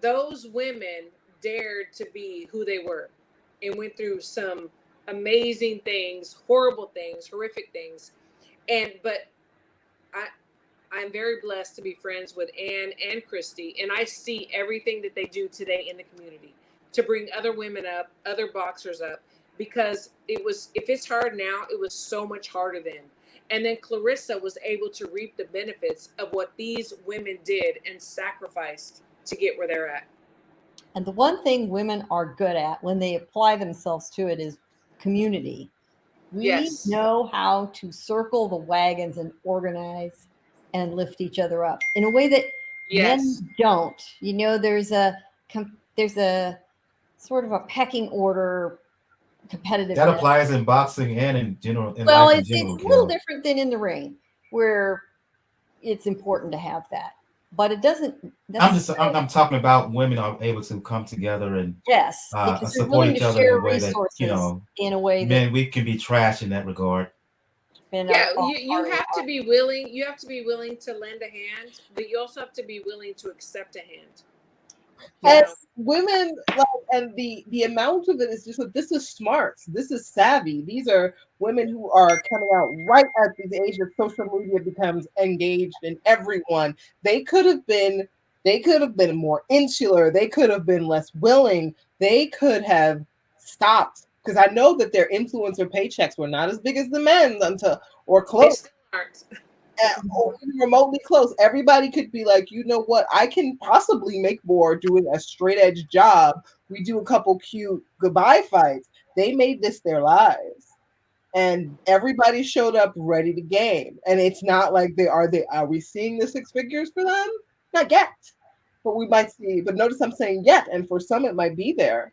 those women dared to be who they were and went through some amazing things, horrible things, horrific things. But I'm very blessed to be friends with Ann and Christy, and I see everything that they do today in the community to bring other women up, other boxers up, because if it's hard now, it was so much harder then. And then Claressa was able to reap the benefits of what these women did and sacrificed to get where they're at. And the one thing women are good at when they apply themselves to it is community. We Yes. know how to circle the wagons and organize and lift each other up in a way that Yes. men don't. You know, there's a sort of a pecking order competitiveness. That applies in boxing and in general, in Well, life in it's general. a little Kel. different than in the ring, where it's important to have that, but it doesn't. I'm talking about women are able to come together and Yes, because they're support willing to each other in a share way that, you resources know, in a way that men, we can be trash in that regard. men Yeah, are you have to be willing. You have to be willing to lend a hand, but you also have to be willing to accept a hand. You And know? women, like, and the amount of it is just like, this is smart, this is savvy. These are women who are coming out right at the age of social media becomes engaged in everyone. They could have been more insular. They could have been less willing. They could have stopped, because I know that their influencer paychecks were not as big as the men's until or They close. still aren't. Or even remotely close. Everybody could be like, you know what, I can possibly make more doing a straight edge job. We do a couple cute goodbye fights. They made this their lives. And everybody showed up ready to game. And it's not like are we seeing the six figures for them? Not yet. But we might see, but notice I'm saying yet, and for some it might be there.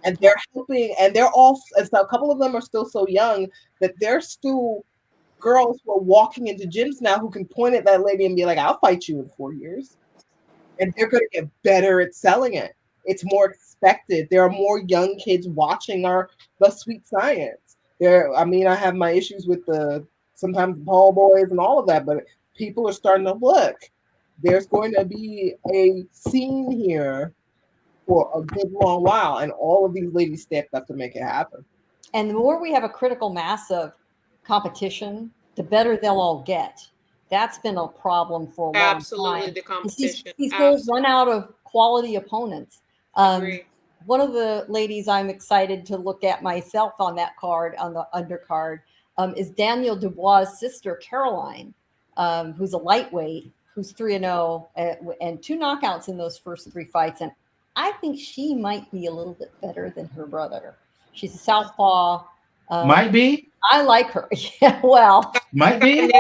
And they're helping, and they're all, and so a couple of them are still so young that they're still girls who are walking into gyms now who can point at that lady and be like, I'll fight you in 4 years. And they're going to get better at selling it. It's more expected. There are more young kids watching the sweet science. I have my issues with sometimes ball boys and all of that, but people are starting to look. There's going to be a scene here for a good long while, and all of these ladies stepped up to make it happen. And the more we have a critical mass of competition, the better they'll all get. That's been a problem for a long Absolutely, time. the competition. These girls run out of quality opponents. Agree. One of the ladies I'm excited to look at myself on that card, on the undercard, is Daniel Dubois' sister, Caroline, who's a lightweight, who's 3-0 and 2 knockouts in those first 3 fights. And I think she might be a little bit better than her brother. She's a southpaw. Might be. I like her. Yeah, well. Might be.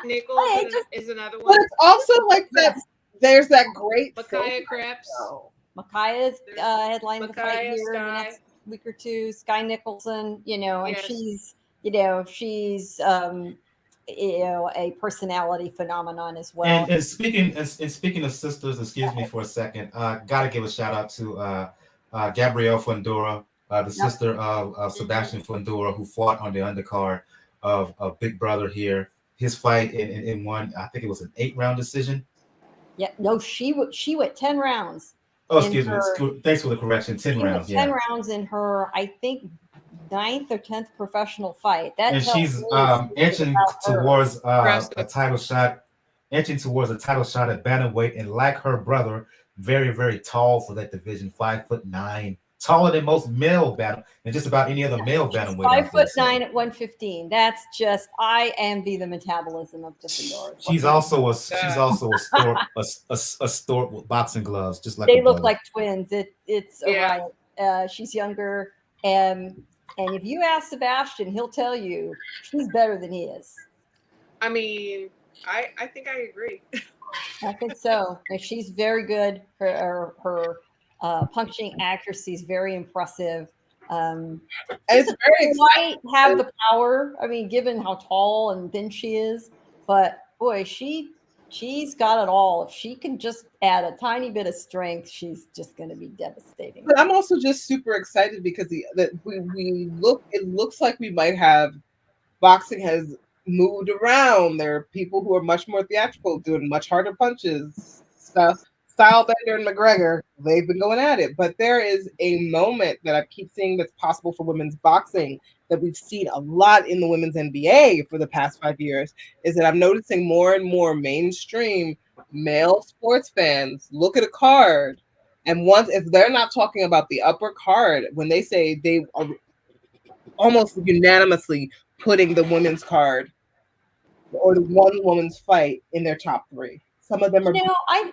Nichols is another one. But it's also like that. There's that great Mikaela Krebs. Mikaela's headlining the fight here Sky. in the next week or two. Sky Nicholson, and she's a personality phenomenon as well. And speaking of sisters, excuse me for a second. Gotta give a shout out to Gabrielle Fundora, the sister of Sebastian Fundora, who fought on the undercard of Big Brother here. His fight in one, I think it was an 8-round decision. Yeah, no, she went 10 rounds. Oh, excuse me. Thanks for the correction. 10 rounds. 10 rounds in her, I think, 9th or 10th professional fight. And she's inching towards a title shot, at bantamweight, and like her brother, very, very tall for that division, 5'9", taller than most male bantam, and just about any other male bantamweight. 5'9" at 115. That's just, I envy the metabolism of the Fundora. She's also a stork with boxing gloves, just like they look like twins. It's yeah. Right. She's younger, and if you ask Sebastian, he'll tell you she's better than he is. I mean, I think I agree. I think so. And she's very good. Her punching accuracy is very impressive. And it's very might have the power. I mean, given how tall and thin she is, but boy, she's got it all. If she can just add a tiny bit of strength, she's just going to be devastating. But I'm also just super excited because it looks like we might have boxing has moved around. There are people who are much more theatrical, doing much harder punches, stuff. Stylebender and McGregor, they've been going at it. But there is a moment that I keep seeing that's possible for women's boxing that we've seen a lot in the women's NBA for the past 5 years, is that I'm noticing more and more mainstream male sports fans look at a card, and once, if they're not talking about the upper card, when they say, they are almost unanimously putting the women's card or the one woman's fight in their top 3. some of them are. I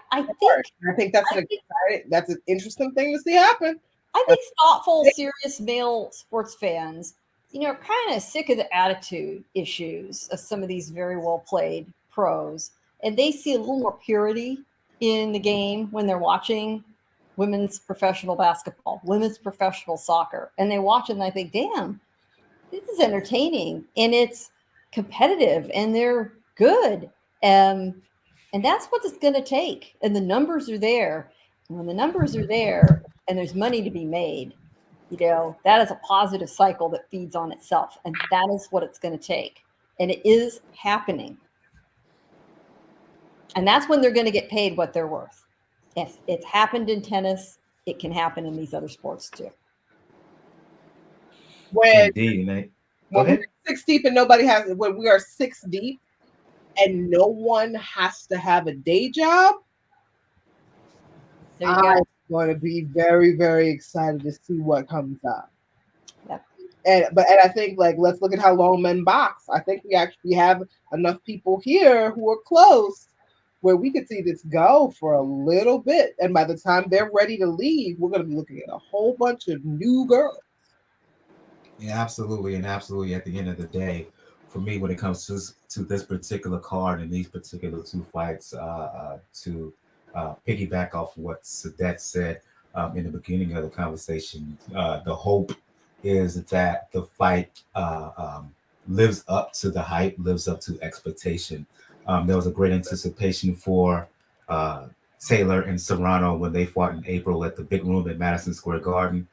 think that's an interesting thing to see happen. I think thoughtful, serious male sports fans, are kind of sick of the attitude issues of some of these very well played pros, and they see a little more purity in the game when they're watching women's professional basketball, women's professional soccer, and they watch it and they think, damn, this is entertaining and it's competitive and they're good. And that's what it's going to take. And the numbers are there. And when the numbers are there and there's money to be made, that is a positive cycle that feeds on itself. And that is what it's going to take. And it is happening. And that's when they're going to get paid what they're worth. If it's happened in tennis, it can happen in these other sports too. Indeed, Nate. When we're 6 deep and when we are 6 deep and no one has to have a day job, I'm going to be very, very excited to see what comes up. Yep. And I think, let's look at how long men box. I think we actually have enough people here who are close where we could see this go for a little bit. And by the time they're ready to leave, we're going to be looking at a whole bunch of new girls. Yeah, absolutely. And absolutely at the end of the day, for me, when it comes to this particular card and these particular 2 fights, to piggyback off what Sadet said in the beginning of the conversation, the hope is that the fight lives up to the hype, lives up to expectation. There was a great anticipation for Taylor and Serrano when they fought in April at the big room at Madison Square Garden.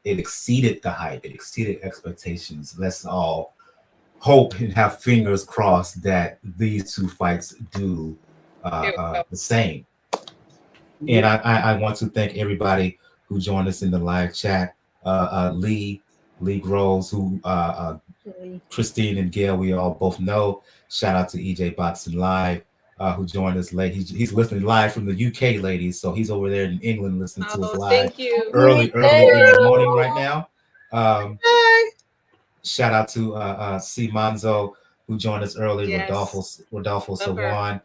It exceeded the hype. It exceeded expectations. Let's all hope and have fingers crossed that these 2 fights do the same. And I want to thank everybody who joined us in the live chat. Lee Groves, who Christine and Gail, we all both know. Shout out to EJ Boxing Live, who joined us late. He's listening live from the UK, ladies. So he's over there in England listening to us live early in the morning right now. Shout out to C. Manzo, who joined us early. Yes. Rodolfo Sawan,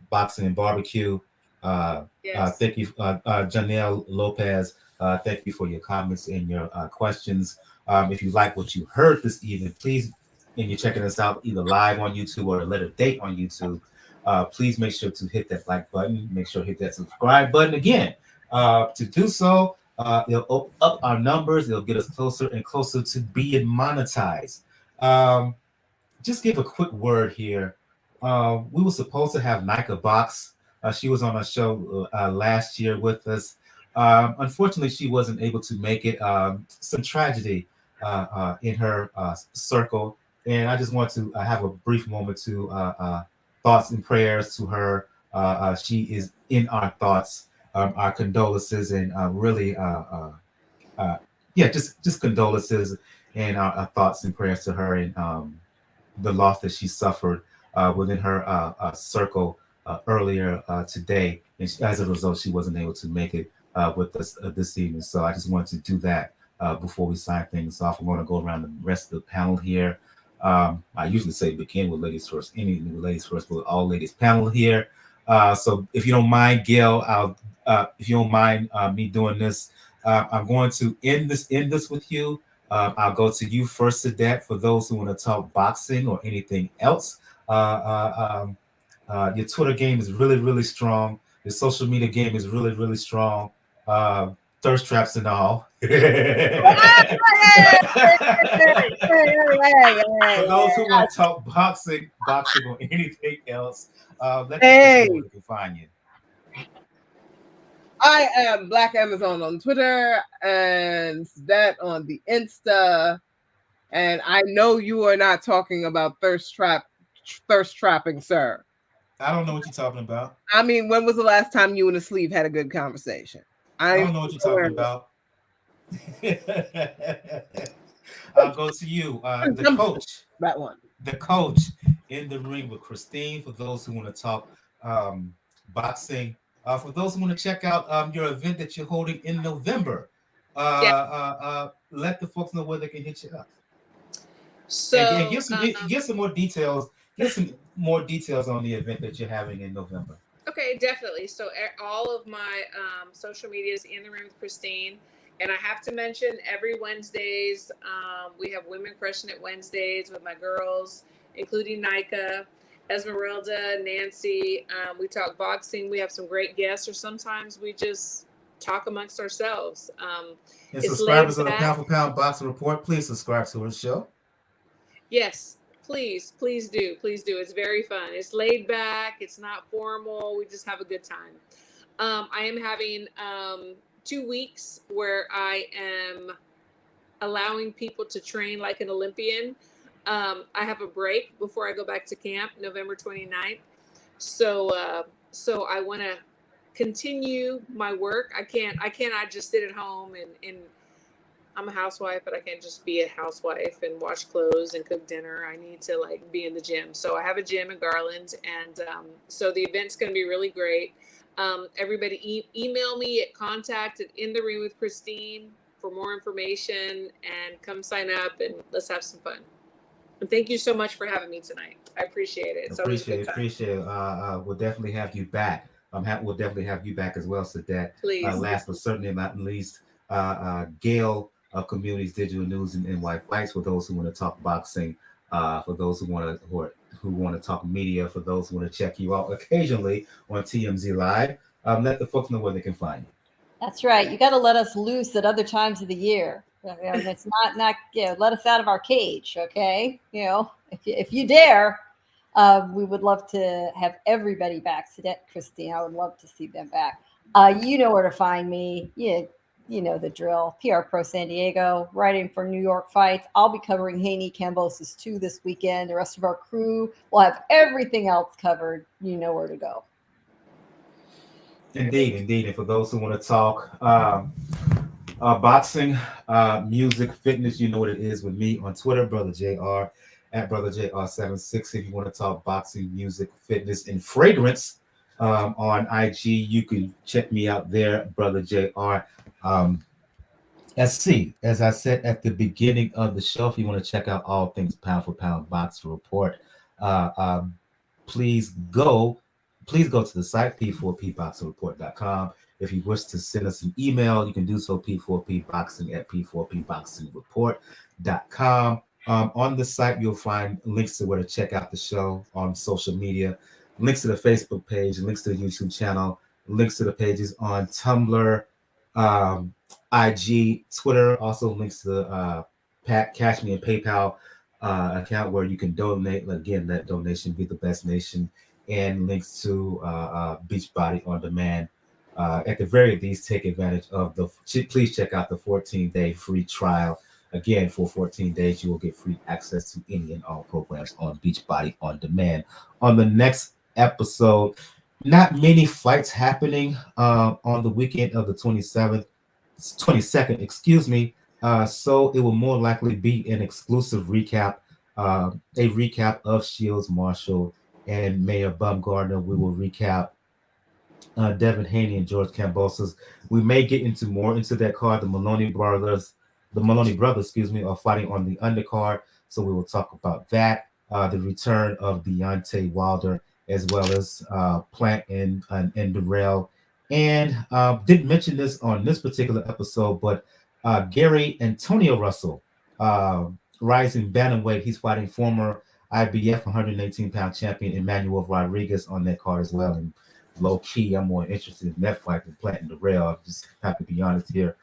Boxing and Barbecue. Thank you, Janelle Lopez. Thank you for your comments and your questions. If you like what you heard this evening, please, and you're checking us out either live on YouTube or a later date on YouTube, please make sure to hit that like button. Make sure to hit that subscribe button again. To do so, it'll up our numbers. It'll get us closer and closer to being monetized. Just give a quick word here. We were supposed to have Nika Box. She was on our show last year with us. Unfortunately, she wasn't able to make it. Some tragedy in her circle. And I just want to have a brief moment to thoughts and prayers to her. She is in our thoughts, our condolences, and really, just condolences and our thoughts and prayers to her and the loss that she suffered within her circle earlier today. And as a result, she wasn't able to make it with us this evening. So I just wanted to do that before we sign things off. We're going to go around the rest of the panel here. I usually say begin with ladies first, ladies first, but all ladies panel here. So if you don't mind, Gail, if you don't mind me doing this, I'm going to end this with you. I'll go to you first, Sadet, for those who want to talk boxing or anything else. Your Twitter game is really, really strong. Your social media game is really, really strong. Thirst traps and all. For those who want to talk boxing or anything else, let me know where we can find you. I am Black Amazon on Twitter and that on the Insta. And I know you are not talking about thirst trapping, sir. I don't know what you're talking about. I mean, when was the last time you and a sleeve had a good conversation? I don't know what you're talking about. I'll go to you, the coach. That one. The coach in the ring with Christine, for those who want to talk boxing. For those who want to check out your event that you're holding in November, let the folks know where they can hit you up. So and give some more details. get some more details on the event that you're having in November. Okay, definitely. So all of my social media is In the Room with Christine. And I have to mention every Wednesdays, we have Women Crushing It Wednesdays with my girls, including Nika, Esmeralda, Nancy. We talk boxing. We have some great guests, or sometimes we just talk amongst ourselves. And It's subscribers laid of the back. Pound for Pound Boxing Report, please subscribe to our show. Yes, please do. Please do. It's very fun. It's laid back. It's not formal. We just have a good time. I am having 2 weeks where I am allowing people to train like an Olympian. I have a break before I go back to camp, November 29th. So I want to continue my work. I cannot just sit at home and I'm a housewife, but I can't just be a housewife and wash clothes and cook dinner. I need to like be in the gym. So I have a gym in Garland, and so the event's going to be really great. Everybody email me at contact@intheroomwithchristine for more information, and come sign up and let's have some fun. And thank you so much for having me tonight. I appreciate it. It's always a good time. Appreciate it. We'll definitely have you back. We'll definitely have you back as well, Sadat. Please. Last but certainly not least, Gail of Communities Digital News and NY Fights, for those who want to talk boxing, for those who want to talk media, for those who want to check you out occasionally on TMZ Live. Let the folks know where they can find you. That's right. You got to let us loose at other times of the year. It's not let us out of our cage, okay? If you dare, we would love to have everybody back. Sadat, Christine, I would love to see them back. You know where to find me. You know the drill. PR Pro San Diego, writing for New York Fights. I'll be covering Haney, Kambosos 2 this weekend. The rest of our crew will have everything else covered. You know where to go. Indeed. And for those who want to talk boxing, music, fitness, you know what it is with me on Twitter, Brother JR, at Brother JR76. If you want to talk boxing, music, fitness, and fragrance on IG, you can check me out there, Brother JR. As I said at the beginning of the show, if you want to check out all things Pound for Pound Boxing Report, please go to the site, p4pboxingreport.com. If you wish to send us an email, you can do so, p4pboxing@p4pboxingreport.com. On the site, you'll find links to where to check out the show on social media, links to the Facebook page, links to the YouTube channel, links to the pages on Tumblr, IG, Twitter, also links to the Cash Me and PayPal account where you can donate. Again, that donation be the best nation, and links to Beachbody On Demand. At the very least, take advantage of please check out the 14-day free trial. Again, for 14 days, you will get free access to any and all programs on Beachbody On Demand. On the next episode, not many fights happening on the weekend of the 22nd, so it will more likely be an exclusive recap, a recap of Shields, Marshall, and Mayor Baumgardner. We will recap Devin, Haney, and George Kambosos. We may get more into that card. The Maloney brothers, are fighting on the undercard, so we will talk about that. The return of Deontay Wilder, as well as Plant and Dirrell. And didn't mention this on this particular episode, but Gary Antonio Russell, rising bantamweight. He's fighting former IBF 118-pound champion Emmanuel Rodriguez on that card as well. And low key, I'm more interested in that fight than Plant and Dirrell. I just have to be honest here.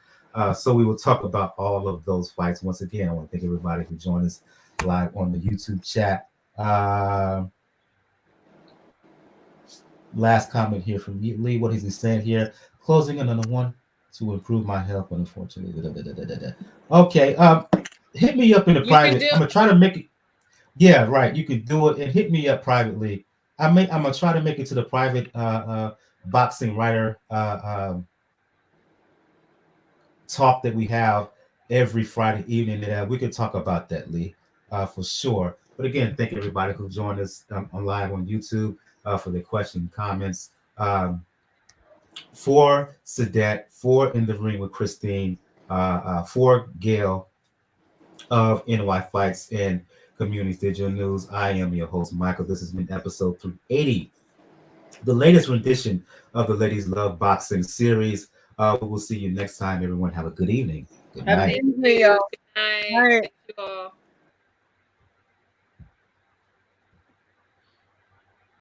So we will talk about all of those fights. Once again, I want to thank everybody who joined us live on the YouTube chat. Last comment here from Lee. What is he saying here? Closing another one to improve my health, but unfortunately. Okay. Hit me up in the private. I'm gonna try to make it. Yeah, right. You can do it and hit me up privately. I'm gonna try to make it to the private boxing writer talk that we have every Friday evening. And we could talk about that, Lee, for sure. But again, thank everybody who joined us on live on YouTube for their questions and comments. For Sadat, for In the Ring with Christine, for Gail of NY Fights, and Communities Digital News. I am your host, Michael. This has been episode 380, the latest rendition of the Ladies Love Boxing series. We will see you next time. Everyone, have a good evening. Good Have a night. good evening, y'all. Good night. All right. Thank you all.